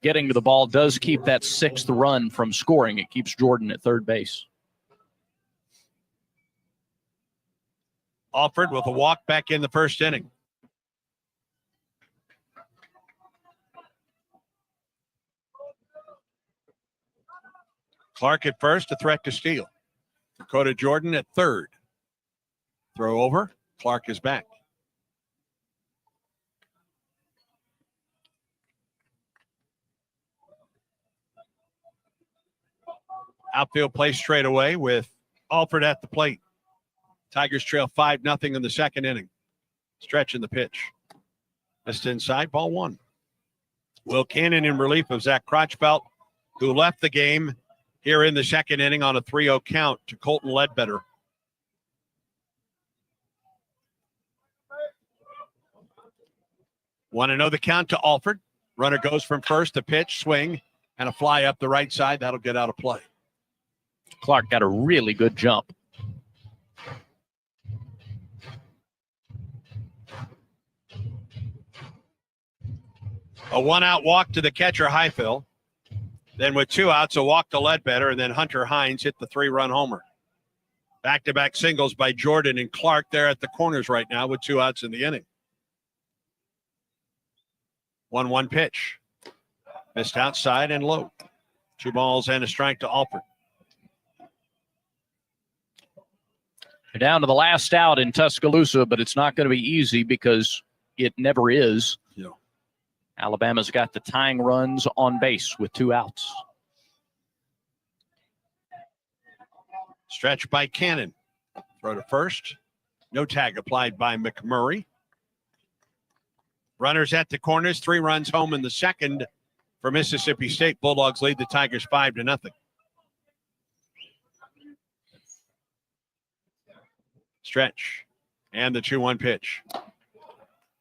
Getting to the ball does keep that 6th run from scoring. It keeps Jordan at third base. Alford with a walk back in the first inning. Clark at first, a threat to steal. Dakota Jordan at third. Throw over. Clark is back. Outfield play straight away with Alford at the plate. Tigers trail 5-0 in the second inning. Stretching the pitch. Missed inside, ball 1. Will Cannon in relief of Zach Crotchbelt, who left the game here in the second inning on a 3-0 count to Colton Ledbetter. Want to know the count to Alford. Runner goes from first, a pitch, swing, and a fly up the right side. That'll get out of play. Clark got a really good jump. A 1-out walk to the catcher, Highfill. Then with 2 outs, a walk to Ledbetter, and then Hunter Hines hit the 3-run homer. Back-to-back singles by Jordan and Clark. They're at the corners right now with 2 outs in the inning. 1-1 pitch. Missed outside and low. 2 balls and a strike to Alford. They're down to the last out in Tuscaloosa, but it's not going to be easy because it never is. Yeah. Alabama's got the tying runs on base with 2 outs. Stretch by Cannon. Throw to first. No tag applied by McMurray. Runners at the corners. 3 runs home in the second for Mississippi State. Bulldogs lead the Tigers 5-0. Stretch. And the 2-1 pitch.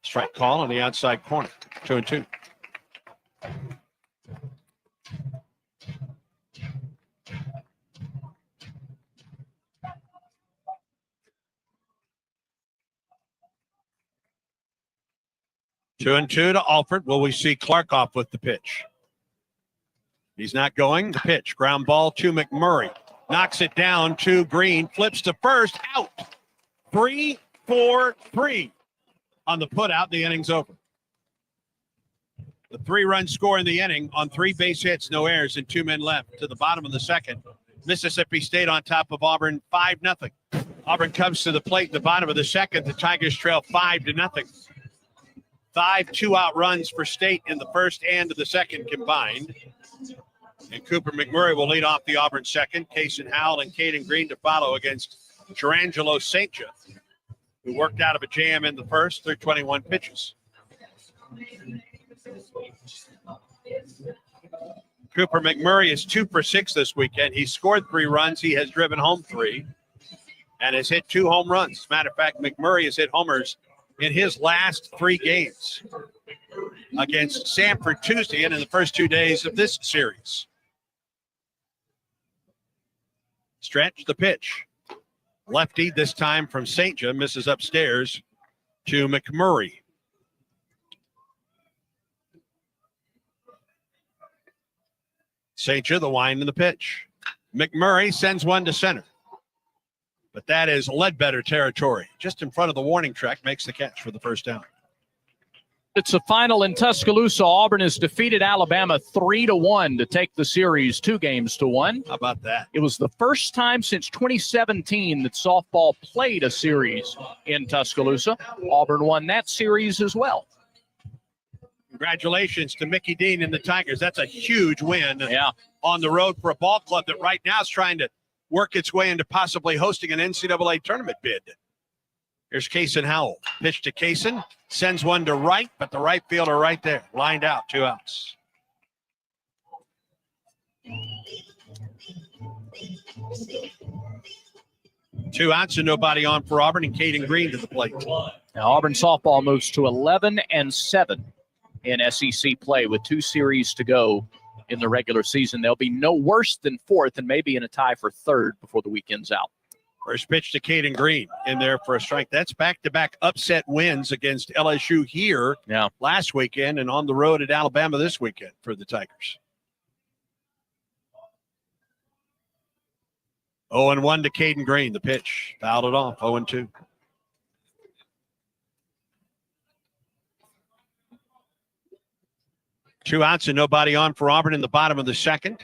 Strike call on the outside corner. 2-2. Two and two to Alford. Will we see Clark off with the pitch? He's not going. The pitch. Ground ball to McMurray. Knocks it down to Green. Flips to first. Out. 3-4-3 on the put out. The inning's over. The 3-run score in the inning on 3 base hits, no errors, and 2 men left to the bottom of the second. Mississippi State on top of Auburn 5-0. Auburn comes to the plate in the bottom of the second. The Tigers trail 5-0. 5 2-out runs for State in the first and the second combined. And Cooper McMurray will lead off the Auburn second. Kason Howell and Caden Green to follow against Gerangelo St. John, who worked out of a jam in the first through 21 pitches. Cooper McMurray is 2 for 6 this weekend. He scored 3 runs. He has driven home 3 and has hit 2 home runs. As a matter of fact, McMurray has hit homers in his last 3 games against Samford Tuesday and in the first 2 days of this series. Stretch the pitch. Lefty this time from St. John, misses upstairs to McMurray. St. John, the wind and the pitch. McMurray sends one to center. But that is Ledbetter territory. Just in front of the warning track, makes the catch for the first down. It's a final in Tuscaloosa. Auburn has defeated Alabama 3-1 to take the series 2-1. How about that? It was the first time since 2017 that softball played a series in Tuscaloosa. Auburn won that series as well. Congratulations to Mickey Dean and the Tigers. That's a huge win on the road for a ball club that right now is trying to work its way into possibly hosting an NCAA tournament bid. Here's Kason Howell. Pitch to Kason. Sends one to right, but the right fielder right there. Lined out, 2 outs. Two outs and nobody on for Auburn, and Caden Green to the plate. Now Auburn softball moves to 11-7 in SEC play with 2 series to go in the regular season. They'll be no worse than 4th and maybe in a tie for 3rd before the weekend's out. First pitch to Caden Green in there for a strike. That's back-to-back upset wins against LSU here last weekend and on the road at Alabama this weekend for the Tigers. 0-1 to Caden Green. The pitch fouled it off. 0-2. Two outs and nobody on for Auburn in the bottom of the second.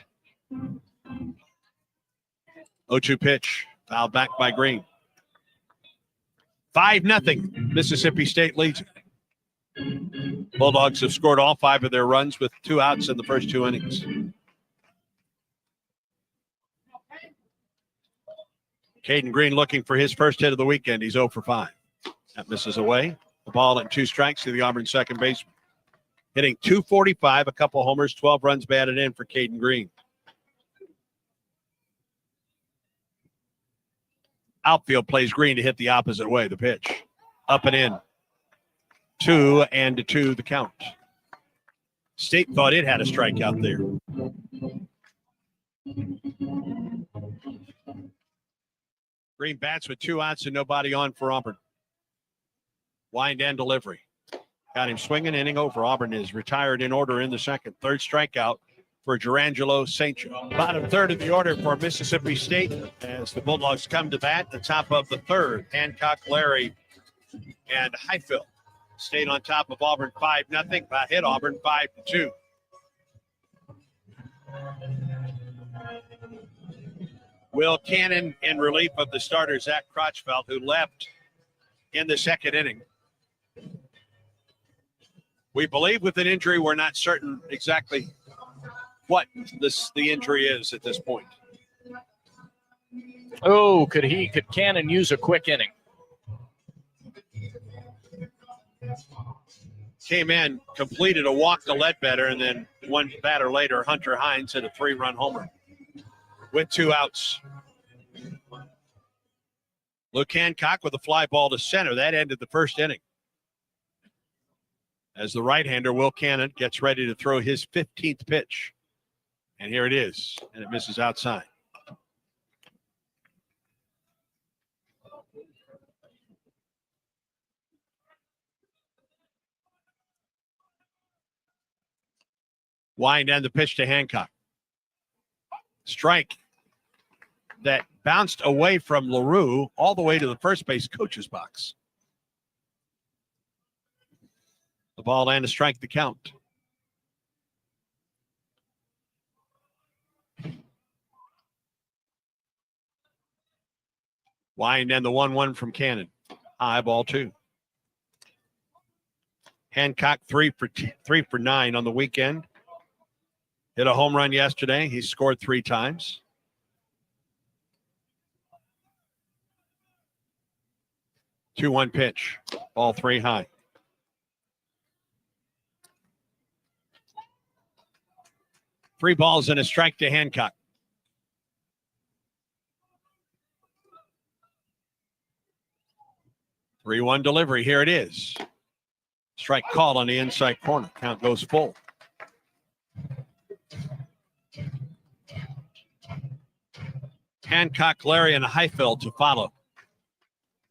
0-2 pitch. Fouled back by Green. 5-0. Mississippi State leads it. Bulldogs have scored all 5 of their runs with 2 outs in the first 2 innings. Caden Green looking for his first hit of the weekend. He's 0 for 5. That misses away. The ball and 2 strikes to the Auburn second baseman. Hitting .245, a couple homers, 12 runs batted in for Caden Green. Outfield plays Green to hit the opposite way. The pitch. Up and in. 2-2 the count. State thought it had a strikeout there. Green bats with 2 outs and nobody on for Auburn. Wind and delivery. Got him swinging, inning over. Auburn is retired in order in the second. 3rd strikeout for Gerangelo St. John. Bottom 3rd of the order for Mississippi State as the Bulldogs come to bat. The top of the 3rd, Hancock, Larry, and Highfield. State on top of Auburn 5-0. Hit Auburn 5-2. Will Cannon in relief of the starter, Zach Crotchfeld, who left in the second inning. We believe with an injury, we're not certain exactly what the injury is at this point. Oh, could Cannon use a quick inning? Came in, completed a walk to Ledbetter, and then one batter later, Hunter Hines hit a 3-run homer with 2 outs. Luke Hancock with a fly ball to center. That ended the first inning. As the right-hander, Will Cannon, gets ready to throw his 15th pitch. And here it is, and it misses outside. Wind and the pitch to Hancock. Strike that bounced away from LaRue all the way to the first base coach's box. The ball and a strike, the count. Wind and the 1-1 from Cannon. High ball 2. Hancock 3 for 9 on the weekend. Hit a home run yesterday. He scored 3 times. Two-one pitch. Ball 3 high. Three balls and a strike to Hancock. Three-one delivery. Here it is. Strike called on the inside corner. Count goes full. Hancock, Larry, and Heifeld to follow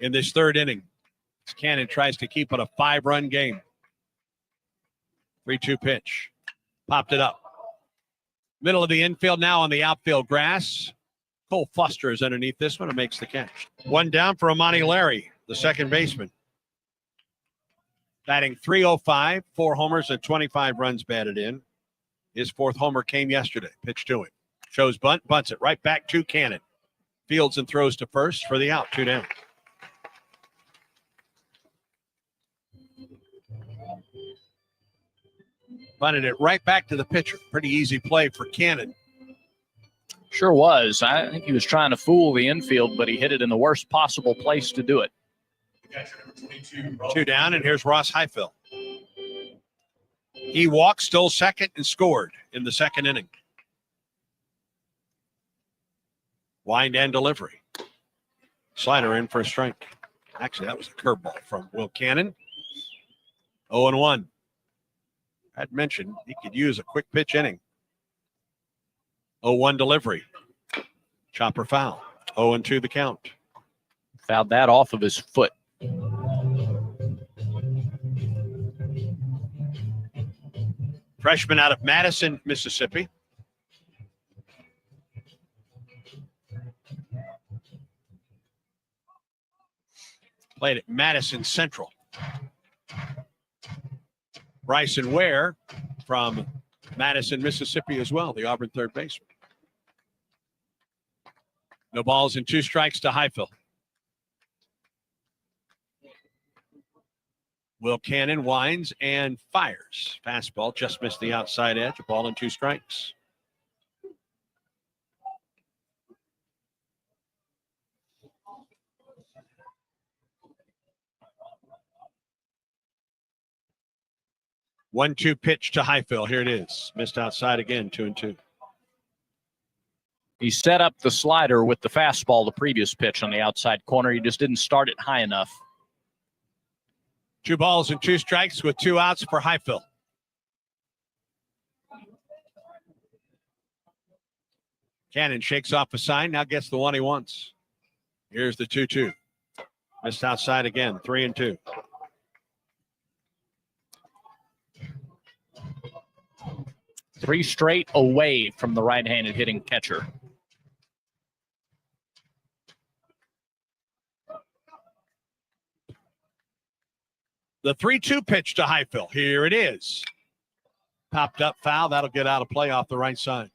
in this third inning. Cannon tries to keep it a 5-run game. 3-2 pitch. Popped it up. Middle of the infield now on the outfield grass. Cole Foster is underneath this one and makes the catch. One down for Amani Larry, the second baseman. Batting .305, 4 homers and 25 runs batted in. His 4th homer came yesterday. Pitch to him. Shows bunt, bunts it right back to Cannon. Fields and throws to first for the out, 2 down. Bunted it right back to the pitcher. Pretty easy play for Cannon. Sure was. I think he was trying to fool the infield, but he hit it in the worst possible place to do it. 2 down, and here's Ross Heifeld. He walked, stole second, and scored in the second inning. Wind and delivery. Slider in for a strike. Actually, that was a curveball from Will Cannon. 0-1. I'd mentioned he could use a quick pitch inning. 0-1 delivery. Chopper foul. 0-2 the count. Fouled that off of his foot. Freshman out of Madison, Mississippi. Played at Madison Central. Bryson Ware from Madison, Mississippi as well, the Auburn third baseman. No balls and 2 strikes to Heifeld. Will Cannon winds and fires. Fastball just missed the outside edge. A ball and 2 strikes. One-two pitch to Heifeld. Here it is. Missed outside again, 2-2. He set up the slider with the fastball the previous pitch on the outside corner. He just didn't start it high enough. 2 balls and 2 strikes with 2 outs for Heifeld. Cannon shakes off a sign. Now gets the one he wants. Here's the 2-2. Missed outside again, 3-2. Three straight away from the right-handed hitting catcher. The 3-2 pitch to Heifeld. Here it is. Popped up foul. That'll get out of play off the right side.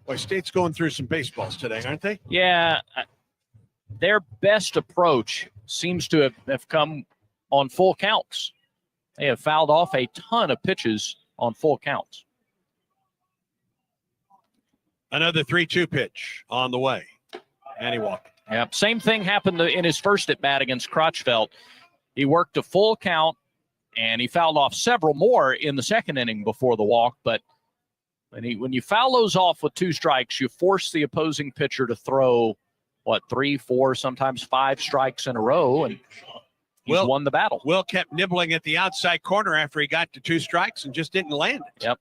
Boy, State's going through some baseballs today, aren't they? Yeah. Their best approach seems to have come on full counts. They have fouled off a ton of pitches on full counts. Another 3-2 pitch on the way. And he walked. Yep. Same thing happened in his first at-bat against Crotchfeld. He worked a full count, and he fouled off several more in the second inning before the walk. But when you foul those off with 2 strikes, you force the opposing pitcher to throw, 3, 4, sometimes 5 strikes in a row, and he's won the battle. Will kept nibbling at the outside corner after he got to 2 strikes and just didn't land it. Yep.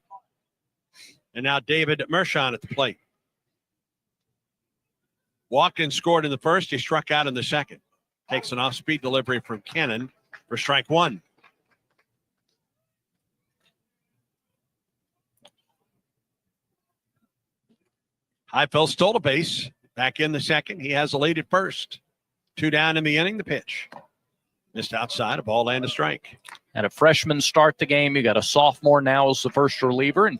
And now David Mershon at the plate. Walked and scored in the first. He struck out in the second. Takes an off-speed delivery from Cannon for strike 1. Highfield stole a base. Back in the second. He has a lead at first. 2 down in the inning. The pitch. Missed outside. A ball and a strike. Had a freshman start the game. You got a sophomore now as the first reliever. And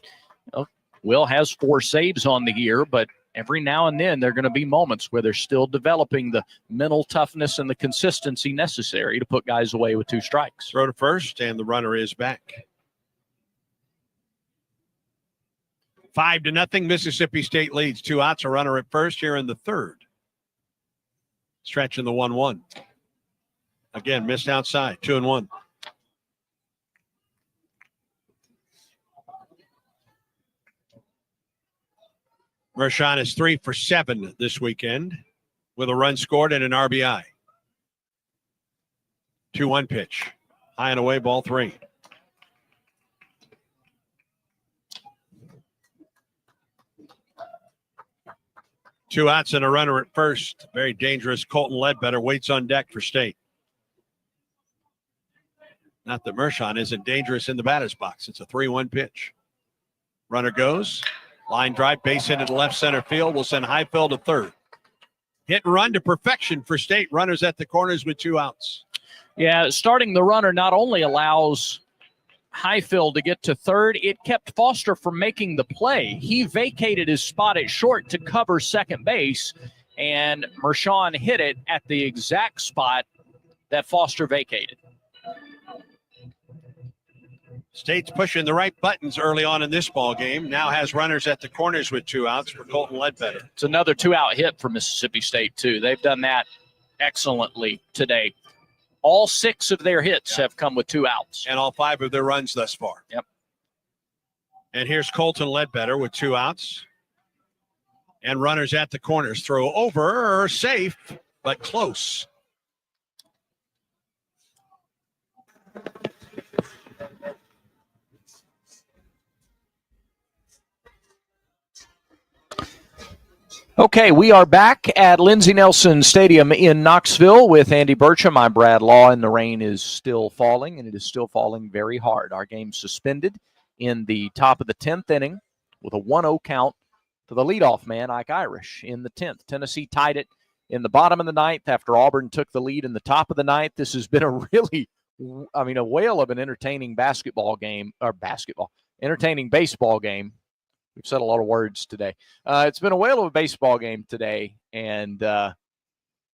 Will has 4 saves on the year, but every now and then there are going to be moments where they're still developing the mental toughness and the consistency necessary to put guys away with 2 strikes. Throw to first, and the runner is back. 5-0. Mississippi State leads. 2 outs, a runner at first here in the third. Stretching the 1-1. Again, missed outside. 2-1. Mershon is 3 for 7 this weekend with a run scored and an RBI. 2-1 pitch. High and away, ball 3. Two outs and a runner at first. Very dangerous. Colton Ledbetter waits on deck for State. Not that Mershon isn't dangerous in the batter's box. It's a 3-1 pitch. Runner goes. Line drive, base hit into left center field. Will send Highfield to third. Hit and run to perfection for State. Runners at the corners with 2 outs. Yeah, starting the runner not only allows Highfield to get to third, it kept Foster from making the play. He vacated his spot at short to cover second base, and Mershon hit it at the exact spot that Foster vacated. State's pushing the right buttons early on in this ball game. Now has runners at the corners with 2 outs for Colton Ledbetter. It's another 2-out hit for Mississippi State, too. They've done that excellently today. All 6 of their hits have come with 2 outs. And all 5 of their runs thus far. Yep. And here's Colton Ledbetter with 2 outs. And runners at the corners. Throw over, safe, but close. Okay, we are back at Lindsey Nelson Stadium in Knoxville with Andy Burcham. I'm Brad Law, and the rain is still falling, and it is still falling very hard. Our game suspended in the top of the 10th inning with a 1-0 count to the leadoff man, Ike Irish, in the 10th. Tennessee tied it in the bottom of the 9th after Auburn took the lead in the top of the 9th. This has been a really, a whale of an entertaining entertaining baseball game. We've said a lot of words today. It's been a whale of a baseball game today, and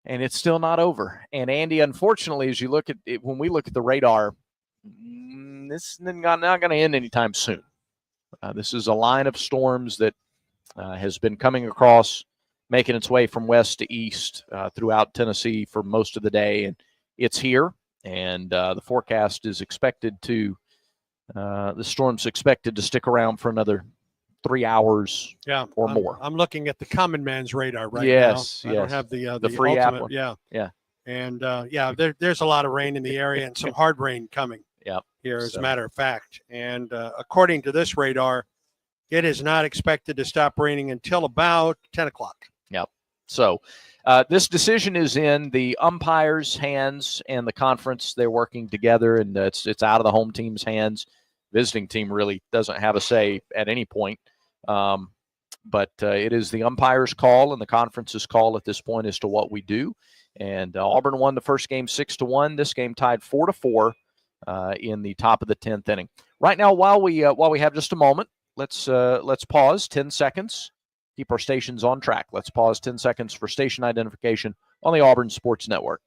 it's still not over. And Andy, unfortunately, as you look at it, when we look at the radar, this is not going to end anytime soon. This is a line of storms that has been coming across, making its way from west to east throughout Tennessee for most of the day, and it's here. And the forecast is expected to the storm's expected to stick around for another 3 hours or more. I'm looking at the common man's radar right now. Yes. I don't have the free ultimate, app one. Yeah. And there's a lot of rain in the area and some hard rain coming here, as a matter of fact. And according to this radar, it is not expected to stop raining until about 10 o'clock. Yep. So this decision is in the umpires' hands and the conference. They're working together, and it's out of the home team's hands. Visiting team really doesn't have a say at any point. But it is the umpire's call and the conference's call at this point as to what we do. And Auburn won the first game 6-1. This game tied 4-4 in the top of the 10th inning. Right now, while we have just a moment, let's pause 10 seconds. Keep our stations on track. Let's pause 10 seconds for station identification on the Auburn Sports Network.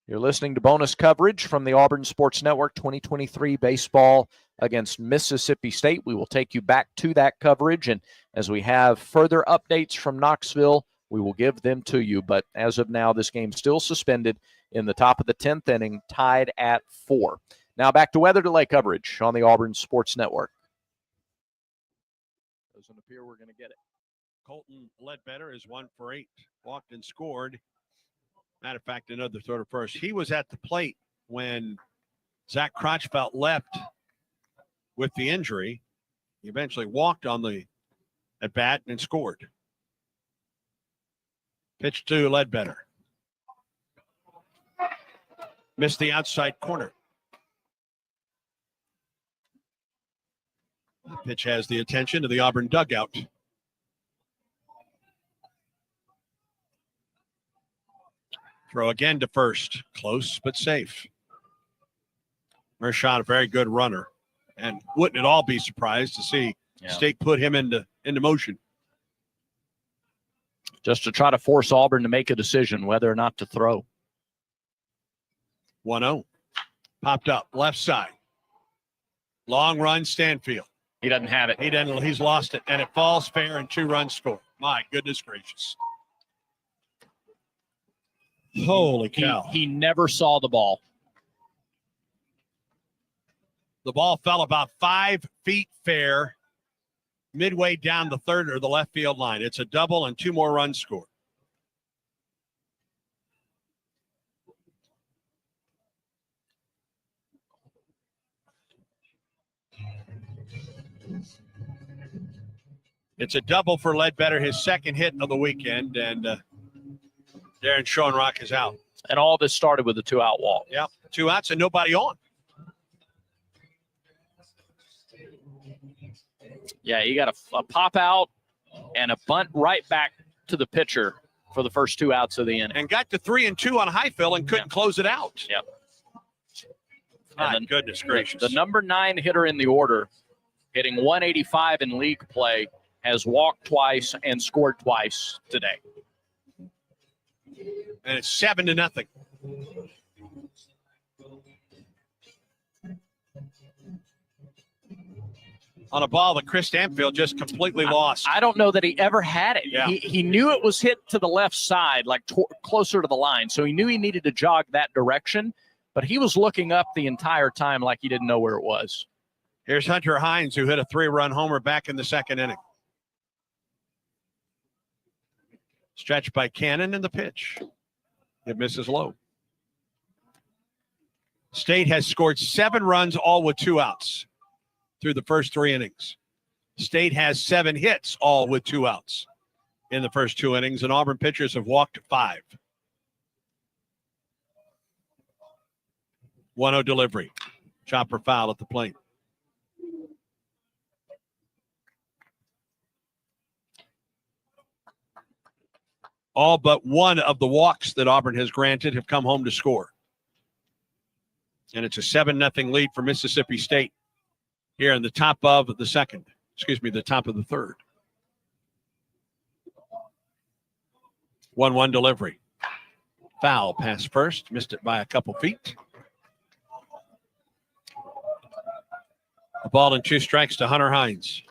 You're listening to bonus coverage from the Auburn Sports Network 2023 baseball against Mississippi State. We will take you back to that coverage, and as we have further updates from Knoxville, we will give them to you. But as of now, this game still suspended in the top of the 10th inning, tied at 4. Now back to weather delay coverage on the Auburn Sports Network. Doesn't appear we're going to get it. Colton Ledbetter is 1 for 8, walked and scored. Matter of fact, another throw to first. He was at the plate when Zach Crotchfeld left with the injury. He eventually walked on the at bat and scored. Pitch to Ledbetter. Missed the outside corner. The pitch has the attention of the Auburn dugout. Throw again to first. Close, but safe. Mershon, a very good runner. And wouldn't at all be surprised to see State put him into motion. Just to try to force Auburn to make a decision whether or not to throw. 1-0. Popped up. Left side. Long run, Stanfield. He doesn't have it. He doesn't. He's lost it. And it falls fair and 2 runs score. My goodness gracious. Holy cow. He never saw the ball. The ball fell about 5 feet fair midway down the third or the left field line. It's a double and 2 more runs scored. It's a double for Ledbetter, his second hit of the weekend, and Darren Schoenrock is out. And all this started with a 2-out walk. Yep, 2 outs and nobody on. Yeah, you got a pop out and a bunt right back to the pitcher for the first 2 outs of the inning. And got to 3-2 on Highfill and couldn't close it out. Yep. My goodness gracious. The number 9 hitter in the order, hitting 185 in league play, has walked twice and scored twice today. And it's 7-0. On a ball that Chris Stanfield just completely lost. I don't know that he ever had it. Yeah. He knew it was hit to the left side, like closer to the line. So he knew he needed to jog that direction, but he was looking up the entire time like he didn't know where it was. Here's Hunter Hines, who hit a 3-run homer back in the second inning. Stretched by Cannon in the pitch. It misses low. State has scored 7 runs, all with 2 outs through the first 3 innings. State has 7 hits, all with 2 outs in the first 2 innings, and Auburn pitchers have walked 5. 1-0 delivery. Chopper foul at the plate. All but one of the walks that Auburn has granted have come home to score. And it's a 7-0 lead for Mississippi State here in the top of the second. The top of the third. 1-1 delivery. Foul pass first. Missed it by a couple feet. A ball and 2 strikes to Hunter Hines.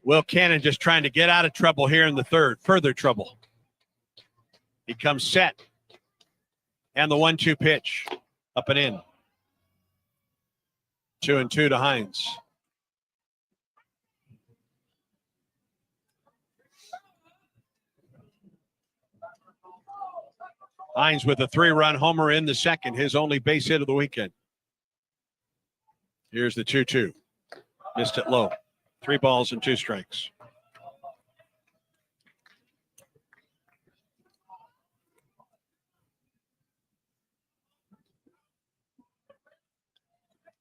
Will Cannon just trying to get out of trouble here in the third. Further trouble. He comes set. And the 1-2 pitch. Up and in. 2-2 to Hines. Hines with a 3-run homer in the second. His only base hit of the weekend. Here's the 2-2. Missed it low. 3 balls and 2 strikes.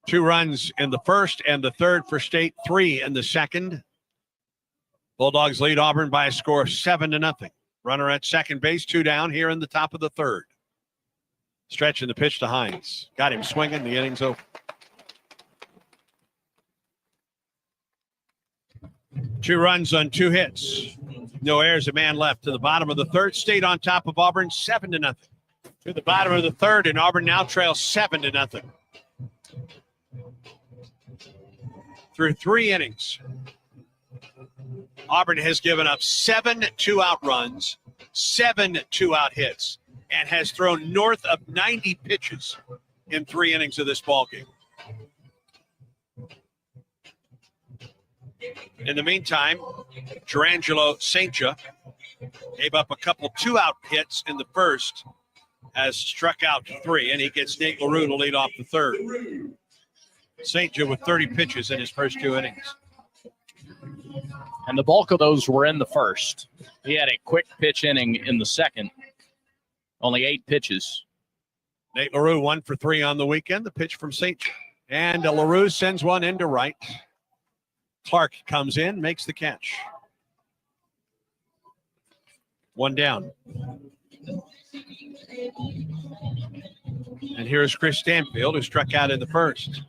Two runs in the first and the third for State, 3 in the second. Bulldogs lead Auburn by a score of 7-0. Runner at second base, 2 down here in the top of the third. Stretching the pitch to Hines. Got him swinging. The inning's over. 2 runs on 2 hits. No errors, a man left. To the bottom of the third, State on top of Auburn, 7-0. To the bottom of the third, and Auburn now trails 7-0. Through 3 innings, Auburn has given up 7 2-out runs, 7 2-out hits, and has thrown north of 90 pitches in 3 innings of this ballgame. In the meantime, Gerangelo Saintja gave up a couple 2-out hits in the first, has struck out 3, and he gets Nate LaRue to lead off the third. Saintja with 30 pitches in his first 2 innings. And the bulk of those were in the first. He had a quick pitch inning in the second. Only 8 pitches. Nate LaRue 1 for 3 on the weekend. The pitch from Saintja. And LaRue sends one into right. Clark comes in, makes the catch. 1 down. And here's Chris Stanfield, who struck out in the first.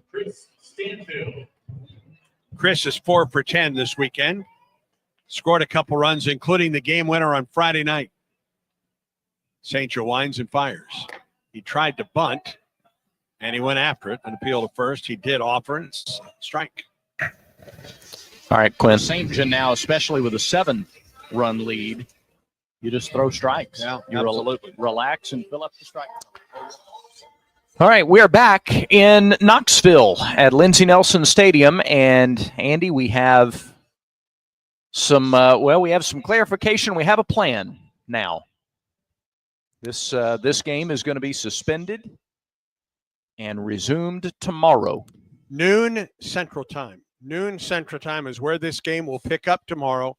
Chris Stanfield. Chris is 4 for 10 this weekend. Scored a couple runs, including the game winner on Friday night. Saintja winds and fires. He tried to bunt, and he went after it. An appeal to first. He did offer it. Strike. All right, Quinn. Saintja now, especially with a 7-run lead, you just throw strikes. Yeah, you absolutely. Relax and fill up the strike. All right, we are back in Knoxville at Lindsey Nelson Stadium, and Andy, we have some we have some clarification. We have a plan now. This game is going to be suspended and resumed tomorrow. Noon Central Time. Noon Central Time is where this game will pick up tomorrow.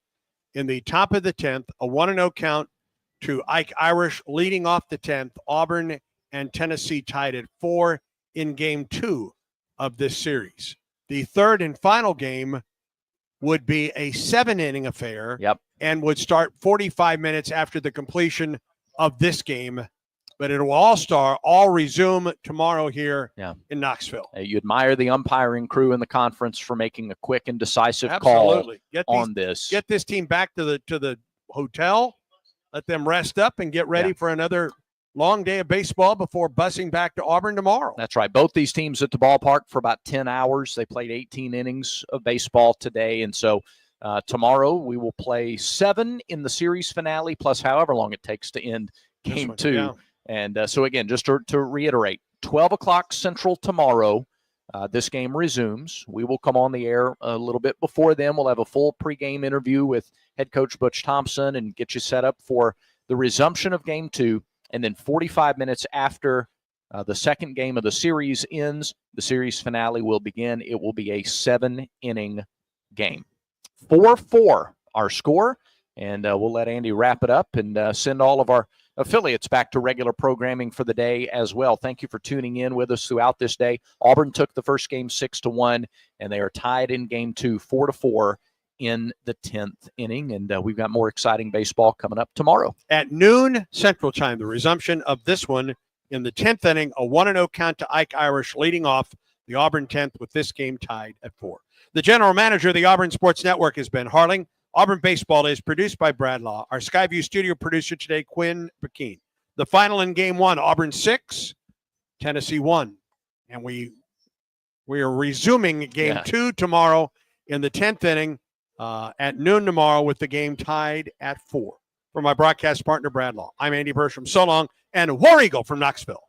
In the top of the 10th, a 1-0 count to Ike Irish leading off the 10th. Auburn and Tennessee tied at 4 in game 2 of this series. The third and final game would be a 7-inning affair. Yep. And would start 45 minutes after the completion of this game. But it will all resume tomorrow here in Knoxville. You admire the umpiring crew in the conference for making a quick and decisive Absolutely. call on this. Get this team back to the hotel, let them rest up and get ready for another long day of baseball before busing back to Auburn tomorrow. That's right. Both these teams at the ballpark for about 10 hours. They played 18 innings of baseball today. And so tomorrow we will play 7 in the series finale, plus however long it takes to end game 2. Yeah. And so, again, just to reiterate, 12 o'clock Central tomorrow, this game resumes. We will come on the air a little bit before then. We'll have a full pregame interview with head coach Butch Thompson and get you set up for the resumption of game 2. And then 45 minutes after the second game of the series ends, the series finale will begin. It will be a 7-inning game. 4-4 our score, and we'll let Andy wrap it up and send all of our affiliates back to regular programming for the day as well. Thank you for tuning in with us throughout this day. Auburn took the first game 6-1, and they are tied in game 2 4-4 in the 10th inning. And we've got more exciting baseball coming up tomorrow. At noon Central Time, the resumption of this one in the 10th inning, a 1-0 count to Ike Irish leading off the Auburn 10th with this game tied at 4. The general manager of the Auburn Sports Network is Ben Harling. Auburn Baseball is produced by Brad Law. Our Skyview studio producer today, Quinn Bikeen. The final in game 1, Auburn 6, Tennessee 1. And we are resuming game 2 tomorrow in the 10th inning at noon tomorrow with the game tied at 4. For my broadcast partner, Brad Law, I'm Andy Bersham. So long, and War Eagle from Knoxville.